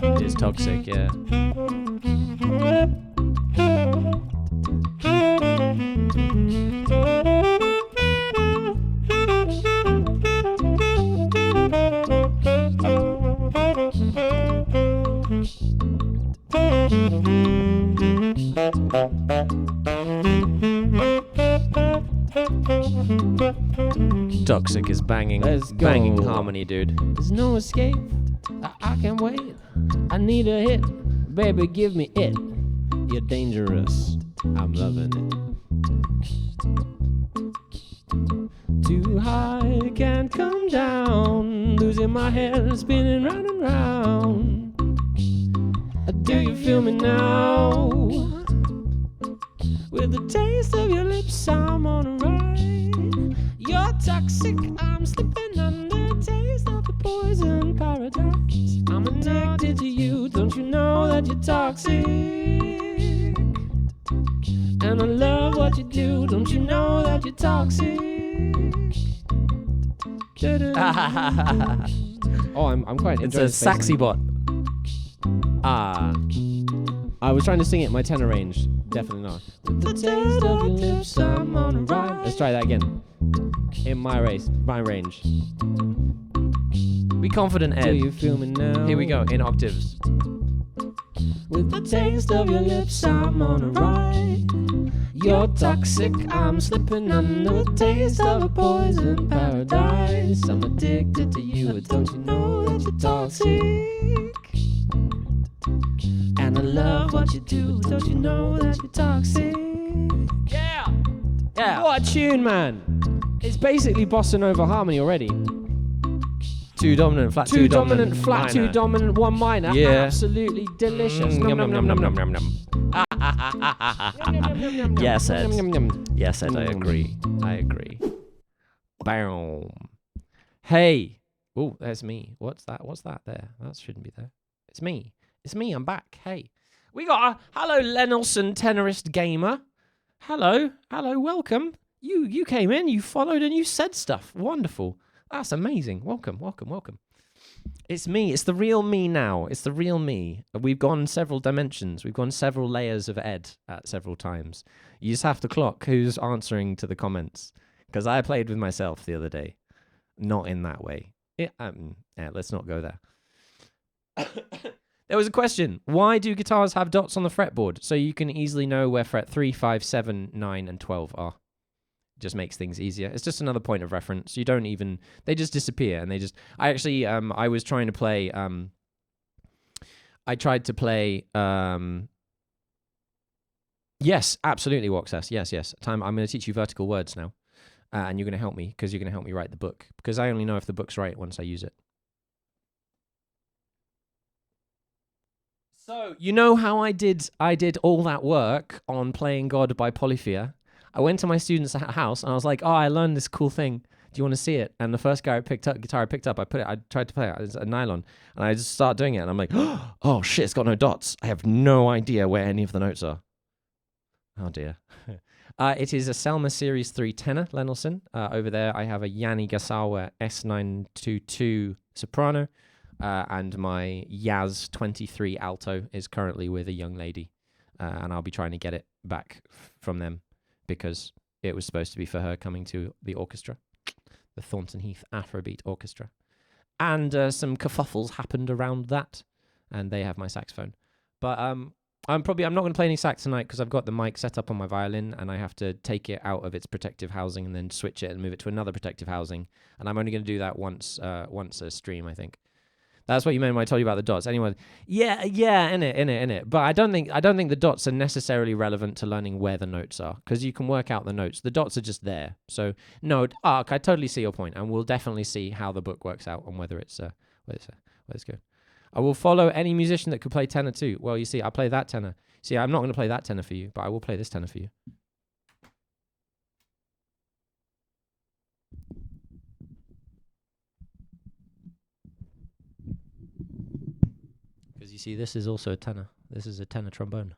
It is toxic, yeah. Toxic is banging harmony, dude. There's no escape. I can't wait. I need a hit. Baby, give me it. You're dangerous. I'm loving it. Too high, can't come down. Losing my head, spinning round and round. Do you feel me now? With the taste of your lips, I'm on a ride. You're toxic, I'm slipping under. Taste of the poison paradise. I'm addicted to you, don't you know that you're toxic? And I love what you do do? Don't you know that you're toxic? Oh, I'm quite It's a enjoying space. saxy bot. I was trying to sing it in my tenor range. Definitely not. The taste of your lips, I'm on a ride. Let's try that again. In my range. Be confident, Do Ed. you feel me now? Here we go, in octaves. With the taste of your lips, I'm on a ride. You're toxic, I'm slipping under the taste of a poison paradise. I'm addicted to you, but don't you know that you're toxic? And I love what you do, don't you know that you're toxic? Yeah. Yeah. What a tune, man! It's basically bossa nova harmony already. Two dominant, flat Two dominant, flat, minor. two dominant, one minor. Yeah. Absolutely delicious. Yum, yum, yum, yum, yum, yum, yum. Yes, Ed. Yes, Ed, I agree. I agree. Boom. Hey. Oh, there's me. What's that? What's that there? That shouldn't be there. It's me. It's me. I'm back. Hey. We got a hello, Lenelson tenorist gamer. Hello. Hello. Welcome. You came in, you followed, and you said stuff. Wonderful. That's amazing. Welcome. It's me. It's the real me now. It's the real me. We've gone several dimensions. We've gone several layers of Ed at several times. You just have to clock who's answering to the comments. Because I played with myself the other day. Not in that way. Let's not go there. There was a question. Why do guitars have dots on the fretboard? So you can easily know where fret 3, 5, 7, 9, and 12 are. Just makes things easier. It's just another point of reference. You don't even, they just disappear and they just, I actually, I was trying to play, yes, absolutely, Woxas. Yes. I'm going to teach you vertical words now. And you're going to help me because you're going to help me write the book because I only know if the book's right once I use it. So, you know how I did all that work on Playing God by Polyphia? I went to my student's house and I was like, oh, I learned this cool thing. Do you want to see it? And the first guitar I picked up, I tried to play it. It's a nylon. And I just started doing it. And I'm like, oh, shit, it's got no dots. I have no idea where any of the notes are. Oh, dear. It is a Selma Series 3 tenor, Lenelson. Over there, I have a Yanni Gasawa S922 soprano. And my Yaz 23 alto is currently with a young lady. And I'll be trying to get it back from them. Because it was supposed to be for her coming to the orchestra, the Thornton Heath Afrobeat Orchestra. And some kerfuffles happened around that, and they have my saxophone. But I'm not going to play any sax tonight because I've got the mic set up on my violin, and I have to take it out of its protective housing and then switch it and move it to another protective housing. And I'm only going to do that once a stream, I think. That's what you meant when I told you about the dots. Anyway, yeah, in it. But I don't think the dots are necessarily relevant to learning where the notes are because you can work out the notes. The dots are just there. So no, I totally see your point, and we'll definitely see how the book works out and whether it's good. I will follow any musician that could play tenor too. Well, you see, I play that tenor. See, I'm not going to play that tenor for you, but I will play this tenor for you. You see, this is also a tenor. This is a tenor trombone.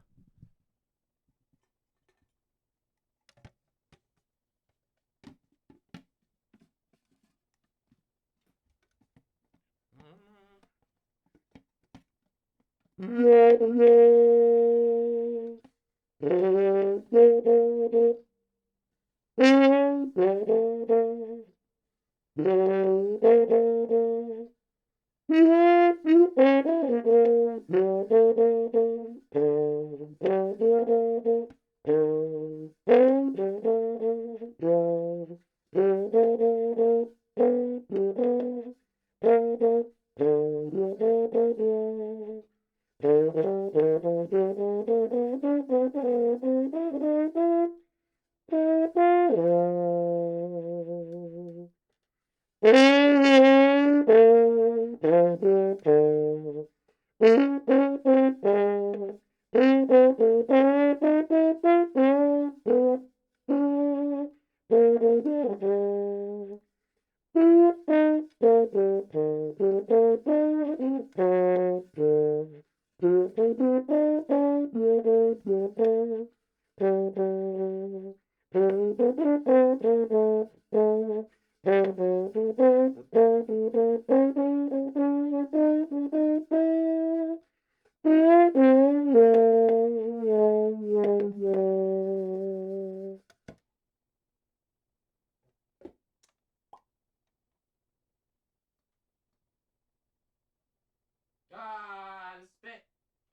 Spit.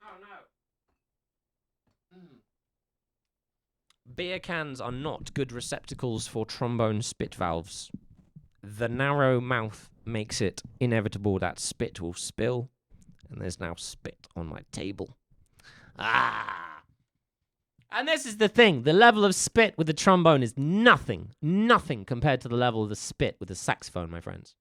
Oh no. Beer cans are not good receptacles for trombone spit valves. The narrow mouth makes it inevitable that spit will spill, and there's now spit on my table. Ah! And this is the thing. The level of spit with the trombone is nothing compared to the level of the spit with the saxophone, my friends.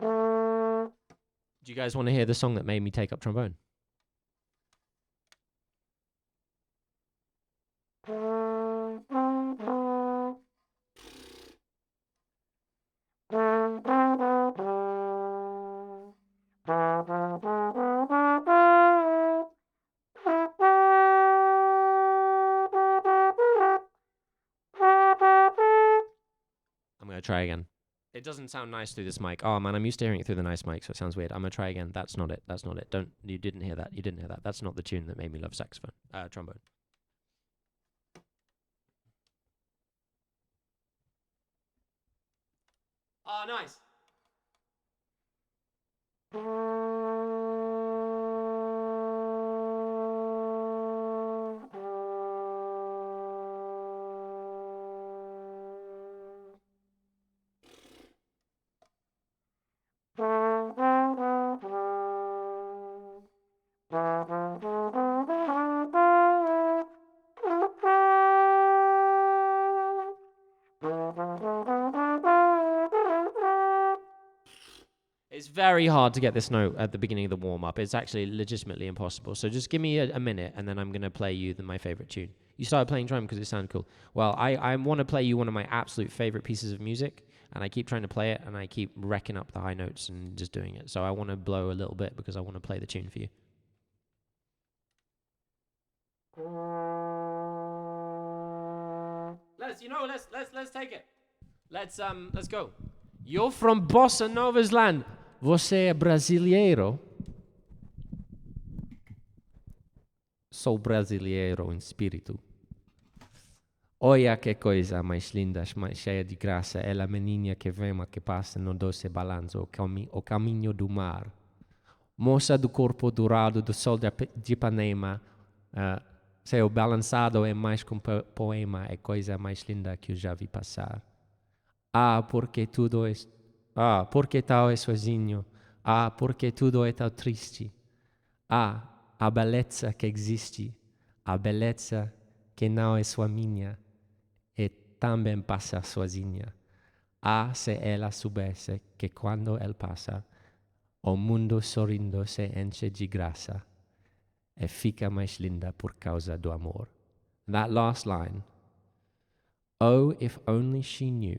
Do you guys want to hear the song that made me take up trombone? I'm going to try again. It doesn't sound nice through this mic. Oh man, I'm used to hearing it through the nice mic, so it sounds weird. I'm going to try again. That's not it. That's not it. You didn't hear that. You didn't hear that. That's not the tune that made me love saxophone. Trombone. Oh, nice. It's very hard to get this note at the beginning of the warm-up. It's actually legitimately impossible. So just give me a minute, and then I'm going to play you my favorite tune. You started playing drum because it sounded cool. Well, I want to play you one of my absolute favorite pieces of music, and I keep trying to play it, and I keep wrecking up the high notes and just doing it. So I want to blow a little bit because I want to play the tune for you. Let's take it. Let's go. You're from Bossa Nova's land. Você é brasileiro? Sou brasileiro em espírito. Olha que coisa mais linda, mais cheia de graça. É a menina que vem, que passa no doce balanço, o caminho do mar. Moça do corpo dourado do sol de Ipanema. Seu balançado é mais que poema. É coisa mais linda que eu já vi passar. Porque tal é sozinho. Porque tudo é tão triste. A beleza que existe. A beleza que não é só minha. E também passa sozinha. Se ela soubesse que quando ela passa, o mundo sorrindo se enche de graça. E fica mais linda por causa do amor. That last line. Oh, if only she knew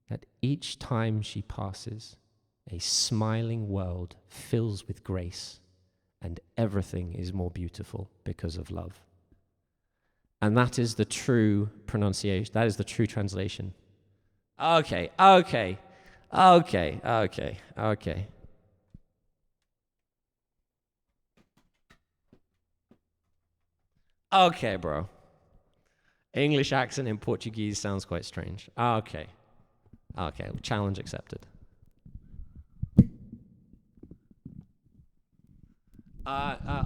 that each time she passes, a smiling world fills with grace, and everything is more beautiful because of love. And that is the true pronunciation. That is the true translation. Okay. Okay, bro. English accent in Portuguese sounds quite strange. Okay, challenge accepted.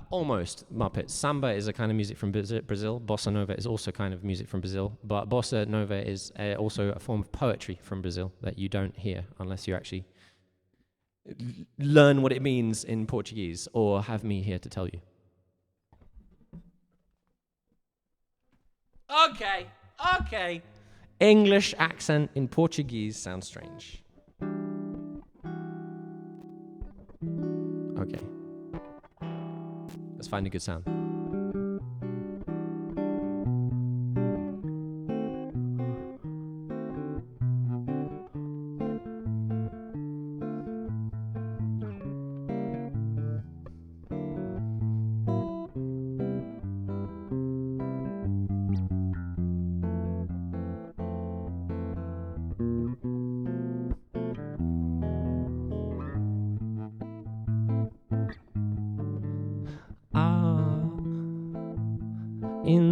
Almost Muppets. Samba is a kind of music from Brazil. Bossa Nova is also kind of music from Brazil. But Bossa Nova is also a form of poetry from Brazil that you don't hear unless you actually learn what it means in Portuguese or have me here to tell you. Okay. English accent in Portuguese sounds strange. Okay. Let's find a good sound.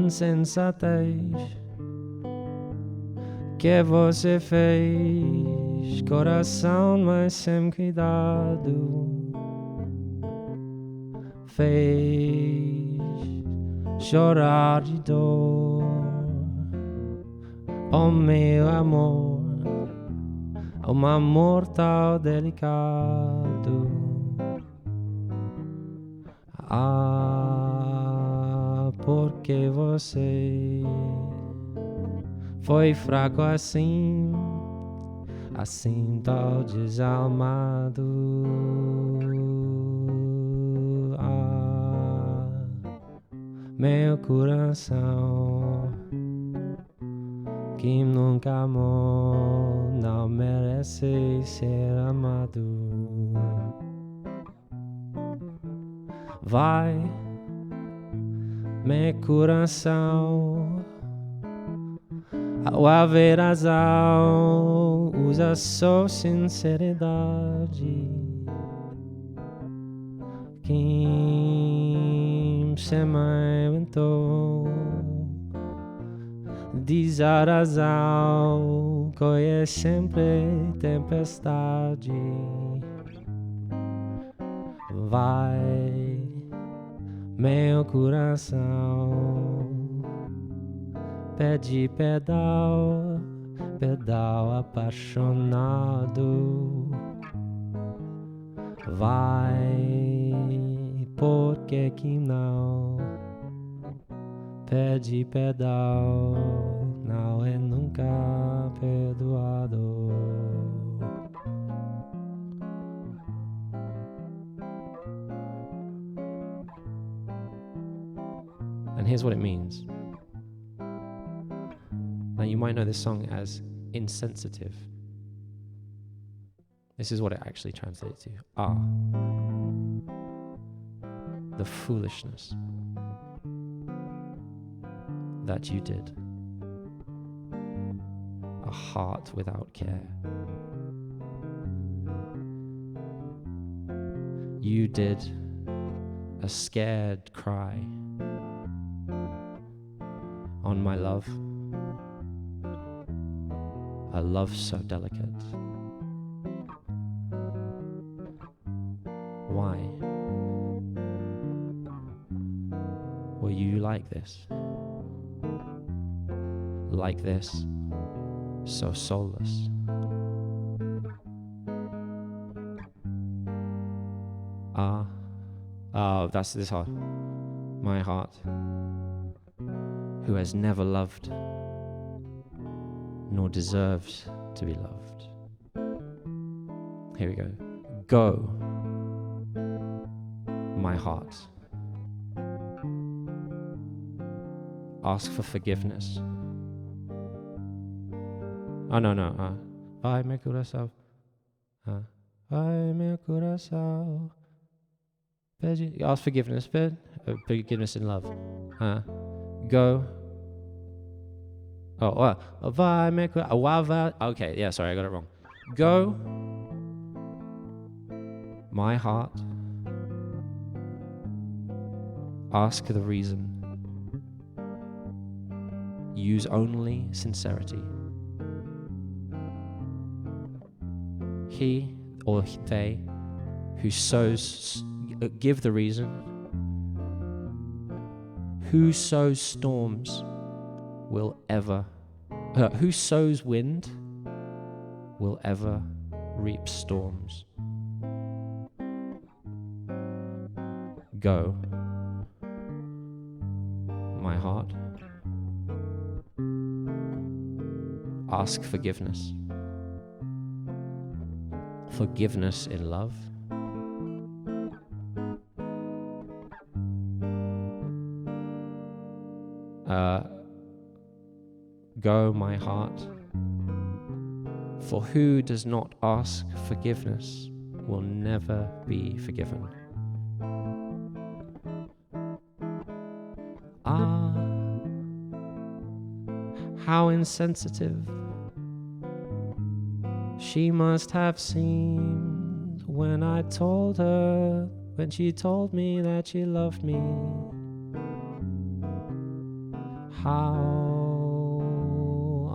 insensatez que você fez, coração, mas sem cuidado, fez chorar de dor. Oh meu amor, um amor tão delicado. Ah, porque você foi fraco assim, assim tão desalmado. Ah, meu coração que nunca amou não merece ser amado. Vai, meu coração, ao haver razão, usa sua sinceridade. Quem se me inventou diz a razão, que é sempre tempestade. Vai, meu coração, pede pedal, pedal apaixonado. Vai, por que que não? Pede pedal, não é nunca perdoado. And here's what it means. Now you might know this song as insensitive. This is what it actually translates to. Ah, the foolishness that you did. A heart without care. You did a scared cry on my love, a love so delicate. Why were you like this? Like this, so soulless. That's this heart, my heart, who has never loved, nor deserves to be loved. Here we go. Go, my heart. Ask for forgiveness. Oh, no. Vai, meu coração. Vai, meu coração. Ask forgiveness, forgiveness in love. Go. Vai, meu coração. Okay, yeah, sorry, I got it wrong. Go, my heart. Ask the reason. Use only sincerity. He or they who sows, give the reason. Who sows storms will ever, who sows wind will ever reap storms. Go, my heart. Ask forgiveness. Forgiveness in love. Go, my heart. For who does not ask forgiveness will never be forgiven. Ah, how insensitive she must have seemed when I told her, when she told me that she loved me. how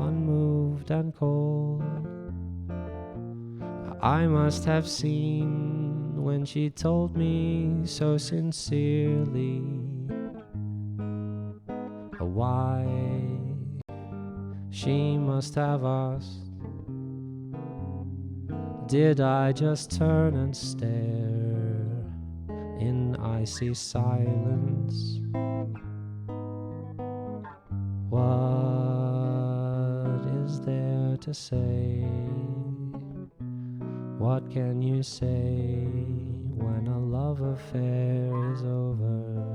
unmoved and cold I must have seen when she told me so sincerely why she must have asked. Did I just turn and stare in icy silence? What is there to say? What can you say when a love affair is over?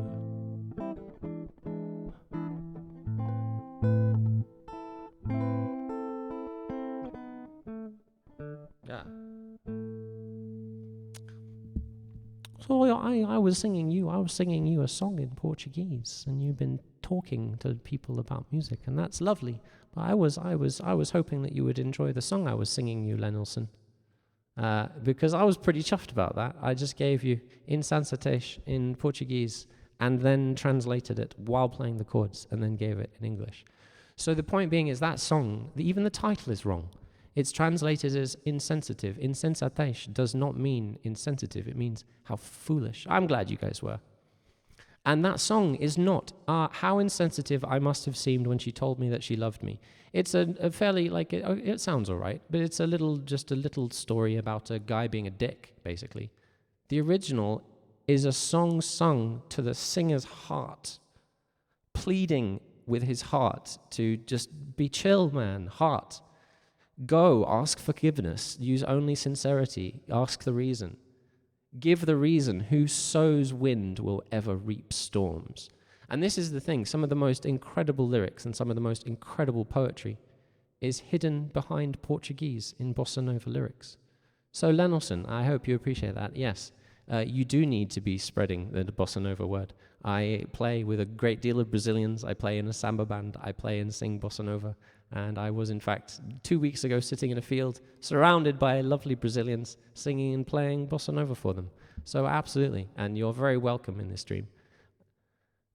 Yeah. So I was singing you a song in Portuguese, and you've been talking to people about music, and that's lovely. But I was hoping that you would enjoy the song I was singing you, Lenilson, because I was pretty chuffed about that. I just gave you Insensatez in Portuguese, and then translated it while playing the chords, and then gave it in English. So the point being is that song, even the title is wrong. It's translated as insensitive. Insensatez does not mean insensitive. It means how foolish. I'm glad you guys were. And that song is not how insensitive I must have seemed when she told me that she loved me. It's a fairly, like, it sounds all right, but it's just a little story about a guy being a dick, basically. The original is a song sung to the singer's heart, pleading with his heart to just be chill, man, heart. Go, ask forgiveness, use only sincerity, ask the reason. Give the reason, who sows wind will ever reap storms. And this is the thing, some of the most incredible lyrics and some of the most incredible poetry is hidden behind Portuguese in bossa nova lyrics. So Lenilson, I hope you appreciate that. Yes, you do need to be spreading the bossa nova word. I play with a great deal of Brazilians. I play in a samba band. I play and sing bossa nova. And I was, in fact, 2 weeks ago sitting in a field surrounded by lovely Brazilians singing and playing bossa nova for them. So absolutely, and you're very welcome in this stream.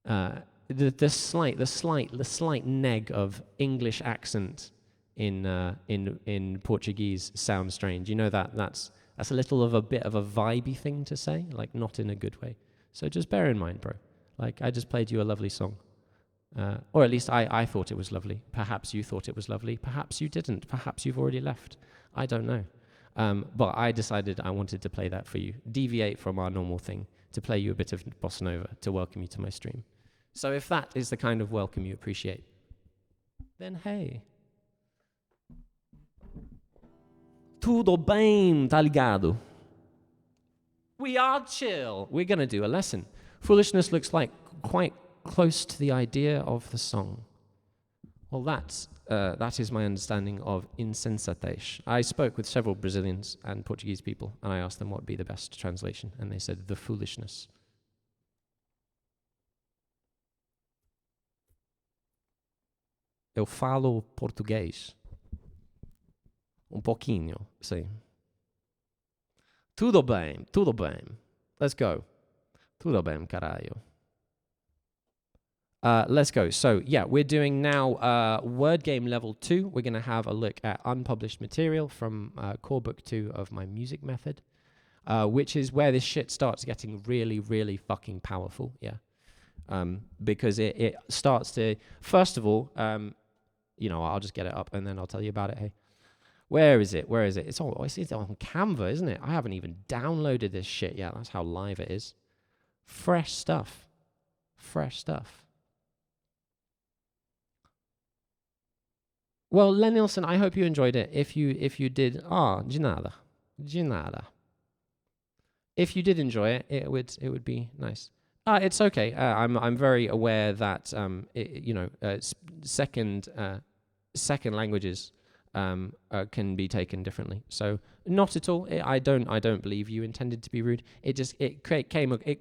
The slight neg of English accent in Portuguese sounds strange. You know that's a little of a bit of a vibey thing to say, like not in a good way. So just bear in mind, bro. Like I just played you a lovely song. Or at least I thought it was lovely. Perhaps you thought it was lovely. Perhaps you didn't. Perhaps you've already left. I don't know. But I decided I wanted to play that for you. Deviate from our normal thing to play you a bit of bossa nova to welcome you to my stream. So if that is the kind of welcome you appreciate, then hey. Tudo bem, tá ligado? We are chill. We're going to do a lesson. Foolishness looks like quite close to the idea of the song. Well, that is my understanding of insensatez. I spoke with several Brazilians and Portuguese people, and I asked them what would be the best translation, and they said the foolishness. Eu falo português. Pouquinho, sim. Tudo bem, tudo bem. Let's go. Tudo bem, caralho. Let's go. So, yeah, we're doing now Word Game Level 2. We're going to have a look at unpublished material from Core Book 2 of my music method, which is where this shit starts getting really, really fucking powerful, yeah. Because it starts to, first of all, I'll just get it up and then I'll tell you about it, hey. Where is it? It's on Canva, isn't it? I haven't even downloaded this shit yet. That's how live it is. Fresh stuff. Well, Lenilson, I hope you enjoyed it. If you did, de nada. If you did enjoy it, it would be nice. It's okay. I'm very aware that second languages can be taken differently. So not at all. I don't believe you intended to be rude. It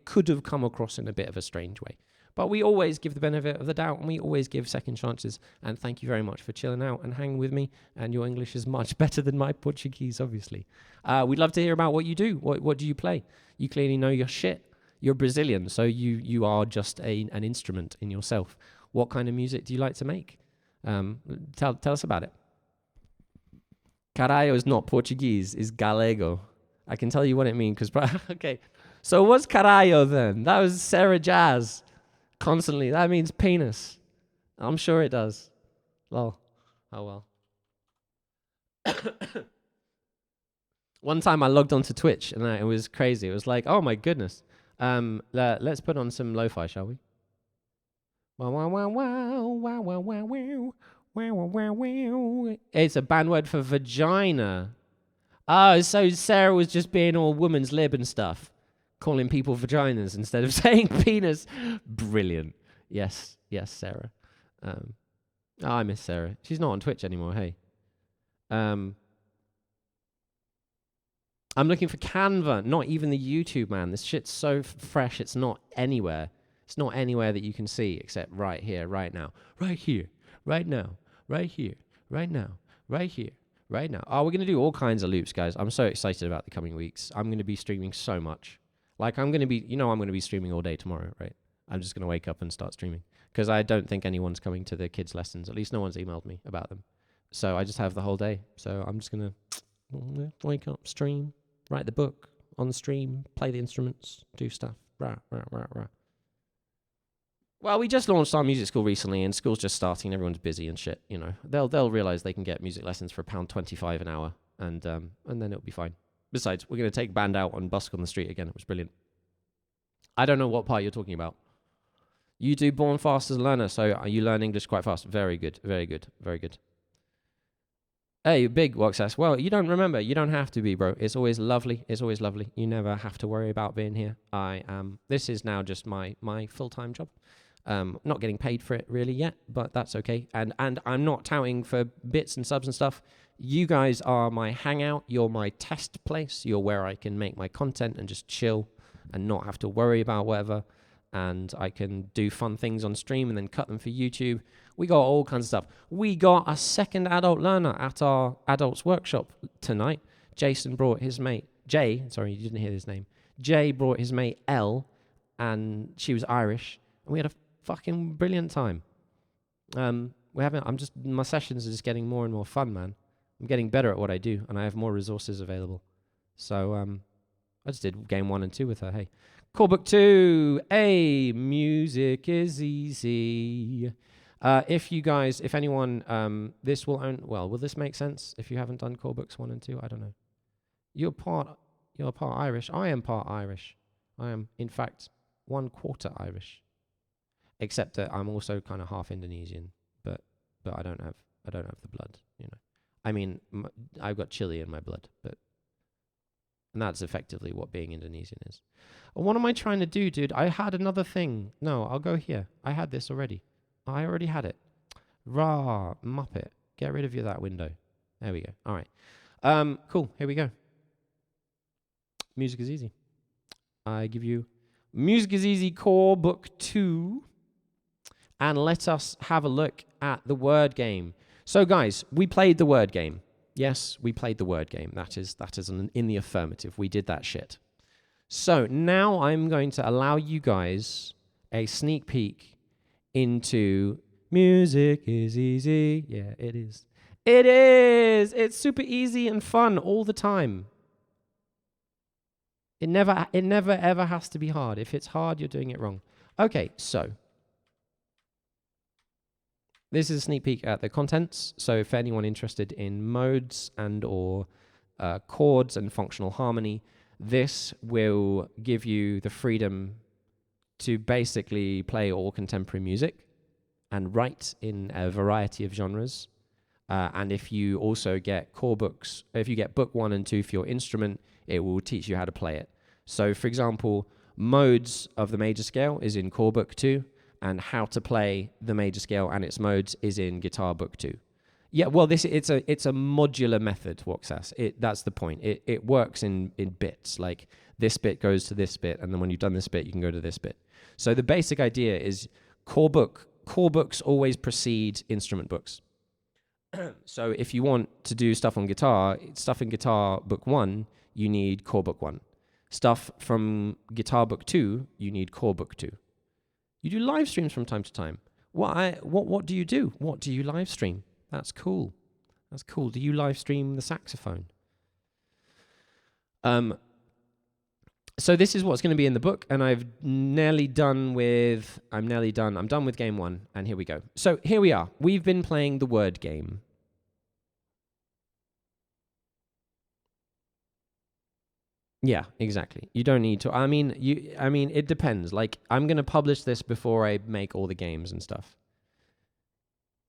could have come across in a bit of a strange way. But we always give the benefit of the doubt, and we always give second chances. And thank you very much for chilling out and hanging with me. And your English is much better than my Portuguese, obviously. We'd love to hear about what you do. What do you play? You clearly know your shit. You're Brazilian, so you are just an instrument in yourself. What kind of music do you like to make? Tell us about it. Caralho is not Portuguese, it's Galego. I can tell you what it means because, okay. So what's caralho then? That was Sarah Jazz. Constantly. That means penis. I'm sure it does. Lol. Oh well. One time I logged onto Twitch and it was crazy. It was like, oh my goodness. Let's put on some lo-fi, shall we? Wow, wow, wow, wow, wow, wow, wow, wow, wow, wow, wow. It's a band word for vagina. Oh, so Sarah was just being all woman's lib and stuff, calling people vaginas instead of saying penis. Brilliant. Yes, Sarah. I miss Sarah. She's not on Twitch anymore, hey. I'm looking for Canva, not even the YouTube, man. This shit's so fresh, it's not anywhere. It's not anywhere that you can see except right here, right now. Right here, right now, right here, right now, right here, right now. Oh, we're going to do all kinds of loops, guys. I'm so excited about the coming weeks. I'm going to be streaming so much. Like, I'm going to be, I'm going to be streaming all day tomorrow, right? I'm just going to wake up and start streaming. Because I don't think anyone's coming to the kids' lessons. At least no one's emailed me about them. So I just have the whole day. So I'm just going to wake up, stream, write the book on the stream, play the instruments, do stuff. Rah, rah, rah, rah. Well, we just launched our music school recently, and school's just starting. Everyone's busy and shit. They'll realize they can get music lessons for £1.25 an hour, and then it'll be fine. Besides, we're going to take band out on Busk on the Street again. It was brilliant. I don't know what part you're talking about. You do Born Fast as a learner, so you learn English quite fast. Very good, very good, very good. Hey, big Woxas. Well, you don't remember. You don't have to be, bro. It's always lovely. It's always lovely. You never have to worry about being here. This is now just my full-time job. Not getting paid for it really yet, but that's okay. And I'm not touting for bits and subs and stuff. You guys are my hangout. You're my test place. You're where I can make my content and just chill and not have to worry about whatever. And I can do fun things on stream and then cut them for YouTube. We got all kinds of stuff. We got a second adult learner at our adults workshop tonight. Jason brought his mate, Jay, sorry, you didn't hear his name. Jay brought his mate, Elle, and she was Irish. And we had a fucking brilliant time. My sessions are just getting more and more fun, man. I'm getting better at what I do, and I have more resources available. So I just did game 1 and 2 with her. Hey, Core Book 2. Hey, music is easy. If anyone, this will will this make sense if you haven't done Core Books 1 and 2? I don't know. You're part Irish. I am part Irish. I am, in fact, 1/4 Irish. Except that I'm also kind of half Indonesian, but I don't have the blood, I mean, I've got chili in my blood, and that's effectively what being Indonesian is. And what am I trying to do, dude? I had another thing. No, I'll go here. I had this already. I already had it. Rah, Muppet. Get rid of that window. There we go. All right. Cool. Here we go. Music is easy. I give you Music is Easy Core Book 2. And let us have a look at the word game. So, guys, we played the word game. Yes, we played the word game. That is in the affirmative. We did that shit. So now I'm going to allow you guys a sneak peek into Music is Easy. Yeah, it is. It is. It's super easy and fun all the time. It never ever has to be hard. If it's hard, you're doing it wrong. Okay, so this is a sneak peek at the contents. So if anyone interested in modes and or chords and functional harmony, this will give you the freedom to basically play all contemporary music and write in a variety of genres. And if you also get core books, if you get book 1 and 2 for your instrument, it will teach you how to play it. So for example, modes of the major scale is in core book 2, and how to play the major scale and its modes is in guitar book 2. Yeah, well, it's a modular method, Woxas. That's the point. It works in bits. Like this bit goes to this bit, and then when you've done this bit, you can go to this bit. So the basic idea is core books always precede instrument books. So if you want to do stuff in guitar book 1, you need core book 1. Stuff from guitar book 2, you need core book 2. You do live streams from time to time. What do you do? What do you live stream? That's cool. That's cool. Do you live stream the saxophone? So this is what's going to be in the book, and I'm nearly done with game 1, and here we go. So here we are. We've been playing the word game. Yeah, exactly. You don't need to. I mean, it depends. Like, I'm going to publish this before I make all the games and stuff.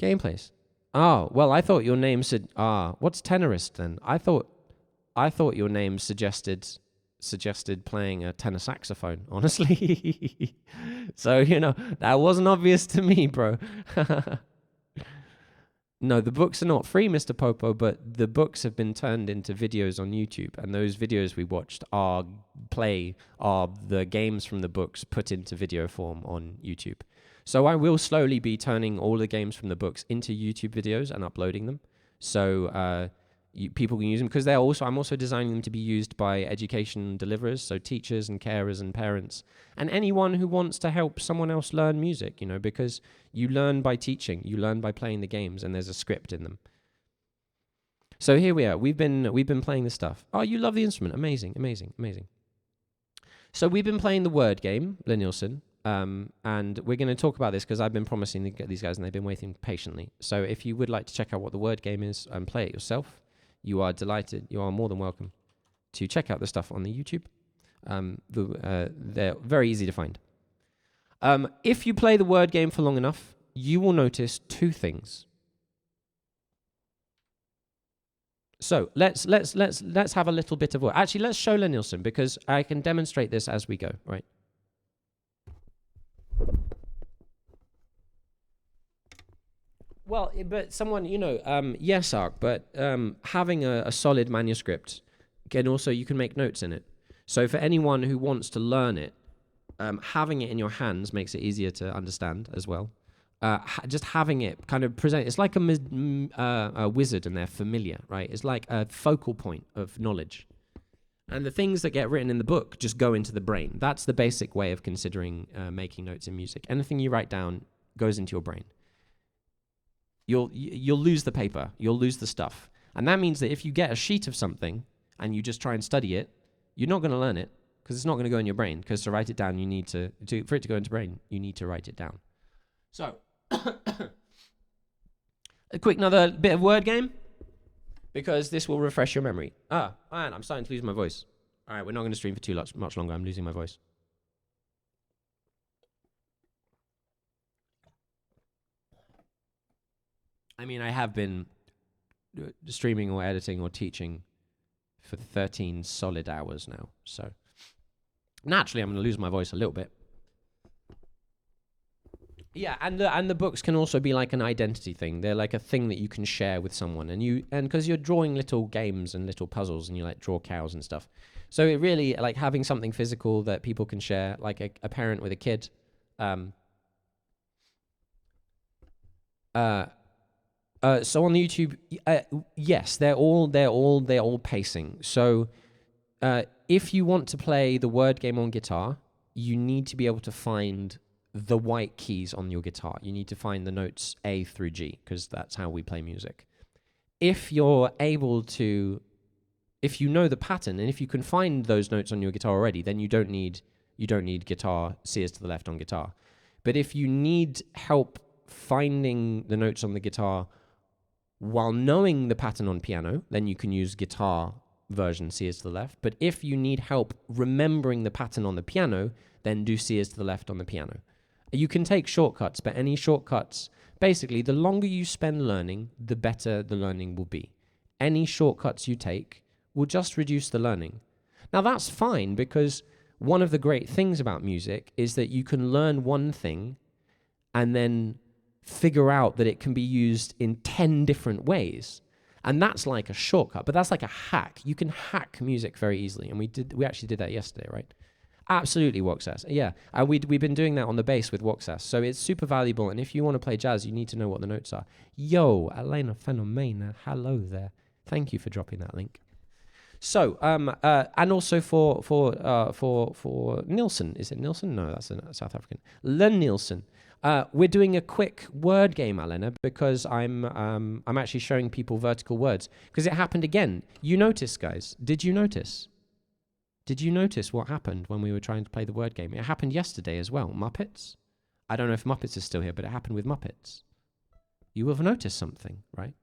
Gameplays. Oh, well, I thought your name said, what's tenorist then? I thought your name suggested playing a tenor saxophone, honestly. So, that wasn't obvious to me, bro. No, the books are not free, Mr. Popo, but the books have been turned into videos on YouTube, and those videos we watched are the games from the books put into video form on YouTube. So I will slowly be turning all the games from the books into YouTube videos and uploading them. So people can use them, because I'm also designing them to be used by education deliverers, so teachers and carers and parents, and anyone who wants to help someone else learn music, because you learn by teaching, you learn by playing the games, and there's a script in them. So here we are. We've been playing this stuff. Oh, you love the instrument. Amazing, amazing, amazing. So we've been playing the word game, Lenilson, and we're going to talk about this because I've been promising to get these guys, and they've been waiting patiently. So if you would like to check out what the word game is and play it yourself, you are more than welcome to check out the stuff on the YouTube. They're very easy to find. If you play the word game for long enough, you will notice two things. So let's have a little bit of work. Actually, let's show Lenilson, because I can demonstrate this as we go, right? Well, but someone, yes, Ark, but having a solid manuscript you can make notes in it. So for anyone who wants to learn it, having it in your hands makes it easier to understand as well. Just having it kind of present, it's like a wizard, and they're familiar, right? It's like a focal point of knowledge. And the things that get written in the book just go into the brain. That's the basic way of considering making notes in music. Anything you write down goes into your brain. You'll lose the paper, you'll lose the stuff. And that means that if you get a sheet of something and you just try and study it, you're not going to learn it, because it's not going to go in your brain. Because to write it down, for it to go into brain, you need to write it down. So, another bit of word game, because this will refresh your memory. And I'm starting to lose my voice. All right, we're not going to stream for too much longer. I'm losing my voice. I mean, I have been streaming or editing or teaching for 13 solid hours now. So naturally, I'm going to lose my voice a little bit. Yeah, and the books can also be like an identity thing. They're like a thing that you can share with someone, and because you're drawing little games and little puzzles, and you like draw cows and stuff. So it really, like, having something physical that people can share, like a parent with a kid. So on the YouTube, yes, they're all pacing. So if you want to play the word game on guitar, you need to be able to find the white keys on your guitar. You need to find the notes A through G, because that's how we play music. If you know the pattern, and if you can find those notes on your guitar already, then you don't need guitar C is to the left on guitar. But if you need help finding the notes on the guitar while knowing the pattern on piano, then you can use guitar version C is to the left. But if you need help remembering the pattern on the piano, then do C is to the left on the piano. You can take shortcuts, but any shortcuts, basically, the longer you spend learning, the better the learning will be. Any shortcuts you take will just reduce the learning. Now, that's fine, because one of the great things about music is that you can learn one thing and then figure out that it can be used in 10 different ways. And that's like a shortcut, but that's like a hack. You can hack music very easily. And we actually did that yesterday, right? Absolutely, Woxas. Yeah, and we've been doing that on the bass with Woxas. So it's super valuable. And if you want to play jazz, you need to know what the notes are. Yo, Elena Fenomena, hello there. Thank you for dropping that link. So, and also for Nielsen, is it Nielsen? No, that's a South African. Len Nielsen. We're doing a quick word game, Alena, because I'm actually showing people vertical words because it happened again. You notice, guys? Did you notice? Did you notice what happened when we were trying to play the word game? It happened yesterday as well. Muppets. I don't know if Muppets is still here, but it happened with Muppets. You will have noticed something, right?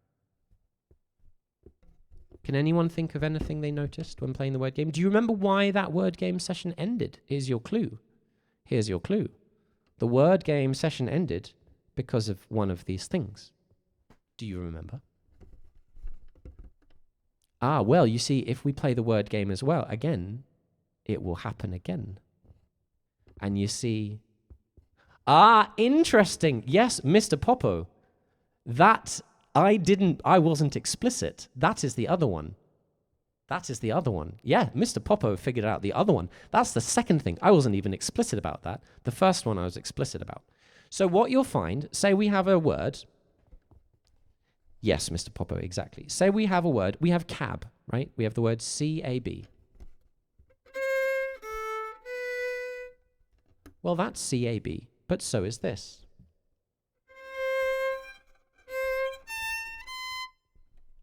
Can anyone think of anything they noticed when playing the word game? Do you remember why that word game session ended? Here's your clue. Here's your clue. The word game session ended because of one of these things. Do you remember? Ah, well, you see, if we play the word game as well, again, it will happen again. And you see... Ah, interesting. Yes, Mr. Popo. That... I wasn't explicit. That is the other one. That is the other one. Yeah, Mr. Popo figured out the other one. That's the second thing. I wasn't even explicit about that. The first one I was explicit about. So what you'll find, say we have a word. Yes, Mr. Popo, exactly. Say we have a word. We have cab, right? We have the word C-A-B. Well, that's C-A-B, but so is this.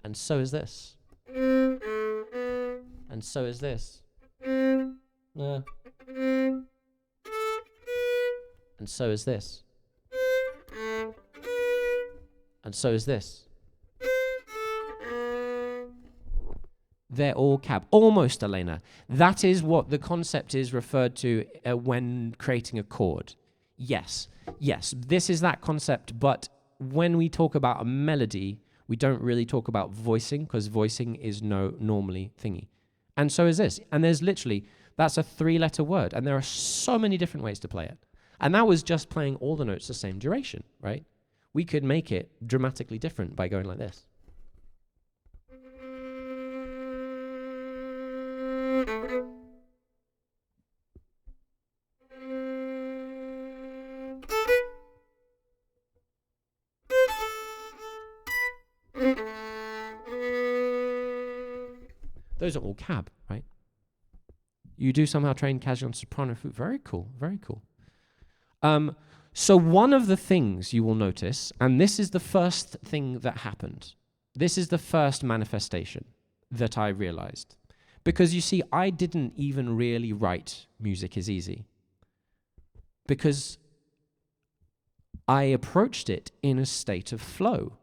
And so is this. And so is this. And so is this. And so is this. They're all cab. Almost, Elena. That is what the concept is referred to when creating a chord. Yes. Yes, this is that concept, but when we talk about a melody, we don't really talk about voicing because voicing is normally thingy. And so is this. And there's literally, that's a 3-letter word. And there are so many different ways to play it. And that was just playing all the notes the same duration, right? We could make it dramatically different by going like this. Those are all cab, right? You do somehow train casual on soprano flute. Very cool, very cool. So one of the things you will notice, and this is the first thing that happened. This is the first manifestation that I realized. Because you see, I didn't even really write Music is Easy. Because I approached it in a state of flow.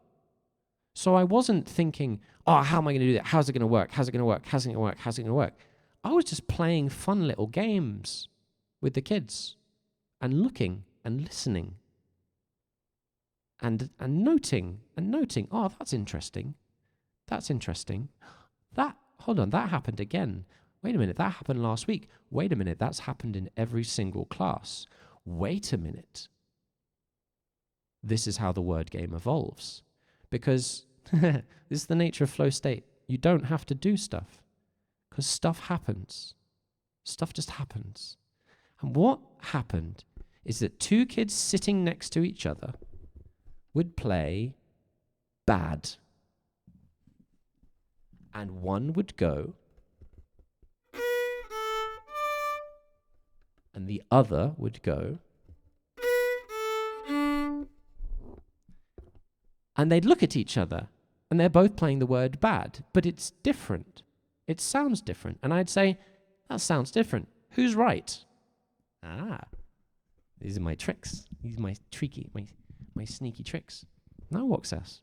So I wasn't thinking, oh, how am I going to do that? How's it going to work? How's it going to work? How's it going to work? How's it going to work? I was just playing fun little games with the kids and looking and listening and noting. Oh, that's interesting. That's interesting. Hold on, that happened again. Wait a minute, that happened last week. Wait a minute, that's happened in every single class. Wait a minute. This is how the word game evolves. Because this is the nature of flow state. You don't have to do stuff. Because stuff happens. Stuff just happens. And what happened is that two kids sitting next to each other would play bad. And one would go, and the other would go, and they'd look at each other, and they're both playing the word bad, but it's different. It sounds different. And I'd say, that sounds different. Who's right? Ah, these are my tricks. These are my my sneaky tricks. Now what says?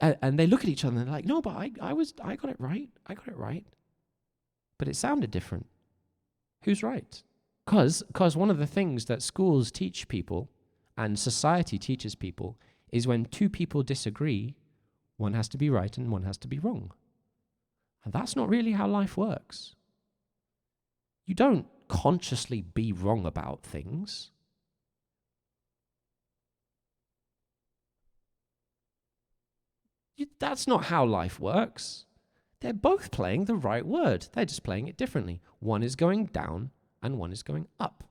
And they look at each other and they're like, no, but I got it right. I got it right. But it sounded different. Who's right? Because one of the things that schools teach people and society teaches people is when two people disagree, one has to be right and one has to be wrong. And that's not really how life works. You don't consciously be wrong about things. That's not how life works. They're both playing the right word. They're just playing it differently. One is going down and one is going up.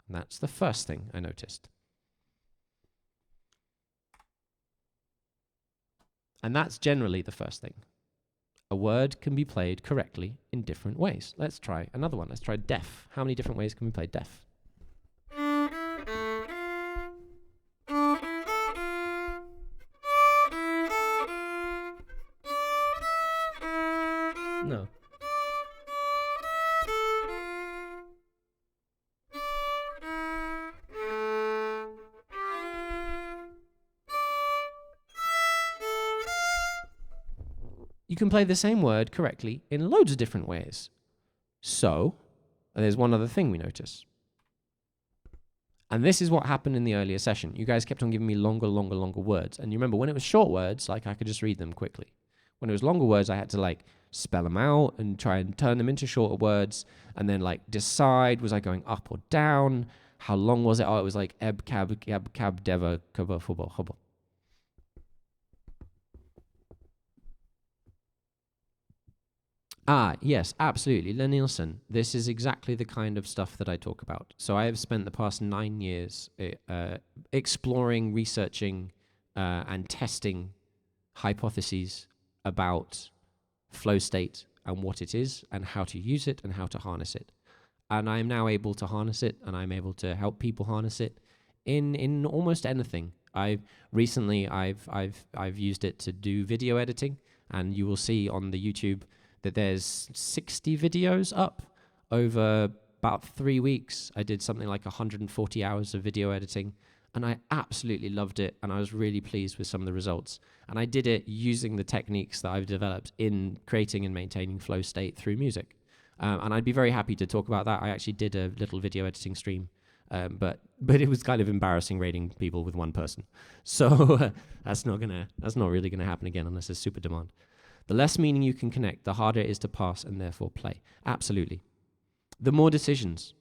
And that's the first thing I noticed. And that's generally the first thing. A word can be played correctly in different ways. Let's try another one. Let's try deaf. How many different ways can we play deaf? No. You can play the same word correctly in loads of different ways. So, there's one other thing we notice. And this is what happened in the earlier session. You guys kept on giving me longer words. And you remember when it was short words, like I could just read them quickly. When it was longer words, I had to like spell them out and try and turn them into shorter words and then like decide, was I going up or down? How long was it? Oh, it was like eb, cab, deva, kuba, fubo, hubba. Ah, yes, absolutely. Len Nielsen, this is exactly the kind of stuff that I talk about. So I have spent the past 9 years exploring, researching, and testing hypotheses about flow state and what it is and how to use it and how to harness it. And I am now able to harness it, and I'm able to help people harness it in almost anything. I've used it to do video editing, and you will see on the YouTube that there's 60 videos up over about 3 weeks. I did something like 140 hours of video editing, and I absolutely loved it, and I was really pleased with some of the results. And I did it using the techniques that I've developed in creating and maintaining flow state through music. And I'd be very happy to talk about that. I actually did a little video editing stream, but it was kind of embarrassing rating people with one person. So that's not really gonna happen again unless there's super demand. The less meaning you can connect, the harder it is to pass and therefore play. Absolutely. The more decisions,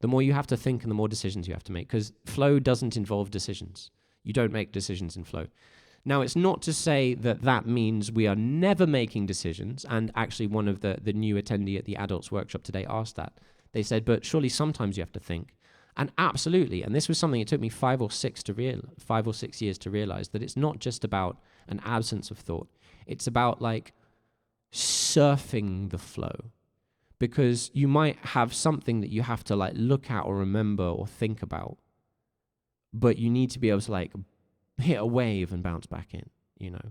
the more you have to think and the more decisions you have to make, because flow doesn't involve decisions. You don't make decisions in flow. Now, it's not to say that that means we are never making decisions, and actually one of the new attendee at the adults workshop today asked that. They said, but surely sometimes you have to think. And absolutely, and this was something it took me 5 or 6 years to realize, that it's not just about an absence of thought. It's about like surfing the flow, because you might have something that you have to like look at or remember or think about, but you need to be able to like hit a wave and bounce back in, you know,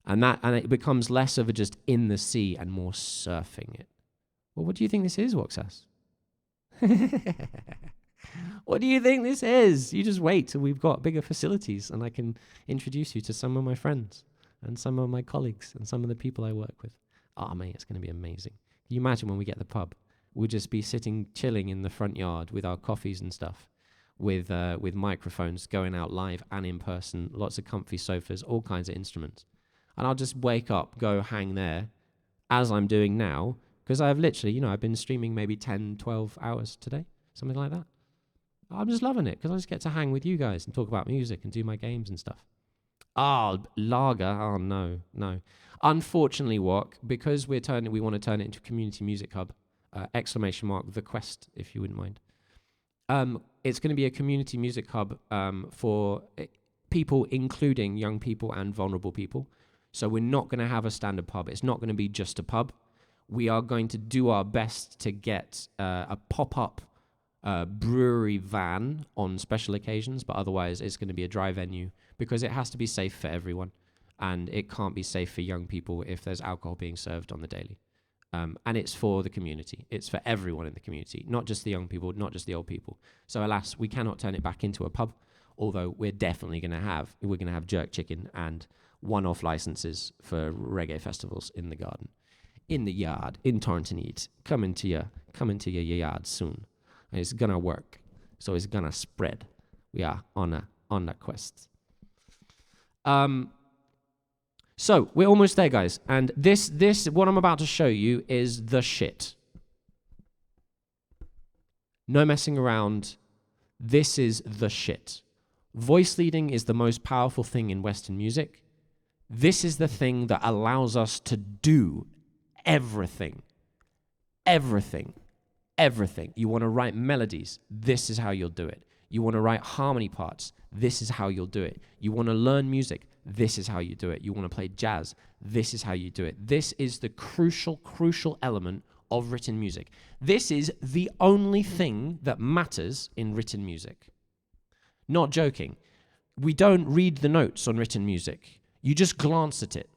and it becomes less of a just in the sea and more surfing it. Well, what do you think this is, Woxas? What do you think this is? You just wait till we've got bigger facilities and I can introduce you to some of my friends and some of my colleagues and some of the people I work with. Oh, mate, it's going to be amazing. Can you imagine when we get the pub? We'll just be sitting, chilling in the front yard with our coffees and stuff, with microphones going out live and in person, lots of comfy sofas, all kinds of instruments. And I'll just wake up, go hang there, as I'm doing now, because I've literally, I've been streaming maybe 10, 12 hours today, something like that. I'm just loving it, because I just get to hang with you guys and talk about music and do my games and stuff. Oh, lager. Oh, no. Unfortunately, because we want to turn it into a community music hub, ! The Quest, if you wouldn't mind. It's going to be a community music hub for people, including young people and vulnerable people. So we're not going to have a standard pub. It's not going to be just a pub. We are going to do our best to get a pop-up brewery van on special occasions, but otherwise it's going to be a dry venue, because it has to be safe for everyone, and it can't be safe for young people if there's alcohol being served on the daily. And it's for the community. It's for everyone in the community, not just the young people, not just the old people. So alas, we cannot turn it back into a pub, although we're definitely going to have jerk chicken and one-off licenses for reggae festivals in the garden, in the yard, in Torrington. Coming to your yard soon. And it's gonna work, so it's gonna spread. We are on that quest. So we're almost there, guys. And this what I'm about to show you is the shit. No messing around. This is the shit. Voice leading is the most powerful thing in Western music. This is the thing that allows us to do everything. Everything. You want to write melodies, this is how you'll do it. You want to write harmony parts, this is how you'll do it. You want to learn music, this is how you do it. You want to play jazz, this is how you do it. This is the crucial element of written music. This is the only thing that matters in written music. Not joking. We don't read the notes on written music. You just glance at it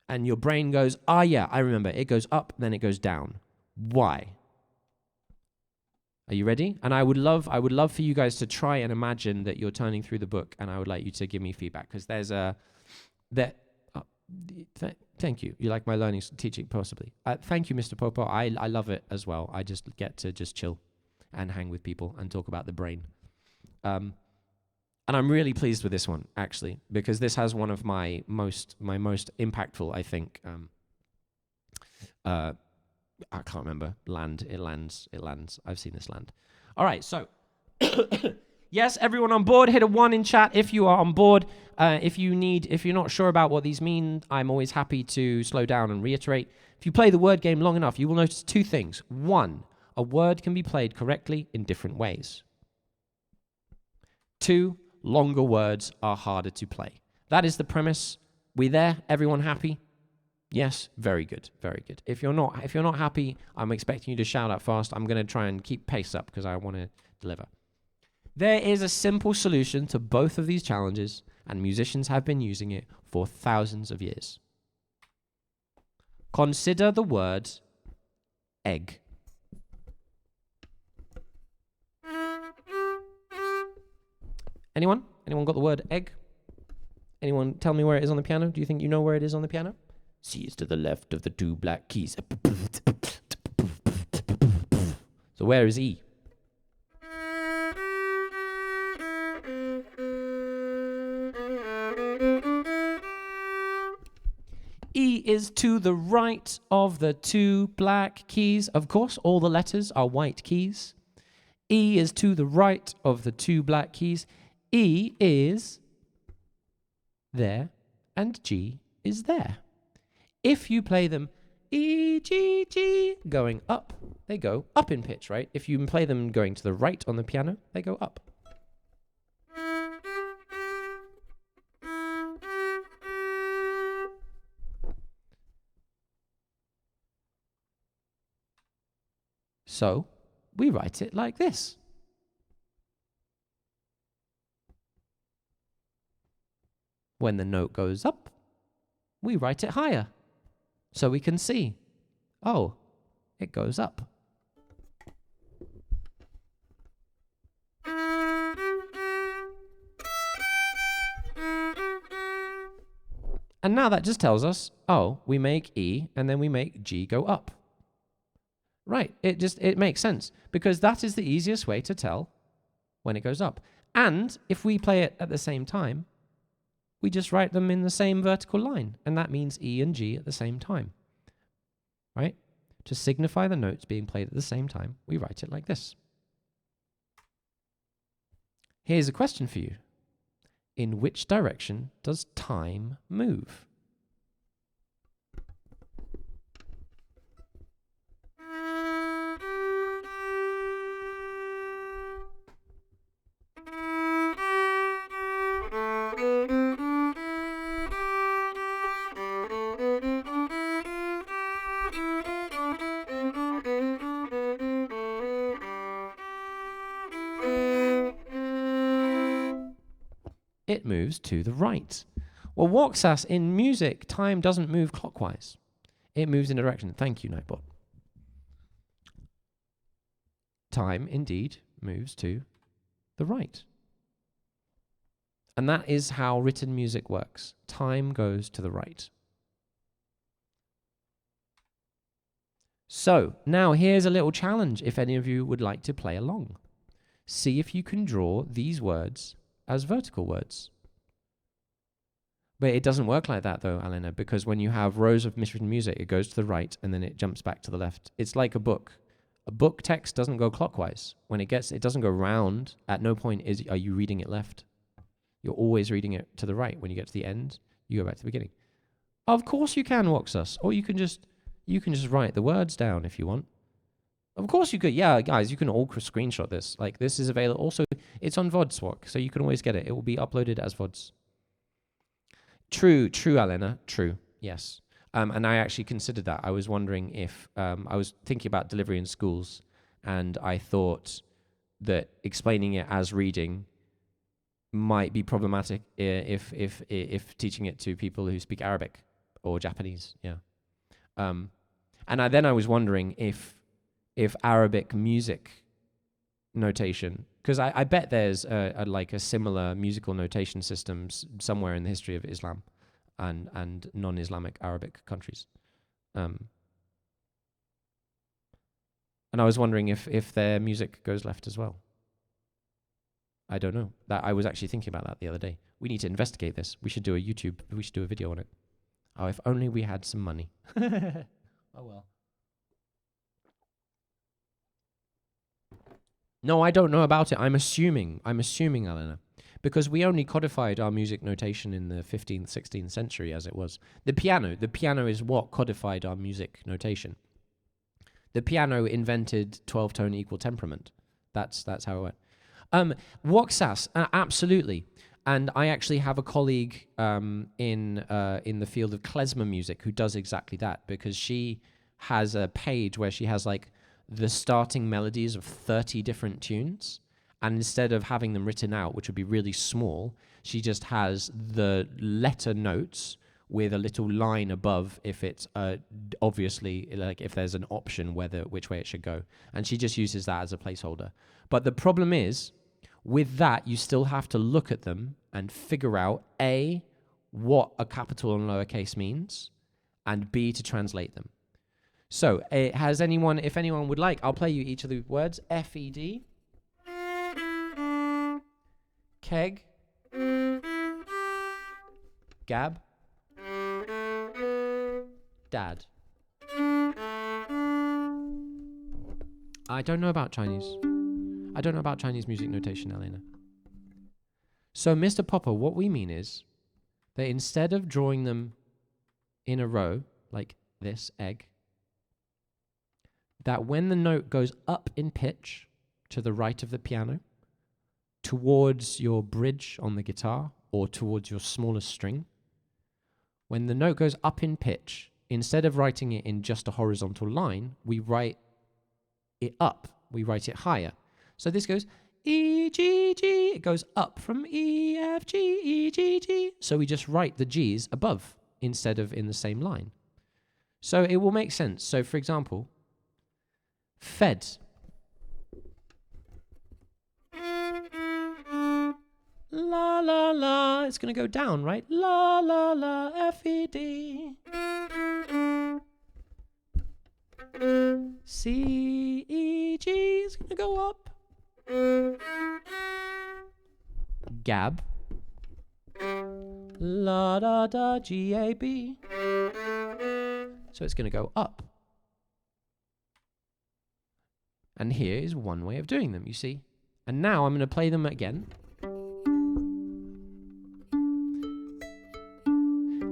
and your brain goes, ah, yeah, I remember. It goes up, then it goes down. Why? Are you ready? And I would love for you guys to try and imagine that you're turning through the book, and I would like you to give me feedback, because there's thank you. You like my learning, teaching, possibly. Thank you, Mr. Popo. I love it as well. I just get to just chill and hang with people and talk about the brain. And I'm really pleased with this one, actually, because this has one of my most impactful, I think, I can't remember. It lands. I've seen this land. All right, so yes, everyone on board, hit a 1 in chat if you are on board. If you're not sure about what these mean, I'm always happy to slow down and reiterate. If you play the word game long enough, you will notice 2 things. 1, a word can be played correctly in different ways. 2, longer words are harder to play. That is the premise. We there? Everyone happy? Yes, very good, very good. If you're not happy, I'm expecting you to shout out fast. I'm going to try and keep pace up because I want to deliver. There is a simple solution to both of these challenges, and musicians have been using it for thousands of years. Consider the word egg. Anyone? Anyone got the word egg? Anyone tell me where it is on the piano? Do you think you know where it is on the piano? C is to the left of the 2 black keys. So where is E? E is to the right of the 2 black keys. Of course, all the letters are white keys. E is to the right of the 2 black keys. E is there, and G is there. If you play them E, G, G, going up, they go up in pitch, right? If you play them going to the right on the piano, they go up. So we write it like this. When the note goes up, we write it higher. So we can see, oh, it goes up. And now that just tells us, oh, we make E and then we make G go up. Right, it makes sense, because that is the easiest way to tell when it goes up. And if we play it at the same time, we just write them in the same vertical line, and that means E and G at the same time, right? To signify the notes being played at the same time, we write it like this. Here's a question for you. In which direction does time move? It moves to the right. Well, Woksas, in music, time doesn't move clockwise. It moves in a direction. Thank you, Nightbot. Time, indeed, moves to the right. And that is how written music works. Time goes to the right. So, now here's a little challenge if any of you would like to play along. See if you can draw these words as vertical words. But it doesn't work like that though, Alena, because when you have rows of miswritten music, it goes to the right and then it jumps back to the left. It's like a book. A book text doesn't go clockwise. When it doesn't go round. At no point are you reading it left. You're always reading it to the right. When you get to the end, you go back to the beginning. Of course you can, Woksas. Or you can just write the words down if you want. Of course you could. Yeah, guys, you can all screenshot this. Like, this is available. Also, it's on VODs, so you can always get it. It will be uploaded as VODs. True, Alena. True. Yes. And I actually considered that. I was wondering if I was thinking about delivery in schools, and I thought that explaining it as reading might be problematic if teaching it to people who speak Arabic or Japanese. Yeah. And I was wondering if Arabic music notation, because I bet there's like a similar musical notation system somewhere in the history of Islam and non-Islamic Arabic countries. And I was wondering if their music goes left as well. I don't know. That I was actually thinking about that the other day. We need to investigate this. We should do a video on it. Oh, if only we had some money. Oh well. No, I don't know about it. I'm assuming, Elena, because we only codified our music notation in the 15th, 16th century, as it was. The piano is what codified our music notation. The piano invented 12-tone equal temperament. That's how it went. Waksas, absolutely. And I actually have a colleague in the field of klezmer music who does exactly that, because she has a page where she has like the starting melodies of 30 different tunes, and instead of having them written out, which would be really small, she just has the letter notes with a little line above if it's obviously, like, if there's an option which way it should go, and she just uses that as a placeholder. But the problem is, with that, you still have to look at them and figure out A, what a capital and lowercase means, and B, to translate them. So, if anyone would like, I'll play you each of the words. F-E-D. Keg. Gab. Dad. I don't know about Chinese. I don't know about Chinese music notation, Elena. So, Mr. Popper, what we mean is that instead of drawing them in a row, like this, egg, that when the note goes up in pitch to the right of the piano, towards your bridge on the guitar, or towards your smallest string, when the note goes up in pitch, instead of writing it in just a horizontal line, we write it up. We write it higher. So this goes E, G, G. It goes up from E, F, G, E, G, G. So we just write the G's above instead of in the same line. So it will make sense. So for example, fed. La, la, la. It's going to go down, right? La, la, la, F-E-D. C, E, G is going to go up. Gab. La, da, da, G, A, B. So it's going to go up. And here is one way of doing them, you see. And now I'm going to play them again.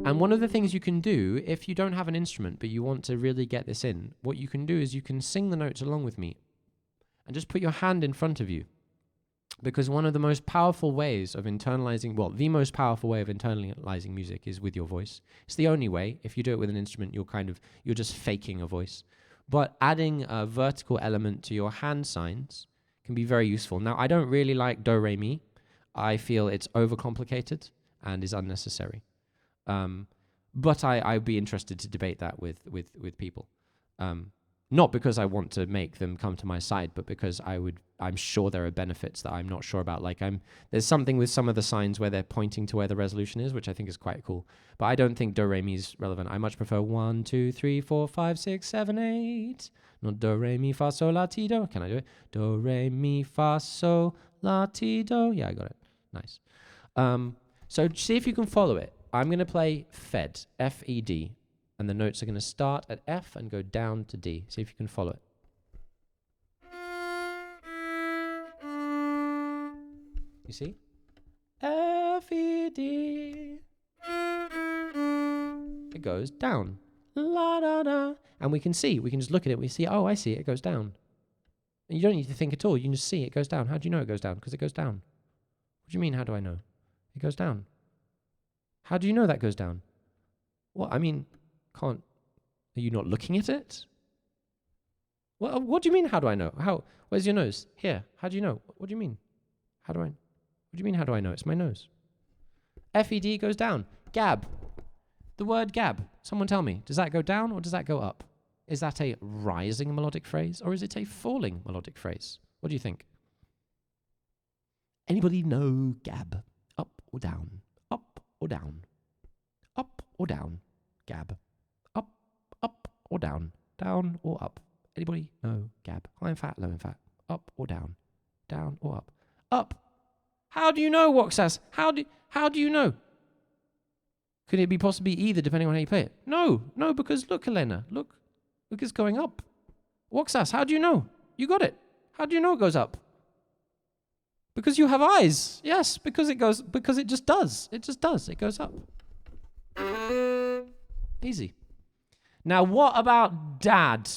And one of the things you can do, if you don't have an instrument but you want to really get this in, what you can do is you can sing the notes along with me and just put your hand in front of you. Because one of the most powerful ways of internalizing, well, the most powerful way of internalizing music is with your voice. It's the only way. If you do it with an instrument, you're just faking a voice. But adding a vertical element to your hand signs can be very useful. Now, I don't really like do, re, mi. I feel it's overcomplicated and is unnecessary. But I'd be interested to debate that with people. Not because I want to make them come to my side, but because I'm sure there are benefits that I'm not sure about. Like there's something with some of the signs where they're pointing to where the resolution is, which I think is quite cool. But I don't think do, re, mi is relevant. I much prefer 1, 2, 3, 4, 5, 6, 7, 8. Not do, re, mi, fa, sol, la, ti, do. Can I do it? Do, re, mi, fa, sol, la, ti, do. Yeah, I got it. Nice. So see if you can follow it. I'm going to play Fed, F-E-D, and the notes are going to start at F and go down to D. See if you can follow it. You see? F-E-D. It goes down. La da da. And we can just look at it. We see, oh, I see it. It goes down. And you don't need to think at all. You can just see it goes down. How do you know it goes down? Because it goes down. What do you mean, how do I know? It goes down. How do you know that goes down? What? I mean, can't. Are you not looking at it? What do you mean? How do I know? How? Where's your nose? Here. How do you know? What do you mean? How do I? What do you mean? How do I know? It's my nose. FED goes down. Gab. The word gab. Someone tell me. Does that go down or does that go up? Is that a rising melodic phrase or is it a falling melodic phrase? What do you think? Anybody know gab? Up or down? Up or down? Up or down? Gab. Up or down? Down or up? Anybody know gab? High in fat, low in fat? Up or down? Down or up? Up. How do you know, Woxas? How do you know? Could it be possibly either, depending on how you play it? No, because look, Elena, look, it's going up. Woxas, how do you know? You got it. How do you know it goes up? Because you have eyes. Yes, because it just does. It just does. It goes up. Easy. Now, what about dad?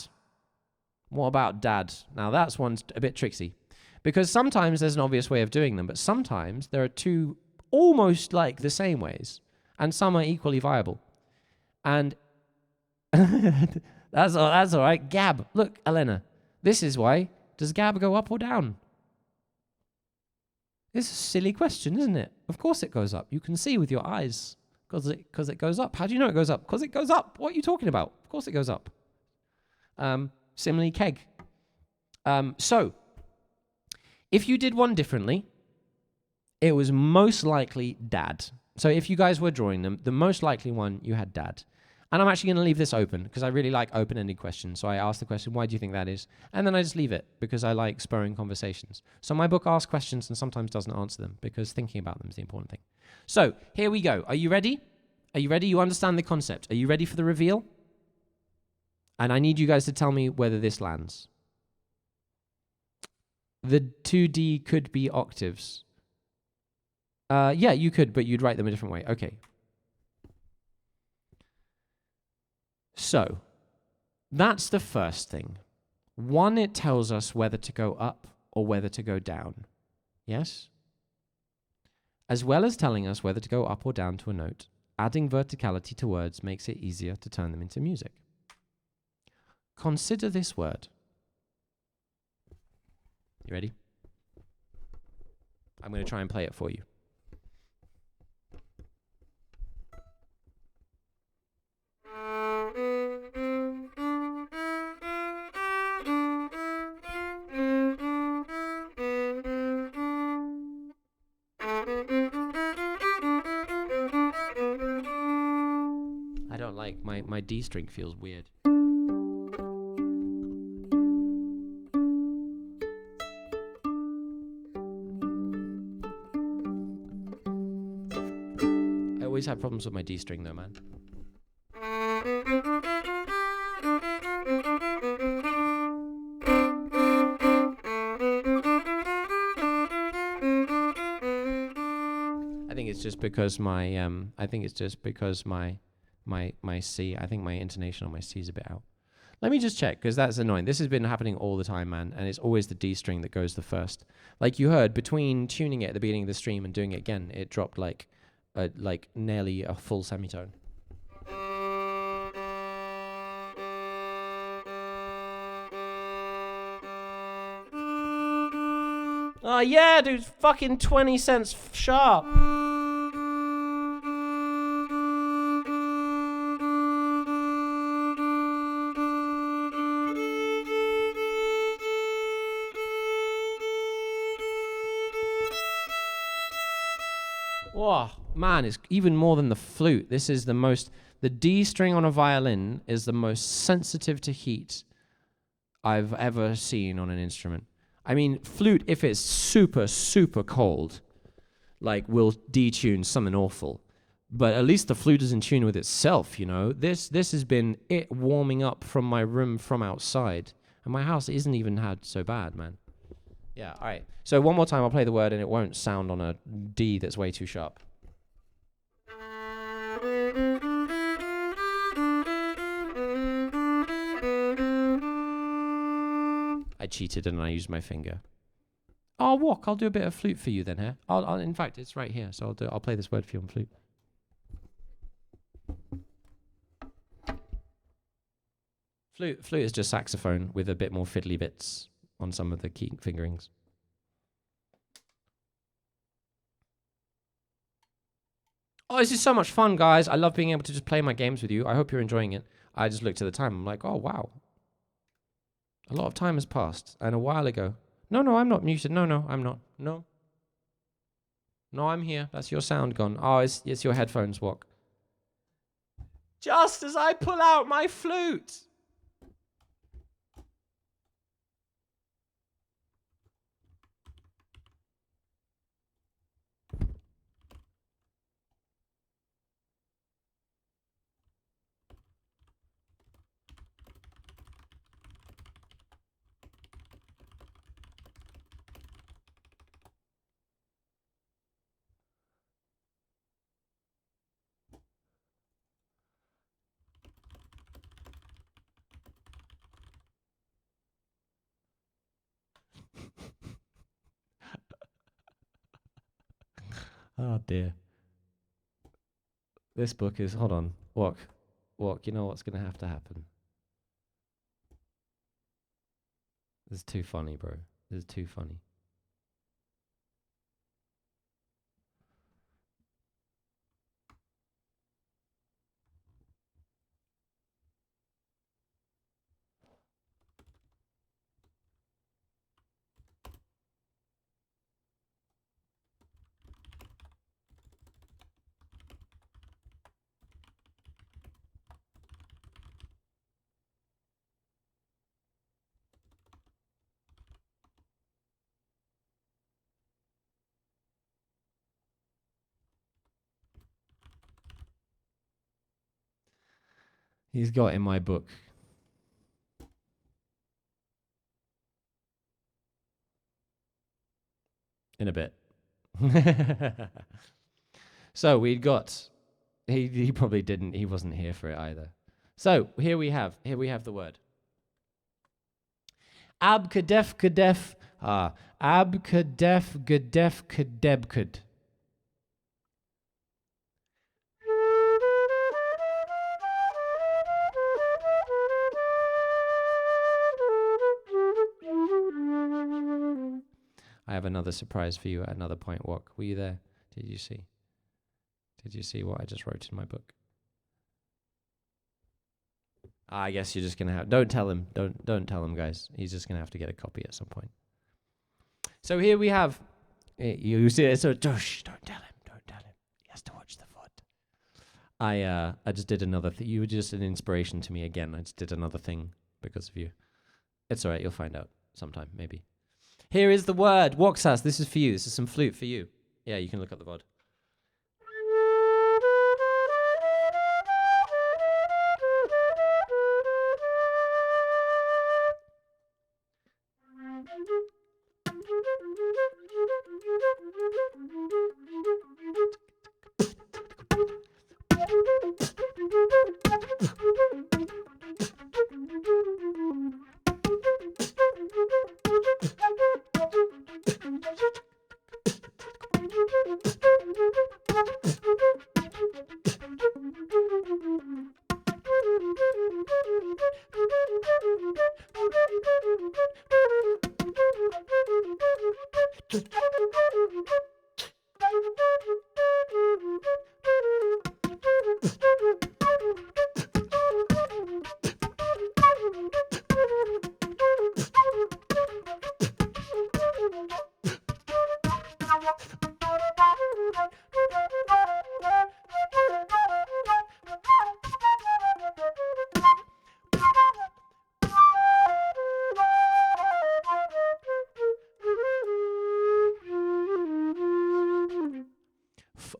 What about dad? Now, that's one's a bit tricksy. Because sometimes there's an obvious way of doing them, but sometimes there are two almost like the same ways, and some are equally viable. And that's all right. Gab. Look, Elena, this is why. Does gab go up or down? It's a silly question, isn't it? Of course it goes up. You can see with your eyes because it goes up. How do you know it goes up? Because it goes up. What are you talking about? Of course it goes up. Similarly, keg. So, if you did one differently, it was most likely dad. So if you guys were drawing them, the most likely one, you had dad. And I'm actually going to leave this open because I really like open-ended questions. So I ask the question, why do you think that is? And then I just leave it because I like spurring conversations. So my book asks questions and sometimes doesn't answer them because thinking about them is the important thing. So here we go. Are you ready? Are you ready? You understand the concept. Are you ready for the reveal? And I need you guys to tell me whether this lands. The 2D could be octaves. Yeah, you could, but you'd write them a different way. Okay. So, that's the first thing. One, it tells us whether to go up or whether to go down. Yes? As well as telling us whether to go up or down to a note, adding verticality to words makes it easier to turn them into music. Consider this word. You ready? I'm going to try and play it for you. I don't like my D string feels weird. I always have problems with my D string though, man. I think it's just because my C, I think my intonation on my C is a bit out. Let me just check, because that's annoying. This has been happening all the time, man, and it's always the D string that goes the first. Like you heard, between tuning it at the beginning of the stream and doing it again, it dropped like nearly a full semitone. Oh yeah, dude, fucking 20 cents sharp. Oh, man, it's even more than the flute. This is the D string on a violin is the most sensitive to heat I've ever seen on an instrument. I mean, flute, if it's super, super cold, like, will detune something awful. But at least the flute is in tune with itself, you know. This has been it warming up from my room from outside. And my house isn't even had so bad, man. Yeah, all right. So one more time, I'll play the word, and it won't sound on a D that's way too sharp. I cheated and I used my finger. Oh, walk. I'll do a bit of flute for you then, here. In fact, it's right here, so I'll play this word for you on flute. Flute is just saxophone with a bit more fiddly bits on some of the key fingerings. Oh, this is so much fun, guys. I love being able to just play my games with you. I hope you're enjoying it. I just looked at the time. I'm like, oh, wow. A lot of time has passed. And a while ago. No, I'm not muted. No, I'm not. No. No, I'm here. That's your sound gone. Oh, it's your headphones, Wok. Just as I pull out my flute. Oh, dear. This book is... Hold on. Wok, you know what's going to happen. This is too funny, bro. This is too funny. He's got in my book. In a bit. So we'd got... He probably didn't. He wasn't here for it either. So here we have the word. Abkadef kadef. Abkadef gadef kadebkud. I have another surprise for you at another point, Wok. Were you there? Did you see? Did you see what I just wrote in my book? I guess you're just gonna have... Don't tell him. Don't tell him, guys. He's just gonna have to get a copy at some point. So here we have... You see it? So, don't tell him. Don't tell him. He has to watch the VOD. I just did another thing. You were just an inspiration to me again. I just did another thing because of you. It's alright. You'll find out sometime, maybe. Here is the word. Woksas, this is for you. This is some flute for you. Yeah, you can look up the VOD.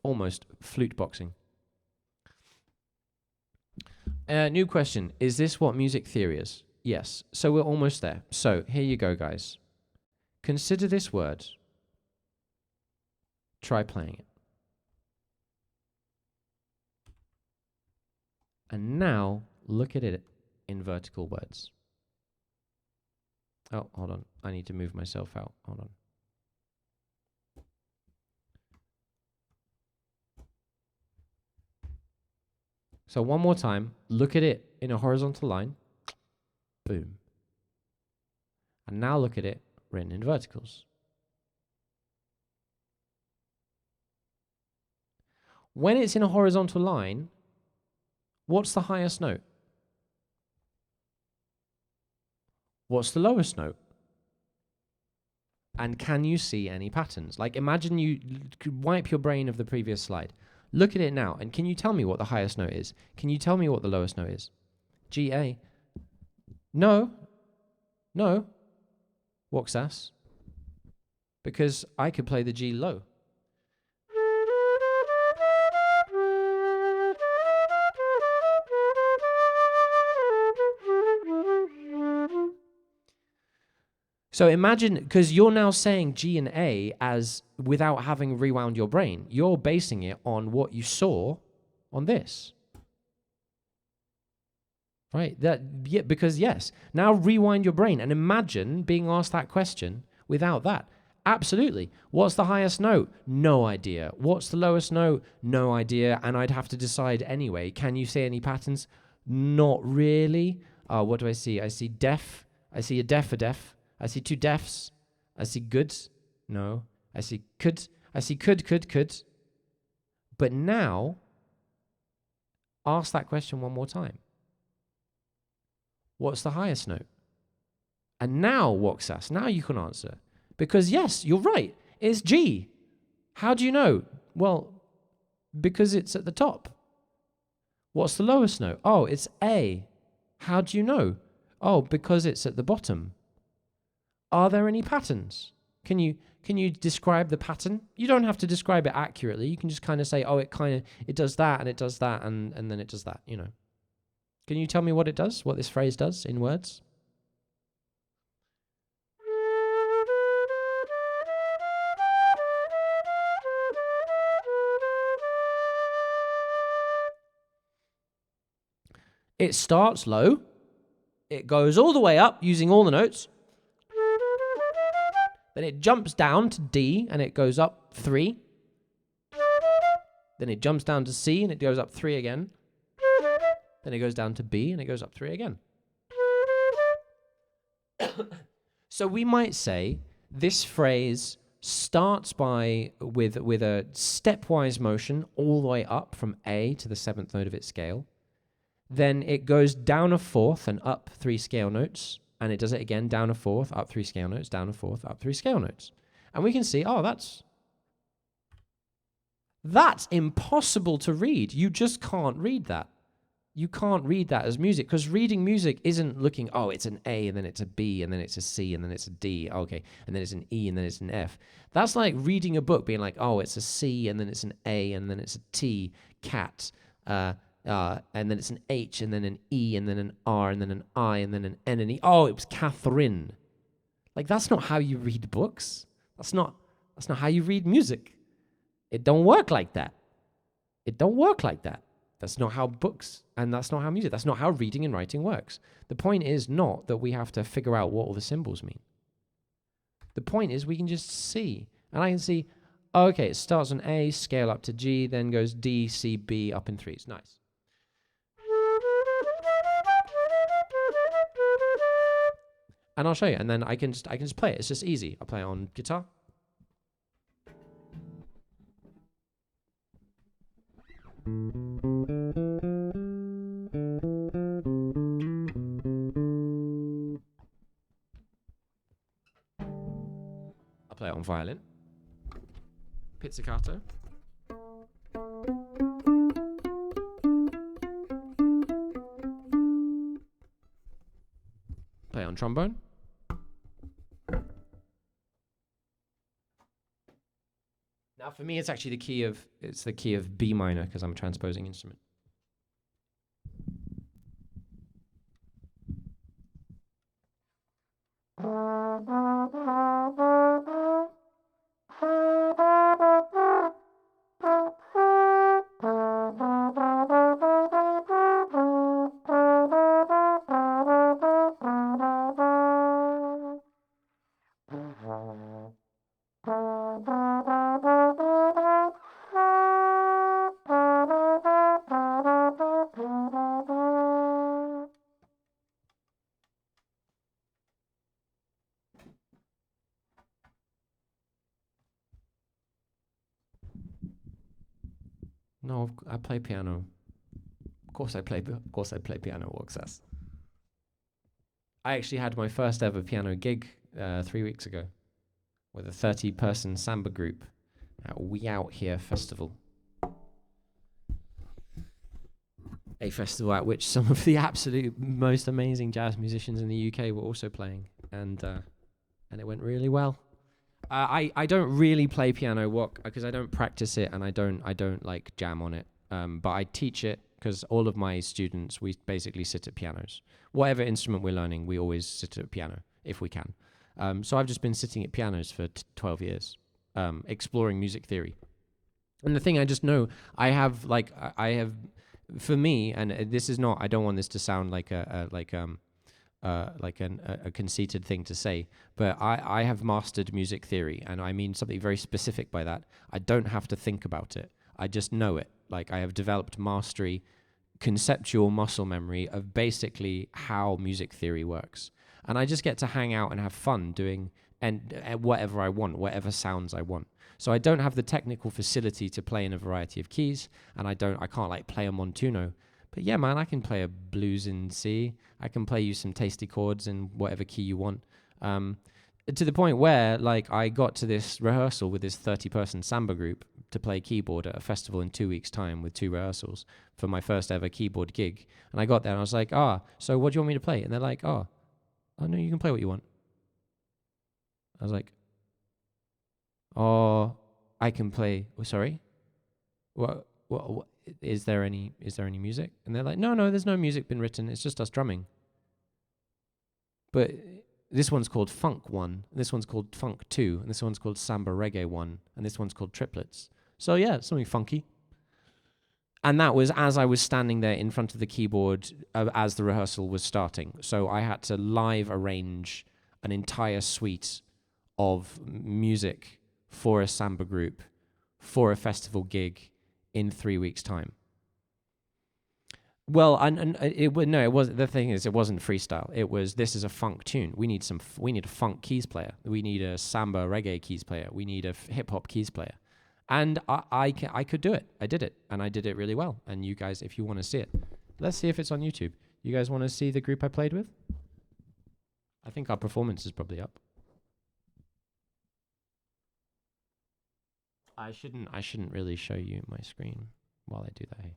Almost flute boxing. New question. Is this what music theory is? Yes. So we're almost there. So here you go, guys. Consider this word. Try playing it. And now look at it in vertical words. Oh, hold on. I need to move myself out. Hold on. So one more time, look at it in a horizontal line. Boom. And now look at it written in verticals. When it's in a horizontal line, what's the highest note? What's the lowest note? And can you see any patterns? Like, imagine you wipe your brain of the previous slide. Look at it now, and can you tell me what the highest note is? Can you tell me what the lowest note is? G, A. No. No. Woksas. Because I could play the G low. So imagine, because you're now saying G and A as without having rewound your brain. You're basing it on what you saw on this. Right? Yeah, because yes. Now rewind your brain and imagine being asked that question without that. Absolutely. What's the highest note? No idea. What's the lowest note? No idea. And I'd have to decide anyway. Can you see any patterns? Not really. What do I see? I see def. I see a def, a def. I see two defs. I see good. No. I see could. I see could. But now, ask that question one more time. What's the highest note? And now, Woksas, now you can answer. Because yes, you're right. It's G. How do you know? Well, because it's at the top. What's the lowest note? Oh, it's A. How do you know? Oh, because it's at the bottom. Are there any patterns? Can you describe the pattern? You don't have to describe it accurately. You can just kind of say, oh, it does that and it does that and then it does that, you know. Can you tell me what it does? What this phrase does in words? It starts low. It goes all the way up using all the notes. Then it jumps down to D and it goes up 3. Then it jumps down to C and it goes up 3 again. Then it goes down to B and it goes up 3 again. So we might say this phrase starts with a stepwise motion all the way up from A to the 7th note of its scale. Then it goes down a 4th and up 3 scale notes. And it does it again, down a 4th, up 3 scale notes, down a 4th, up 3 scale notes. And we can see, oh, that's impossible to read. You just can't read that. You can't read that as music, because reading music isn't looking, oh, it's an A, and then it's a B, and then it's a C, and then it's a D, okay, and then it's an E, and then it's an F. That's like reading a book, being like, oh, it's a C, and then it's an A, and then it's a T, cat, and then it's an H, and then an E, and then an R, and then an I, and then an N and E. Oh, it was Catherine. Like, that's not how you read books. That's not how you read music. It don't work like that. It don't work like that. That's not how books, and that's not how music, that's not how reading and writing works. The point is not that we have to figure out what all the symbols mean. The point is we can just see. And I can see, okay, it starts on A, scale up to G, then goes D, C, B, up in 3s. Nice. And I'll show you, and then I can just play it. It's just easy. I'll play it on guitar. I'll play it on violin. Pizzicato. Play it on trombone. Now for me it's actually the key of B minor because I'm a transposing instrument. No, I play piano. Of course I play piano, Walksas. I actually had my first ever piano gig 3 weeks ago with a 30-person samba group at We Out Here Festival. A festival at which some of the absolute most amazing jazz musicians in the UK were also playing, and it went really well. I don't really play piano because I don't practice it and I don't like jam on it. But I teach it because all of my students, we basically sit at pianos. Whatever instrument we're learning, we always sit at a piano if we can. So I've just been sitting at pianos for 12 years, exploring music theory. And the thing I just know, I have, for me, and this is not, I don't want this to sound like a conceited thing to say, but I have mastered music theory, and I mean something very specific by that. I don't have to think about it. I just know it. Like, I have developed mastery, conceptual muscle memory of basically how music theory works. And I just get to hang out and have fun doing and whatever I want, whatever sounds I want. So I don't have the technical facility to play in a variety of keys, and I can't like play a montuno. But yeah, man, I can play a blues in C. I can play you some tasty chords in whatever key you want. To the point where, like, I got to this rehearsal with this 30-person samba group to play keyboard at a festival in 2 weeks' time with 2 rehearsals for my first ever keyboard gig. And I got there and I was like, so what do you want me to play? And they're like, oh no, you can play what you want. I was like, I can play. Sorry, what? Is there any music? And they're like, no, there's no music been written. It's just us drumming. But this one's called Funk 1, this one's called Funk 2, and this one's called Samba Reggae 1, and this one's called Triplets. So yeah, it's something funky. And that was as I was standing there in front of the keyboard as the rehearsal was starting. So I had to live arrange an entire suite of music for a samba group, for a festival gig in 3 weeks' time. Well, it wasn't. The thing is, it wasn't freestyle. It was, this is a funk tune. We need a funk keys player. We need a samba reggae keys player. We need a hip hop keys player. And I could do it. I did it, and I did it really well. And you guys, if you want to see it, let's see if it's on YouTube. You guys want to see the group I played with? I think our performance is probably up. I shouldn't really show you my screen while I do that. Hey.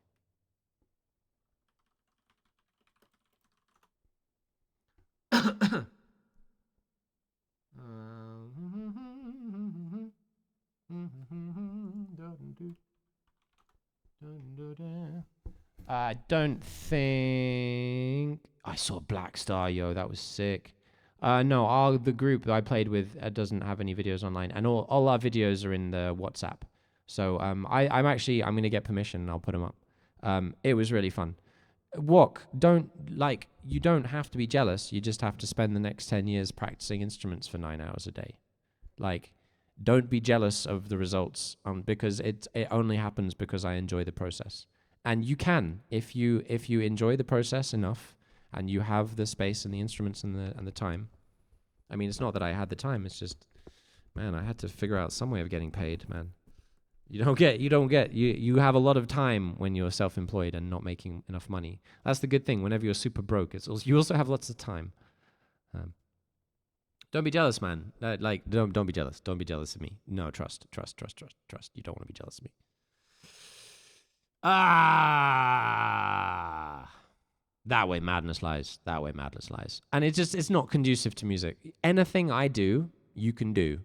I don't think I saw Black Star, yo. That was sick. No, the group that I played with doesn't have any videos online, and all our videos are in the WhatsApp. So I'm going to get permission and I'll put them up. It was really fun. You don't have to be jealous. You just have to spend the next 10 years practicing instruments for 9 hours a day. Like, don't be jealous of the results, because it only happens because I enjoy the process. And you can, if you enjoy the process enough, and you have the space and the instruments and the time. I mean, it's not that I had the time. It's just, man, I had to figure out some way of getting paid, man. You have a lot of time when you're self-employed and not making enough money. That's the good thing. Whenever you're super broke, you also have lots of time. Don't be jealous, man. Don't be jealous. Don't be jealous of me. No, trust. You don't want to be jealous of me. That way madness lies. And it's not conducive to music. Anything I do, you can do.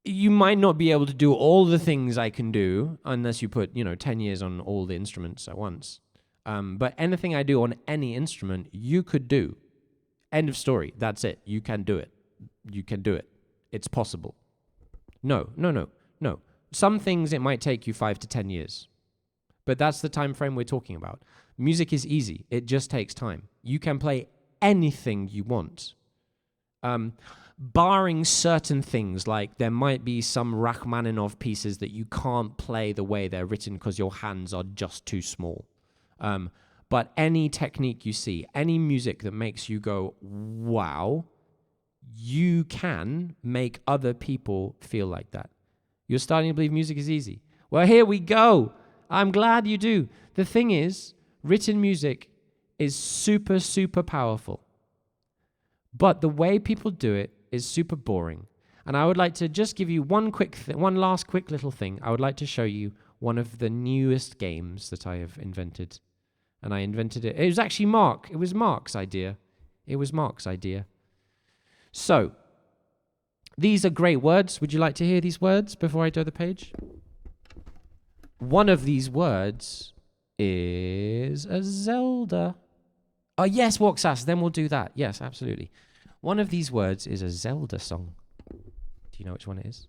You might not be able to do all the things I can do unless you put, 10 years on all the instruments at once. But anything I do on any instrument, you could do. End of story. That's it. You can do it. It's possible. No. Some things it might take you 5 to 10 years. But that's the time frame we're talking about. Music is easy. It just takes time. You can play anything you want. Barring certain things, like there might be some Rachmaninoff pieces that you can't play the way they're written because your hands are just too small. But any technique you see, any music that makes you go, wow, you can make other people feel like that. You're starting to believe music is easy. Well, here we go. I'm glad you do. The thing is, written music is super, super powerful. But the way people do it is super boring. And I would like to just give you one last quick little thing. I would like to show you one of the newest games that I have invented. And I invented it. It was actually Mark. It was Mark's idea. So, these are great words. Would you like to hear these words before I do the page? One of these words is a Zelda. Oh, yes, Walksas. Then we'll do that. Yes, absolutely. One of these words is a Zelda song. Do you know which one it is?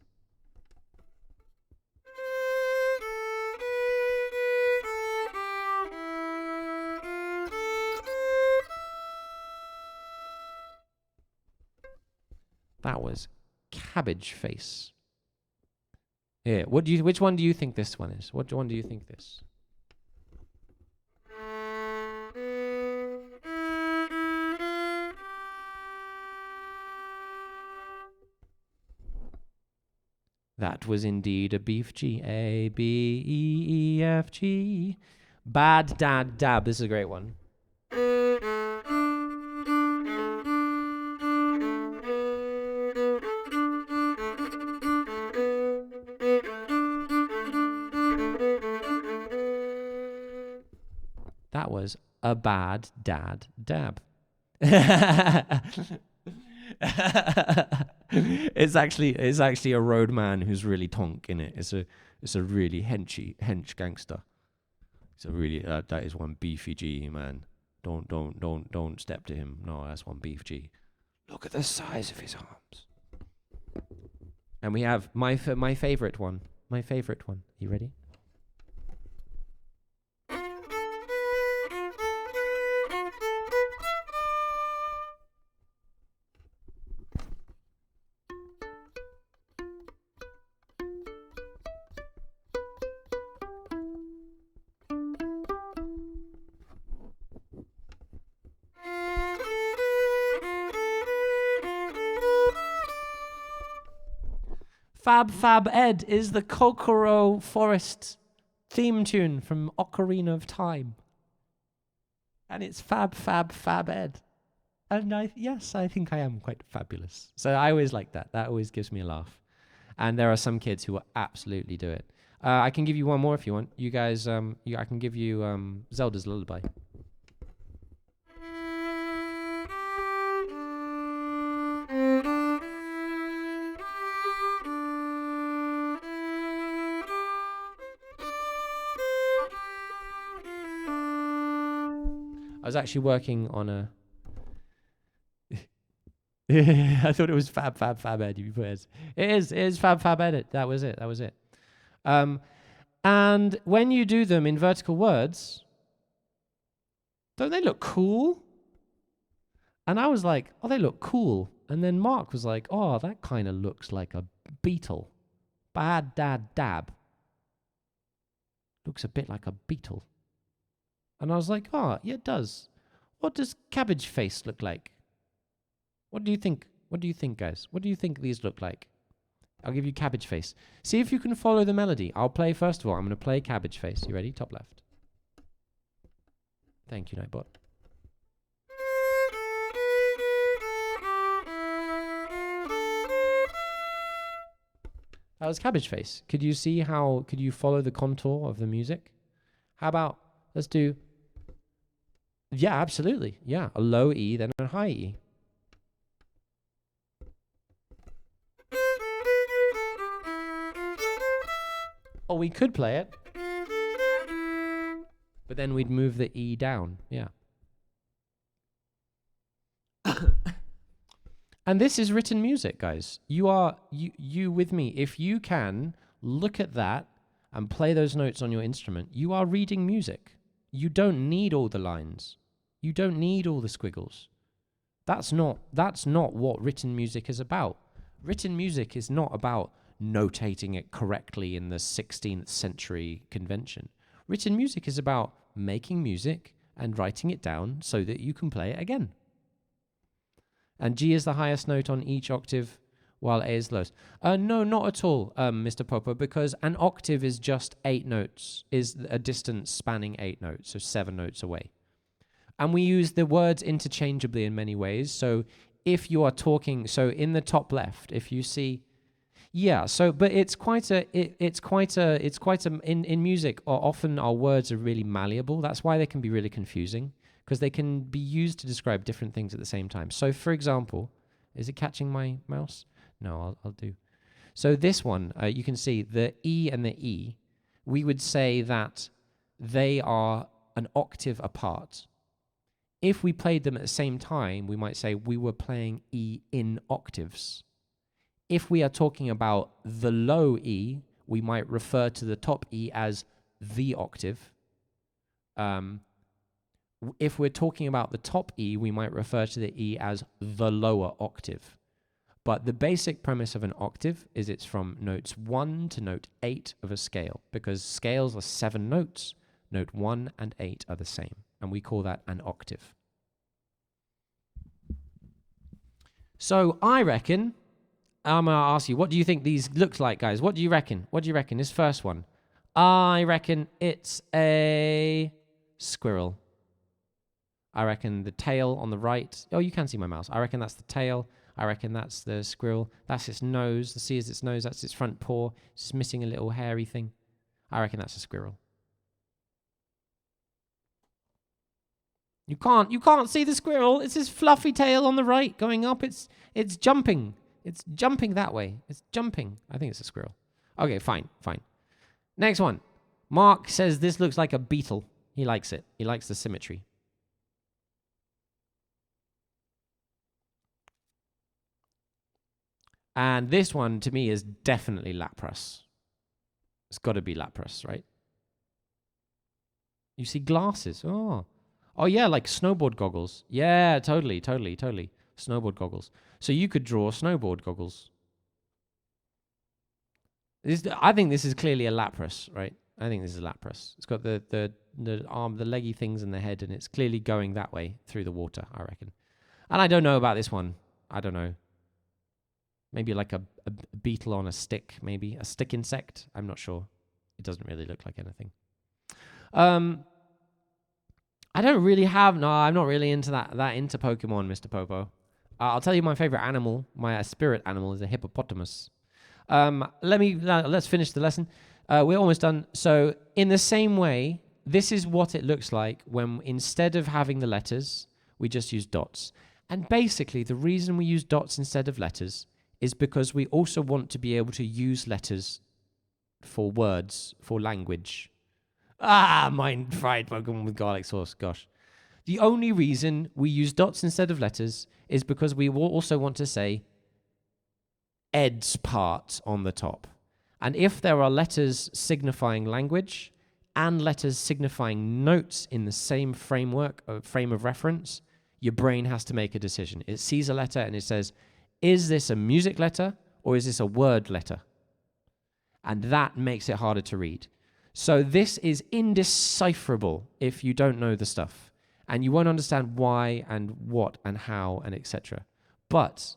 That was Cabbage Face. Here, which one do you think this one is? What one do you think this? That was indeed a beef G. A, B, E, E, F, G. Bad Dad Dab. This is a great one. That was a bad dad dab. It's actually a road man who's really tonk in it. It's a really hench gangster. It's a really that is one beefy G, man. Don't step to him. No, that's one beef G. Look at the size of his arms. And we have my favorite one. My favorite one. You ready? Fab Fab Ed is the Kokoro Forest theme tune from Ocarina of Time. And it's Fab Fab Fab Ed. And I think I am quite fabulous. So I always like that. That always gives me a laugh. And there are some kids who will absolutely do it. I can give you one more if you want. You guys, I can give you Zelda's Lullaby. I was actually working on a... I thought it was Fab Fab Fab Ed. It is Fab Fab Edit. That was it. And when you do them in vertical words, don't they look cool? And I was like, oh, they look cool. And then Mark was like, oh, that kind of looks like a beetle. Bad Dad Dab. Looks a bit like a beetle. And I was like, oh, yeah, it does. What does Cabbage Face look like? What do you think? What do you think, guys? What do you think these look like? I'll give you Cabbage Face. See if you can follow the melody. I'll play, first of all, I'm going to play Cabbage Face. You ready? Top left. Thank you, Nightbot. That was Cabbage Face. Could you see how, could you follow the contour of the music? How about, let's do... Yeah, absolutely. Yeah, a low E, then a high E. Or we could play it, but then we'd move the E down. Yeah. And this is written music, guys. You with me. If you can look at that and play those notes on your instrument, you are reading music. You don't need all the lines. You don't need all the squiggles. That's not what written music is about. Written music is not about notating it correctly in the 16th century convention. Written music is about making music and writing it down so that you can play it again. And G is the highest note on each octave. while A is lowest. No, not at all, Mr. Popo, because an octave is just 8 notes, is a distance spanning 8 notes, so 7 notes away. And we use the words interchangeably in many ways. So if you are talking, so in the top left, if you see, yeah, so, but it's quite a, in music, often our words are really malleable. That's why they can be really confusing, because they can be used to describe different things at the same time. So for example, is it catching my mouse? No, I'll do. So this one, you can see the E and the E, we would say that they are an octave apart. If we played them at the same time, we might say we were playing E in octaves. If we are talking about the low E, we might refer to the top E as the octave. If we're talking about the top E, we might refer to the E as the lower octave. But the basic premise of an octave is it's from notes 1 to note 8 of a scale, because scales are 7 notes. Note 1 and 8 are the same, and we call that an octave. So I reckon, I'm going to ask you, what do you think these look like, guys? What do you reckon? What do you reckon? This first one. I reckon it's a squirrel. I reckon the tail on the right. Oh, you can see my mouse. I reckon that's the tail. I reckon that's the squirrel. That's its nose. The C is its nose. That's its front paw. It's missing a little hairy thing. I reckon that's a squirrel. You can't see the squirrel. It's his fluffy tail on the right going up. It's jumping. It's jumping that way. It's jumping. I think it's a squirrel. Okay, fine. Next one. Mark says this looks like a beetle. He likes it. He likes the symmetry. And this one, to me, is definitely Lapras. It's got to be Lapras, right? You see glasses. Oh, yeah, like snowboard goggles. Yeah, totally. Snowboard goggles. So you could draw snowboard goggles. I think this is clearly a Lapras, right? I think this is a Lapras. It's got the arm, the leggy things in the head, and it's clearly going that way through the water, I reckon. And I don't know about this one. I don't know. Maybe like a beetle on a stick, maybe. A stick insect. I'm not sure. It doesn't really look like anything. I don't really have... No, I'm not really into that into Pokemon, Mr. Popo. I'll tell you my favorite animal, my spirit animal, is a hippopotamus. Let's finish the lesson. We're almost done. So in the same way, this is what it looks like when instead of having the letters, we just use dots. And basically, the reason we use dots instead of letters is because we also want to be able to use letters for words, for language. Mine fried Pokemon with garlic sauce, gosh. The only reason we use dots instead of letters is because we will also want to say Ed's part on the top. And if there are letters signifying language and letters signifying notes in the same frame of reference, your brain has to make a decision. It sees a letter and it says, is this a music letter or is this a word letter? And that makes it harder to read. So this is indecipherable if you don't know the stuff. And you won't understand why and what and how and etc. But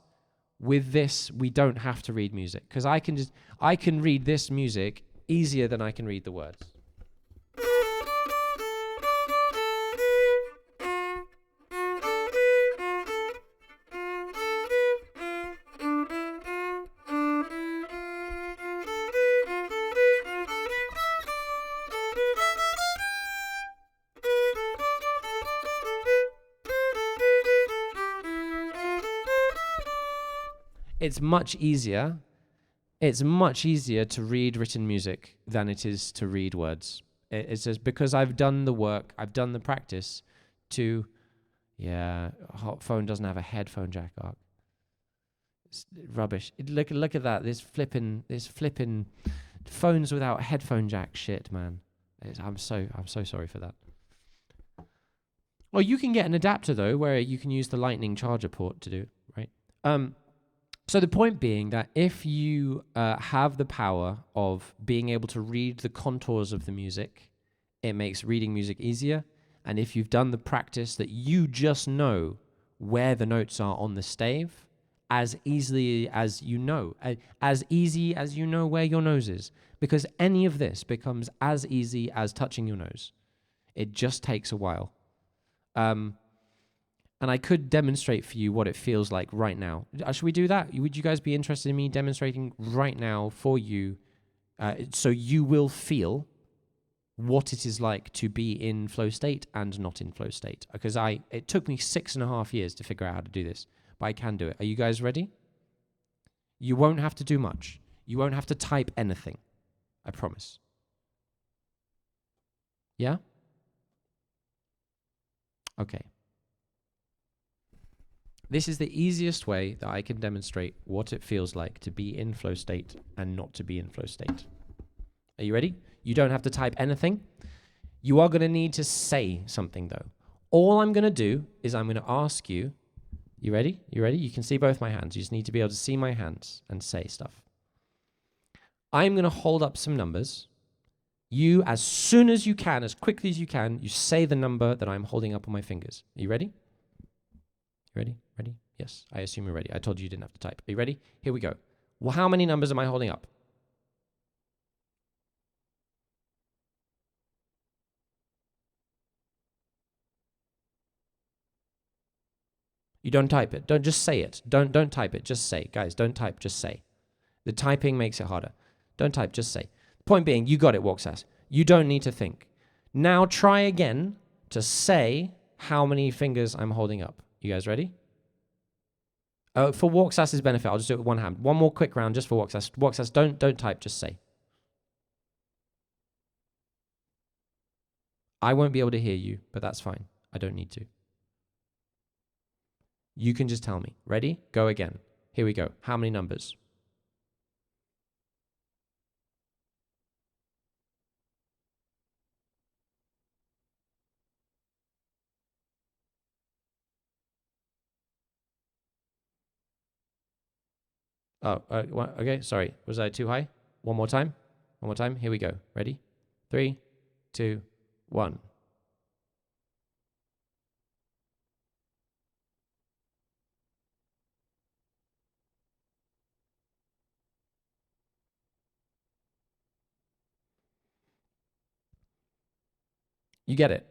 with this, we don't have to read music. Because I can read this music easier than I can read the words. It's much easier to read written music than it is to read words. It's just because I've done the work, I've done the practice to, hot phone doesn't have a headphone jack arc. It's rubbish. Look at that. This flipping phones without headphone jack shit, man. I'm so sorry for that. Well, you can get an adapter though, where you can use the lightning charger port to do it, right? So the point being that if you have the power of being able to read the contours of the music, it makes reading music easier. And if you've done the practice that you just know where the notes are on the stave as easily as you know, as easy as you know where your nose is, because any of this becomes as easy as touching your nose. It just takes a while. And I could demonstrate for you what it feels like right now. Should we do that? Would you guys be interested in me demonstrating right now for you, so you will feel what it is like to be in flow state and not in flow state? Because it took me 6.5 years to figure out how to do this, but I can do it. Are you guys ready? You won't have to do much. You won't have to type anything. I promise. Yeah? Okay. This is the easiest way that I can demonstrate what it feels like to be in flow state and not to be in flow state. Are you ready? You don't have to type anything. You are going to need to say something, though. All I'm going to do is I'm going to ask you, you ready? You ready? You can see both my hands. You just need to be able to see my hands and say stuff. I'm going to hold up some numbers. You, as soon as you can, as quickly as you can, you say the number that I'm holding up on my fingers. Are you ready? You ready? Ready? Yes, I assume you're ready. I told you didn't have to type. Are you ready? Here we go. Well, how many numbers am I holding up? You don't type it. Don't just say it. Don't type it. Just say. Guys, don't type. Just say. The typing makes it harder. Don't type. Just say. Point being, you got it, Walksas. You don't need to think. Now try again to say how many fingers I'm holding up. You guys ready? For Walksas's benefit, I'll just do it with one hand. One more quick round just for Walksas. Walksas, don't type. Just say. I won't be able to hear you, but that's fine. I don't need to. You can just tell me. Ready? Go again. Here we go. How many numbers? Oh, okay. Sorry. Was I too high? One more time. One more time. Here we go. Ready? 3, 2, 1. You get it?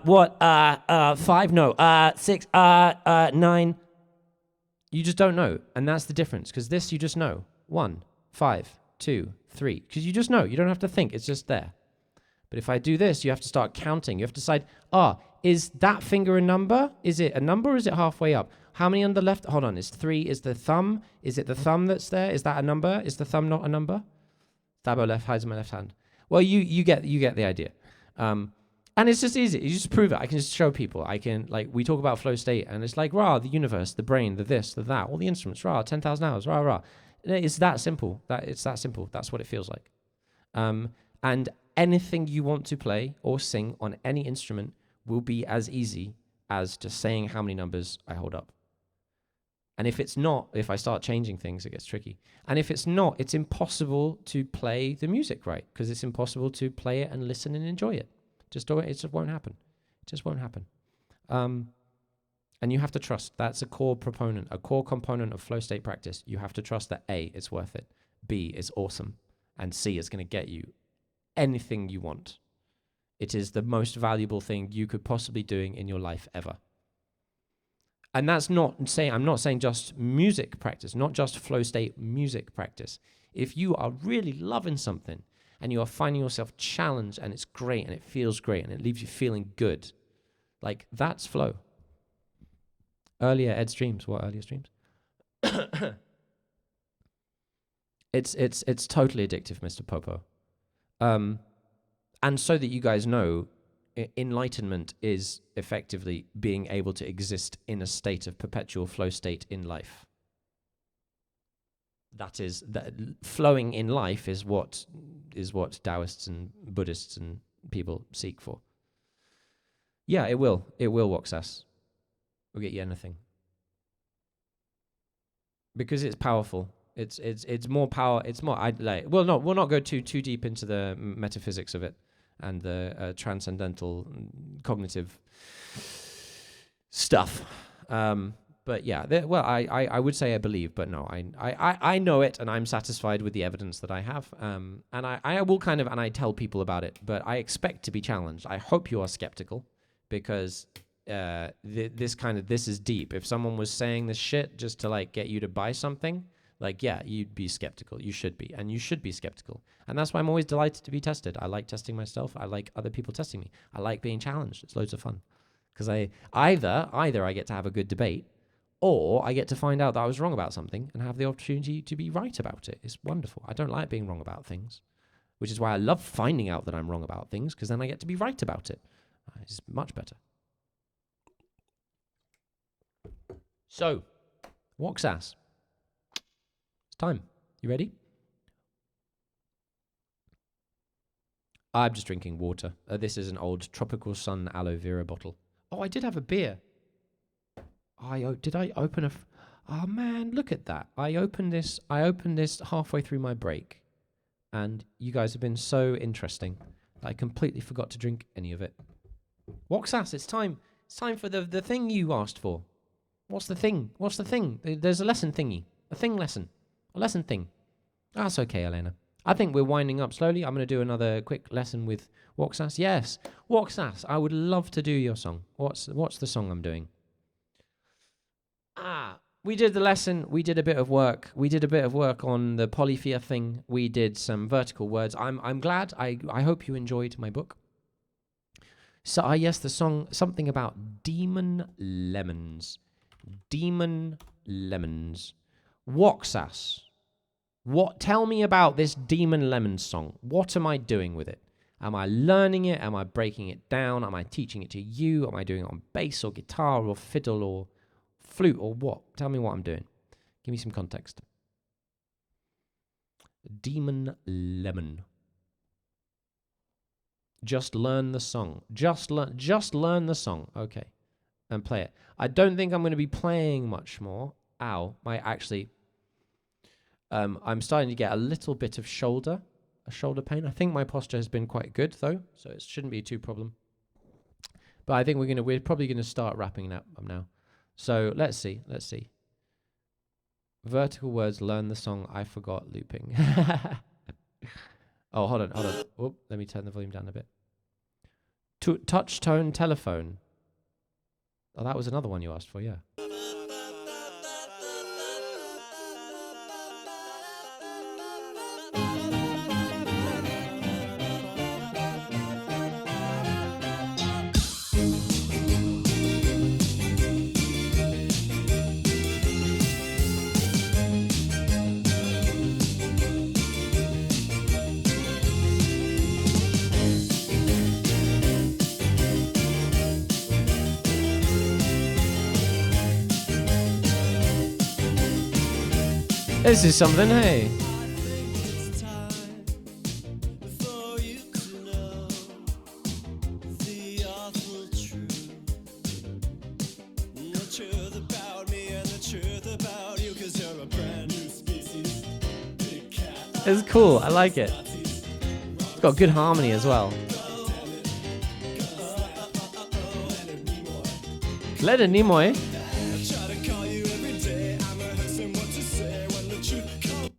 What? 5? No. 6? 9? You just don't know. And that's the difference. Because this, you just know. 1, 5, 2, 3. Because you just know. You don't have to think. It's just there. But if I do this, you have to start counting. You have to decide, is that finger a number? Is it a number or is it halfway up? How many on the left? Hold on. Is 3, is the thumb? Is it the thumb that's there? Is that a number? Is the thumb not a number? Thabo left, hides in my left hand. Well, you get the idea. And it's just easy. You just prove it. I can just show people. I can, we talk about flow state, and it's like, rah, the universe, the brain, the this, the that, all the instruments, rah, 10,000 hours, rah, rah. It's that simple. It's that simple. That's what it feels like. And anything you want to play or sing on any instrument will be as easy as just saying how many numbers I hold up. And if it's not, if I start changing things, it gets tricky. And if it's not, it's impossible to play the music right, because it's impossible to play it and listen and enjoy it. It just won't happen. It just won't happen. And you have to trust. That's a core component of flow state practice. You have to trust that A, it's worth it. B, it's awesome. And C, is going to get you anything you want. It is the most valuable thing you could possibly doing in your life ever. And that's I'm not saying just music practice, not just flow state music practice. If you are really loving something and you are finding yourself challenged and it's great and it feels great and it leaves you feeling good, that's flow. Earlier Ed streams, what earlier streams? It's totally addictive, Mr. Popo. And so that you guys know, enlightenment is effectively being able to exist in a state of perpetual flow state in life. That flowing in life is what Taoists and Buddhists and people seek for. Yeah, it will Woksas. Will get you anything. Because it's powerful. It's more power. It's more. We'll not go too deep into the metaphysics of it and the transcendental cognitive stuff. But yeah, I would say I believe, but no, I know it, and I'm satisfied with the evidence that I have. And I will kind of, and I tell people about it, but I expect to be challenged. I hope you are skeptical, because this is deep. If someone was saying this shit just to like get you to buy something, like, yeah, you'd be skeptical. You should be, and you should be skeptical. And that's why I'm always delighted to be tested. I like testing myself. I like other people testing me. I like being challenged. It's loads of fun, because I either I get to have a good debate, or I get to find out that I was wrong about something and have the opportunity to be right about it. It's wonderful. I don't like being wrong about things, which is why I love finding out that I'm wrong about things, because then I get to be right about it. It's much better. So, Woxass. It's time. You ready? I'm just drinking water. This is an old Tropical Sun aloe vera bottle. Oh, I did have a beer. Did I open a... Oh, man, look at that. I opened this halfway through my break, and you guys have been so interesting that I completely forgot to drink any of it. Woxass, it's time. It's time for the thing you asked for. What's the thing? What's the thing? There's a lesson thingy. A thing lesson. A lesson thing. That's okay, Elena. I think we're winding up slowly. I'm going to do another quick lesson with Woxass. Yes, Woxass, I would love to do your song. What's the song I'm doing? We did the lesson. We did a bit of work. We did a bit of work on the polyphia thing. We did some vertical words. I'm glad. I hope you enjoyed my book. So, yes, the song, something about demon lemons. Demon lemons. Woxass. Tell me about this demon lemon song. What am I doing with it? Am I learning it? Am I breaking it down? Am I teaching it to you? Am I doing it on bass or guitar or fiddle or flute or what? Tell me what I'm doing. Give me some context. Demon lemon. Just learn the song. Just learn the song. Okay. And play it. I don't think I'm going to be playing much more. Ow. I'm starting to get a little bit of shoulder pain. I think my posture has been quite good though, so it shouldn't be too problem. But I think we're probably going to start wrapping it up now. So let's see. Vertical words, learn the song. I forgot looping. Oh, hold on. Whoop, let me turn the volume down a bit. Touch tone telephone. Oh, that was another one you asked for, yeah. This is something, hey. It's cool, I like it. It's got good harmony as well. Leonard Nimoy.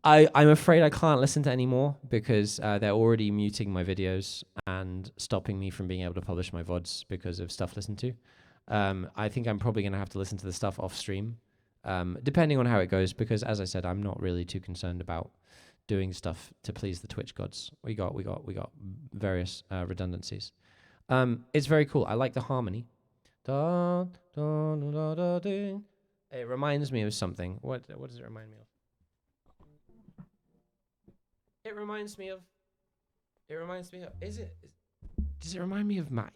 I'm afraid I can't listen to any more because they're already muting my videos and stopping me from being able to publish my VODs because of stuff listened to. I think I'm probably going to have to listen to the stuff off stream, depending on how it goes, because as I said, I'm not really too concerned about doing stuff to please the Twitch gods. We got various redundancies. It's very cool. I like the harmony. Da, da, da, da, da, da. It reminds me of something. What does it remind me of? It reminds me of. Does it remind me of Matt?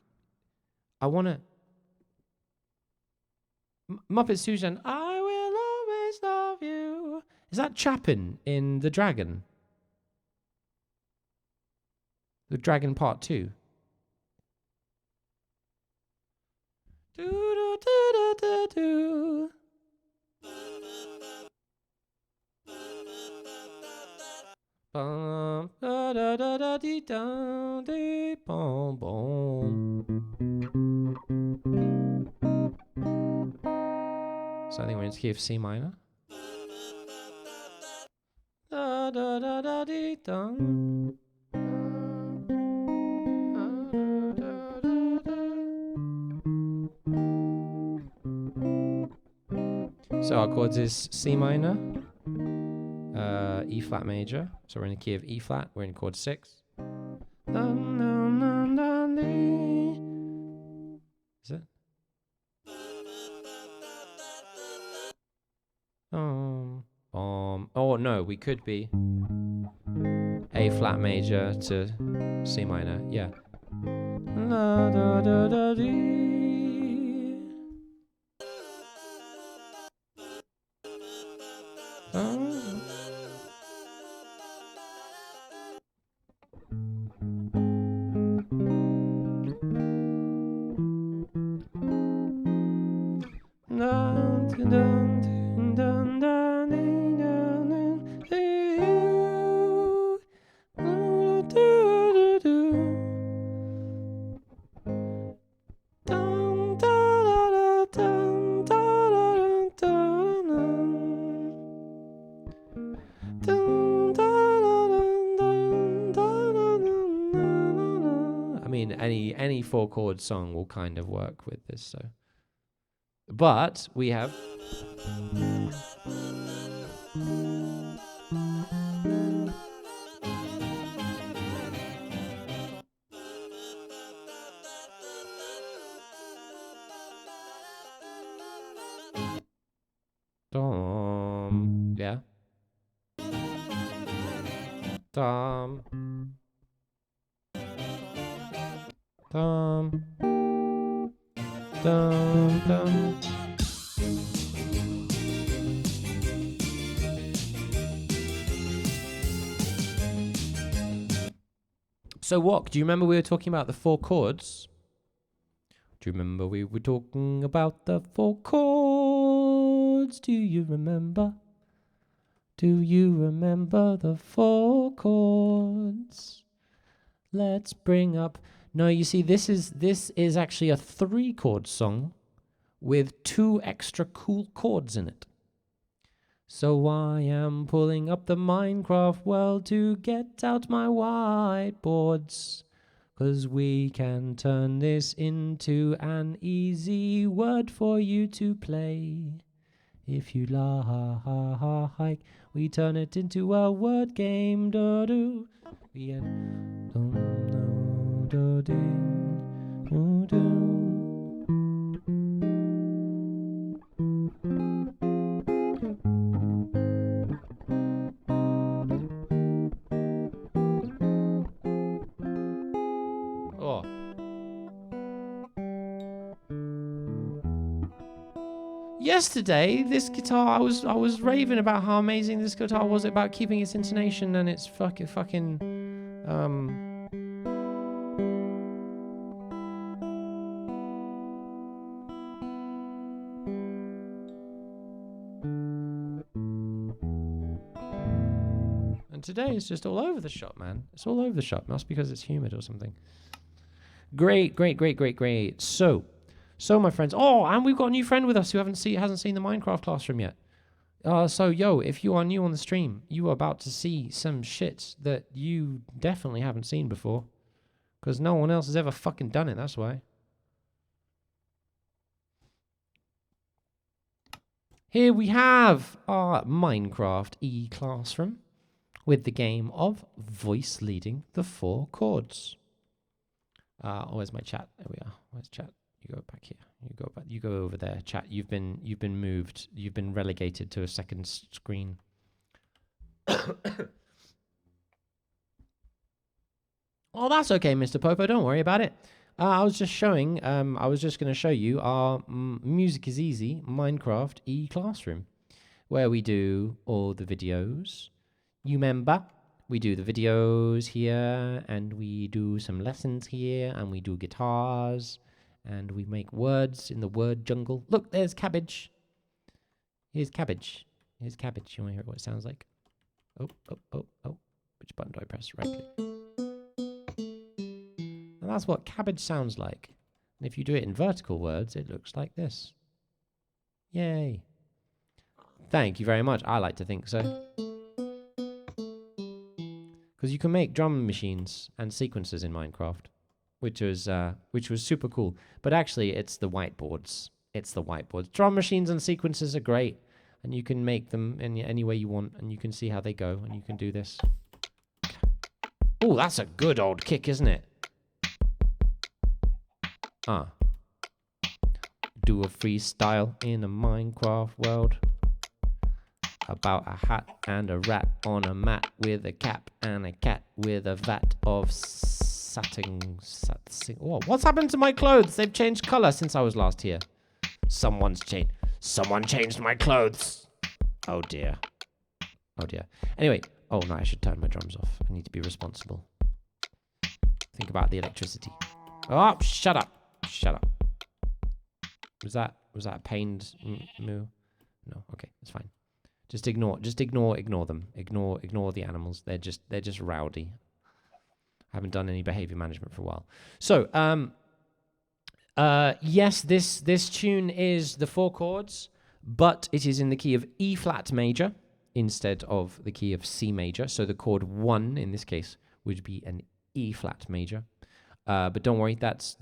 I wanna. Muppet Susan. I will always love you. Is that Chapin in The Dragon? The Dragon Part 2. Do do do do do do. Bum, da, da, da, da, dee, da, dee, bum, bum. So I think we're in the key of C minor. Da, da, da, da, dee, dum. So our chords is C minor, E flat major. So we're in the key of E flat. We're in chord 6. Dun, dun, dun, dun, dee. Is it? Oh no, we could be A flat major to C minor. Yeah. La, da, da, da, dee. I mean, any 4-chord song will kind of work with this. So, but we have. Dom. Yeah. Dom. Dum. Dum dum. So Wok, do you remember we were talking about the 4 chords? Do you remember we were talking about the 4 chords? Do you remember? Do you remember the 4 chords? Let's bring up. No, you see, this is actually a 3-chord song with 2 extra cool chords in it. So I am pulling up the Minecraft world to get out my whiteboards, 'cause we can turn this into an easy word for you to play. If you like, we turn it into a word game. Do-do. We had oh. Yesterday, this guitar, I was raving about how amazing this guitar was, about keeping its intonation and its fucking and today it's just all over the shop, man. It's all over the shop. Must be because it's humid or something. Great. So my friends. Oh, and we've got a new friend with us who hasn't seen the Minecraft classroom yet. So yo, if you are new on the stream, you are about to see some shit that you definitely haven't seen before, because no one else has ever fucking done it. That's why. Here we have our Minecraft e-classroom with the game of voice leading the 4 chords. Where's my chat? There we are. Where's chat? You go back here. You go over there. Chat. You've been moved. You've been relegated to a second screen. Oh, that's okay, Mr. Popo. Don't worry about it. I was just showing. I was just going to show you our Music is Easy Minecraft e-classroom, where we do all the videos. You remember? We do the videos here, and we do some lessons here, and we do guitars, and we make words in the word jungle. Look, there's cabbage. Here's cabbage. Here's cabbage. You want to hear what it sounds like? Oh. Which button do I press? Right click. And that's what cabbage sounds like. And if you do it in vertical words, it looks like this. Yay. Thank you very much. I like to think so. Because you can make drum machines and sequences in Minecraft, which was super cool. But actually, it's the whiteboards. It's the whiteboards. Drum machines and sequences are great, and you can make them any way you want, and you can see how they go, and you can do this. Oh, that's a good old kick, isn't it? Do a freestyle in a Minecraft world about a hat and a rat on a mat with a cap and a cat with a vat of oh, what's happened to my clothes? They've changed color since I was last here. Someone changed my clothes. Oh dear. Oh dear. Anyway, oh no, I should turn my drums off. I need to be responsible. Think about the electricity. Oh, shut up. Shut up. Was that a pained moo? No, okay, it's fine. Just ignore them. Ignore the animals. They're just rowdy. I haven't done any behavior management for a while. So, yes, this tune is the 4 chords, but it is in the key of E flat major instead of the key of C major. So the chord 1 in this case would be an E flat major. But don't worry, that's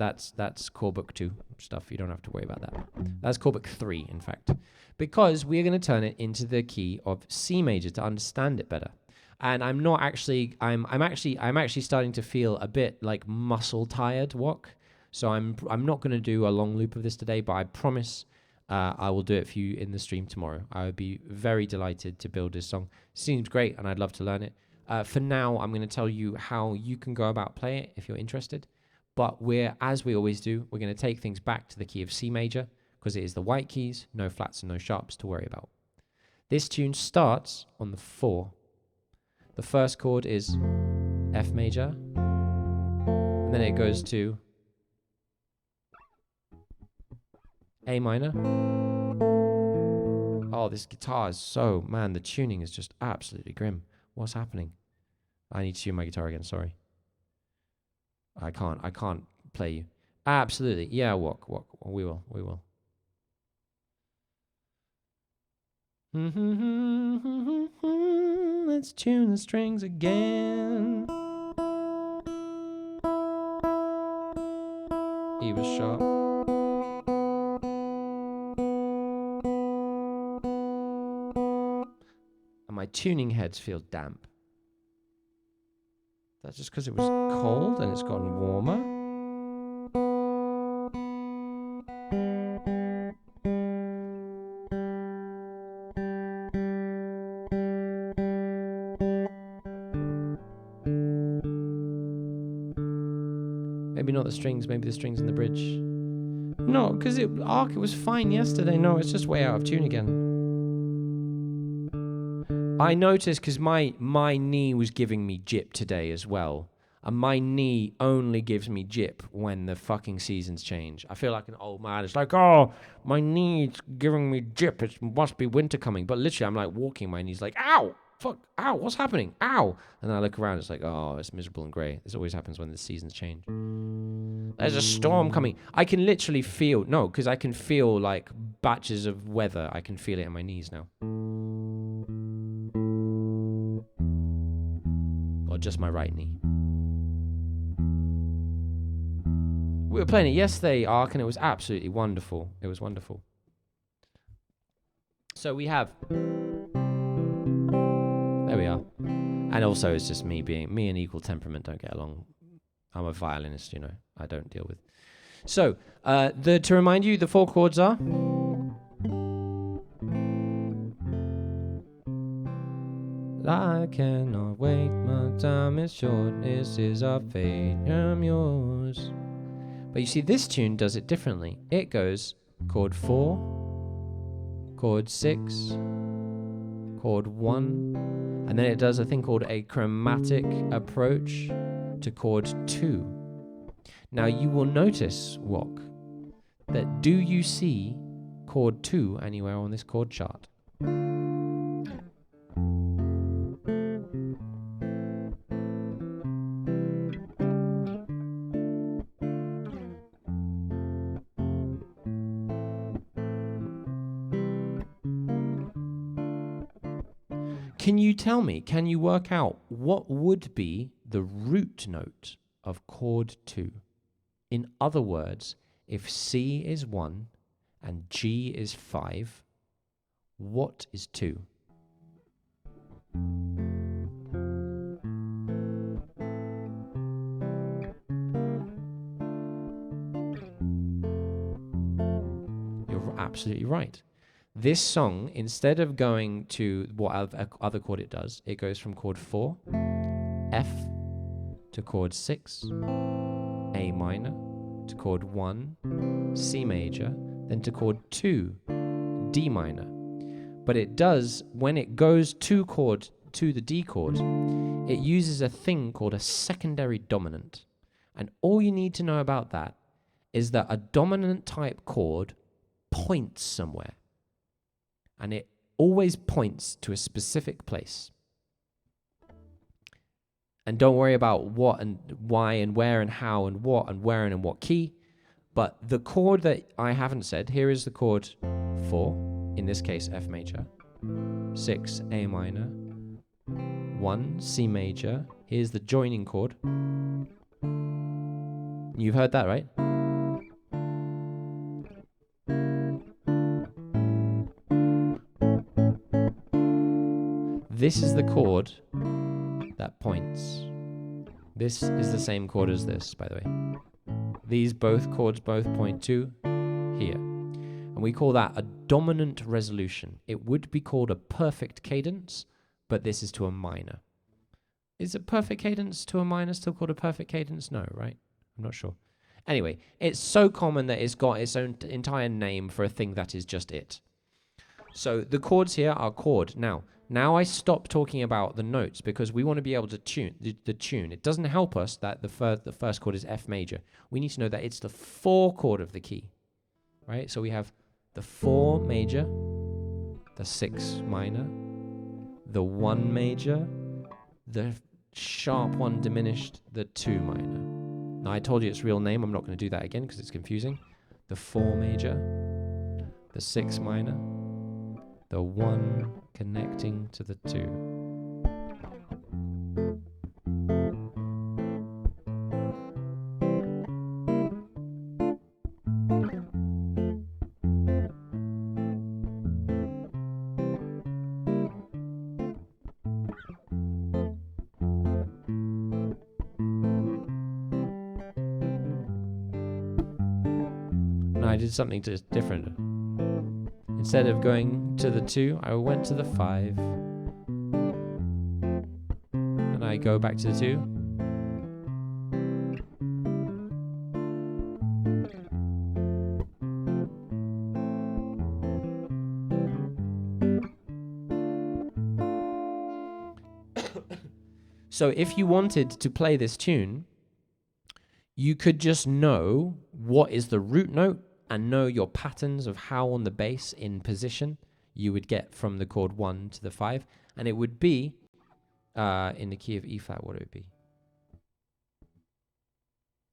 chord book 2 stuff. You don't have to worry about that. That's chord book 3, in fact, because we're going to turn it into the key of C major to understand it better. And I'm actually starting to feel a bit like muscle tired, Wok. So I'm not going to do a long loop of this today, but I promise I will do it for you in the stream tomorrow. I would be very delighted to build this song. Seems great, and I'd love to learn it. For now, I'm going to tell you how you can go about playing it if you're interested. But as we always do, we're going to take things back to the key of C major because it is the white keys, no flats and no sharps to worry about. This tune starts on the 4. The first chord is F major, and then it goes to A minor. Oh, this guitar is man, the tuning is just absolutely grim. What's happening? I need to tune my guitar again, sorry. I can't play you. Absolutely. Yeah, Wok. We will. Let's tune the strings again. E was sharp. And my tuning heads feel damp. That's just because it was cold and it's gotten warmer. Maybe not the strings, maybe the strings in the bridge. No, because it was fine yesterday. No, it's just way out of tune again. I noticed because my knee was giving me jip today as well. And my knee only gives me jip when the fucking seasons change. I feel like an old man. It's like, oh, my knee's giving me jip. It must be winter coming. But literally, I'm like walking. My knee's like, ow, fuck, ow, what's happening? Ow. And then I look around. It's like, oh, it's miserable and grey. This always happens when the seasons change. There's a storm coming. I can literally feel, because I can feel like batches of weather. I can feel it in my knees now. Or just my right knee. We were playing it yesterday, Ark, and it was absolutely wonderful. It was wonderful. So we have... There we are. And also it's just me and equal temperament don't get along. I'm a violinist, I don't deal with. So, to remind you, the 4 chords are... I cannot wait, my time is short, this is our fate, I'm yours. But you see, this tune does it differently. It goes chord 4, chord 6, chord 1, and then it does a thing called a chromatic approach to chord 2. Now you will notice, Wok, that do you see chord 2 anywhere on this chord chart? Can you tell me, can you work out what would be the root note of chord 2? In other words, if C is 1 and G is 5, what is 2? You're absolutely right. This song, instead of going to what other chord it does, it goes from chord 4, F, to chord 6, A minor, to chord 1, C major, then to chord 2, D minor. But it does, when it goes to the D chord, it uses a thing called a secondary dominant. And all you need to know about that is that a dominant type chord points somewhere. And it always points to a specific place. And don't worry about what and why and where and how and what and where and in what key. But the chord that I haven't said, here is the chord 4, in this case F major, 6 A minor, 1 C major, here's the joining chord. You've heard that, right? This is the chord that points. This is the same chord as this, by the way. These chords both point to here. And we call that a dominant resolution. It would be called a perfect cadence, but this is to a minor. Is a perfect cadence to a minor still called a perfect cadence? No, right? I'm not sure. Anyway, it's so common that it's got its own entire name for a thing that is just it. So the chords here are chord. Now I stop talking about the notes because we want to be able to tune the tune. It doesn't help us that the first chord is F major. We need to know that it's the 4 chord of the key, right? So we have the 4 major, the 6 minor, the 1 major, the sharp 1 diminished, the 2 minor. Now I told you its real name. I'm not going to do that again because it's confusing. The 4 major, the 6 minor, the 1 connecting to the 2. And I did something different. Instead of going to the 2, I went to the 5. And I go back to the 2. So if you wanted to play this tune, you could just know what is the root note and know your patterns of how on the bass in position you would get from the chord 1 to the 5. And it would be, in the key of E flat, what it would be.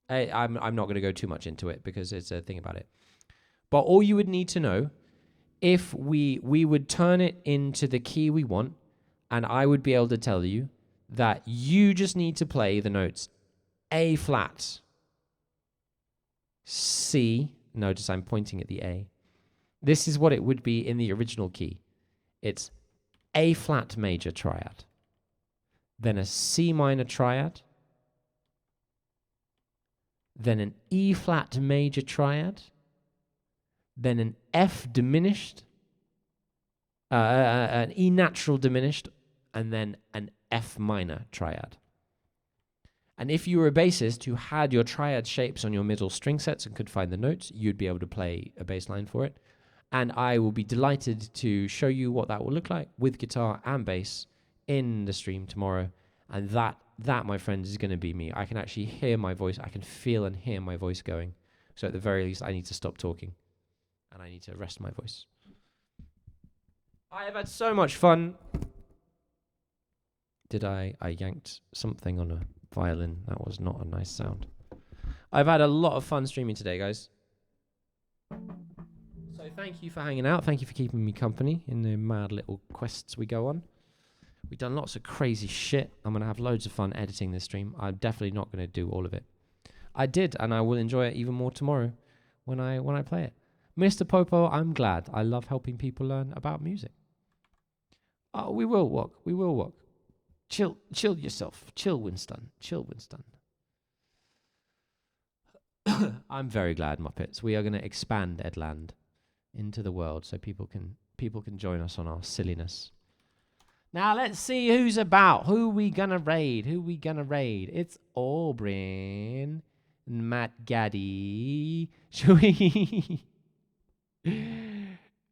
I'm not going to go too much into it because it's a thing about it. But all you would need to know, if we would turn it into the key we want, and I would be able to tell you that you just need to play the notes A flat, C. Notice I'm pointing at the A. This is what it would be in the original key. It's A flat major triad, then a C minor triad, then an E flat major triad, then an F diminished, an E natural diminished, and then an F minor triad. And if you were a bassist who had your triad shapes on your middle string sets and could find the notes, you'd be able to play a bass line for it. And I will be delighted to show you what that will look like with guitar and bass in the stream tomorrow. And that, my friends, is going to be me. I can actually hear my voice. I can feel and hear my voice going. So at the very least, I need to stop talking. And I need to rest my voice. I have had so much fun. I yanked something on a violin. That was not a nice sound. I've had a lot of fun streaming today, guys. So thank you for hanging out. Thank you for keeping me company in the mad little quests we go on. We've done lots of crazy shit. I'm going to have loads of fun editing this stream. I'm definitely not going to do all of it. I did, and I will enjoy it even more tomorrow when I play it. Mr. Popo, I'm glad. I love helping people learn about music. Oh, we will walk. We will walk. Chill yourself. Chill, Winston. Chill, Winston. I'm very glad, Muppets. We are going to expand Edland into the world so people can join us on our silliness. Now let's see who's about. Who we gonna raid? It's Aubryn, Matt Gaddy. Should we?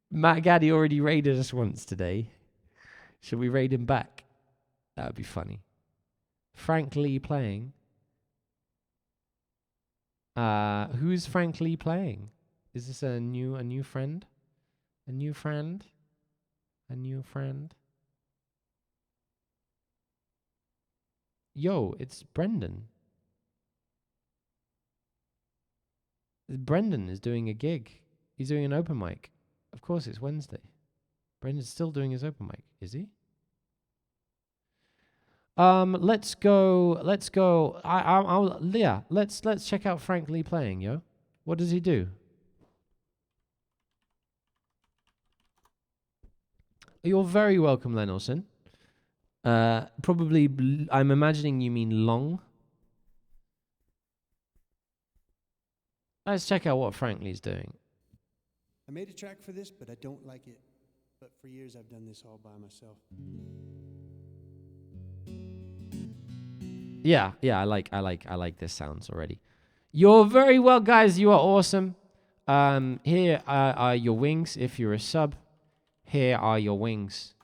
Matt Gaddy already raided us once today. Should we raid him back? That would be funny. Frank Lee playing. Who's Frank Lee playing? Is this a new friend? A new friend? Yo, it's Brendan. Brendan is doing a gig. He's doing an open mic. Of course, it's Wednesday. Brendan's still doing his open mic, is he? Let's go. Let's check out Frank Lee playing, yo. What does he do? You're very welcome, Lenelson. Probably, I'm imagining you mean long. Let's check out what Frank Lee's doing. I made a track for this, but I don't like it. But for years, I've done this all by myself. Yeah, I like this sounds already. You're very well, guys. You are awesome. Here are your wings if you're a sub. Here are your wings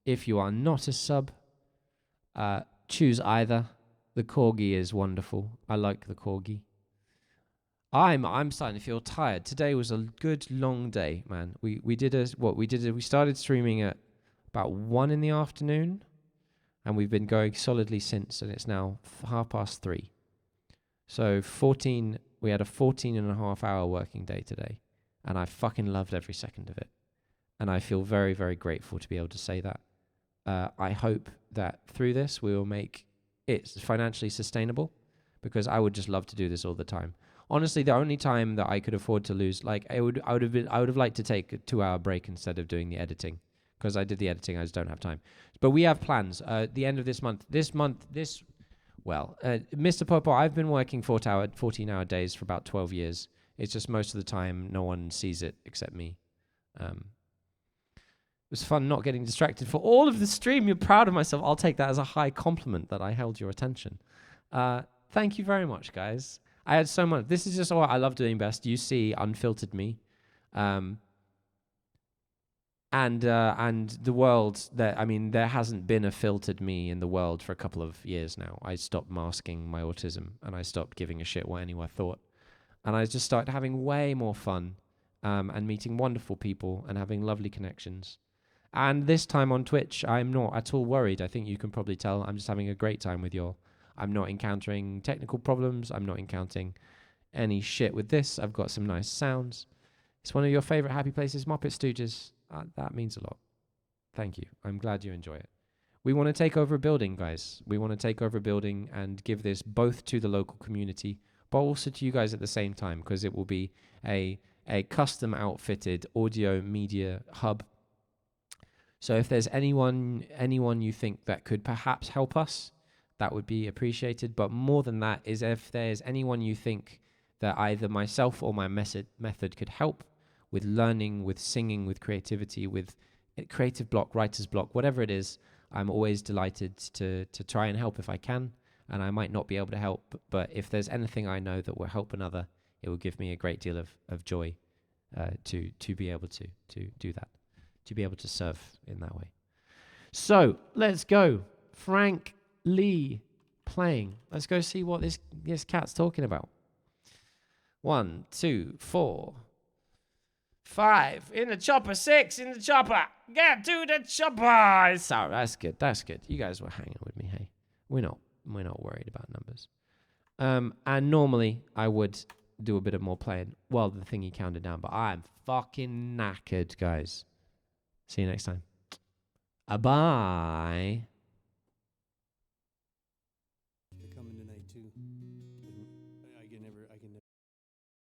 if you are not a sub. Choose either. The corgi is wonderful. I like the corgi. I'm starting to feel tired. Today was a good long day, man. We started streaming at about 1 in the afternoon, and we've been going solidly since, and it's now 3:30. So we had a 14.5-hour working day today, and I fucking loved every second of it. And I feel very, very grateful to be able to say that. I hope that through this we will make it financially sustainable, because I would just love to do this all the time. Honestly, the only time that I could afford to lose, like I would have liked to take a 2-hour break instead of doing the editing, because I did the editing, I just don't have time. But we have plans. The end of this month, Mr. Popo, I've been working 14-hour days for about 12 years. It's just most of the time no one sees it except me. It was fun not getting distracted for all of the stream. You're proud of myself. I'll take that as a high compliment that I held your attention. Thank you very much, guys. I had so much. This is just what I love doing best. You see unfiltered me. And the world, there hasn't been a filtered me in the world for a couple of years now. I stopped masking my autism, and I stopped giving a shit what anyone thought. And I just started having way more fun, and meeting wonderful people and having lovely connections. And this time on Twitch, I'm not at all worried. I think you can probably tell I'm just having a great time with y'all. I'm not encountering technical problems. I'm not encountering any shit with this. I've got some nice sounds. It's one of your favorite happy places, Muppet Stooges. That means a lot. Thank you. I'm glad you enjoy it. We want to take over a building, guys. We want to take over a building and give this both to the local community, but also to you guys at the same time, because it will be a custom outfitted audio media hub. So if there's anyone you think that could perhaps help us, that would be appreciated. But more than that is if there's anyone you think that either myself or my method could help with learning, with singing, with creativity, with creative block, writer's block, whatever it is, I'm always delighted to try and help if I can. And I might not be able to help, but if there's anything I know that will help another, it will give me a great deal of joy to be able to do that, to be able to serve in that way. So let's go. Frank Lee playing. Let's go see what this cat's talking about. 1, 2, 4, 5 in the chopper, 6 in the chopper. Get to the chopper. So that's good. That's good. You guys were hanging with me. Hey, we're not worried about numbers. And normally I would do a bit of more playing while the thingy counted down, but I'm fucking knackered, guys. See you next time. Bye.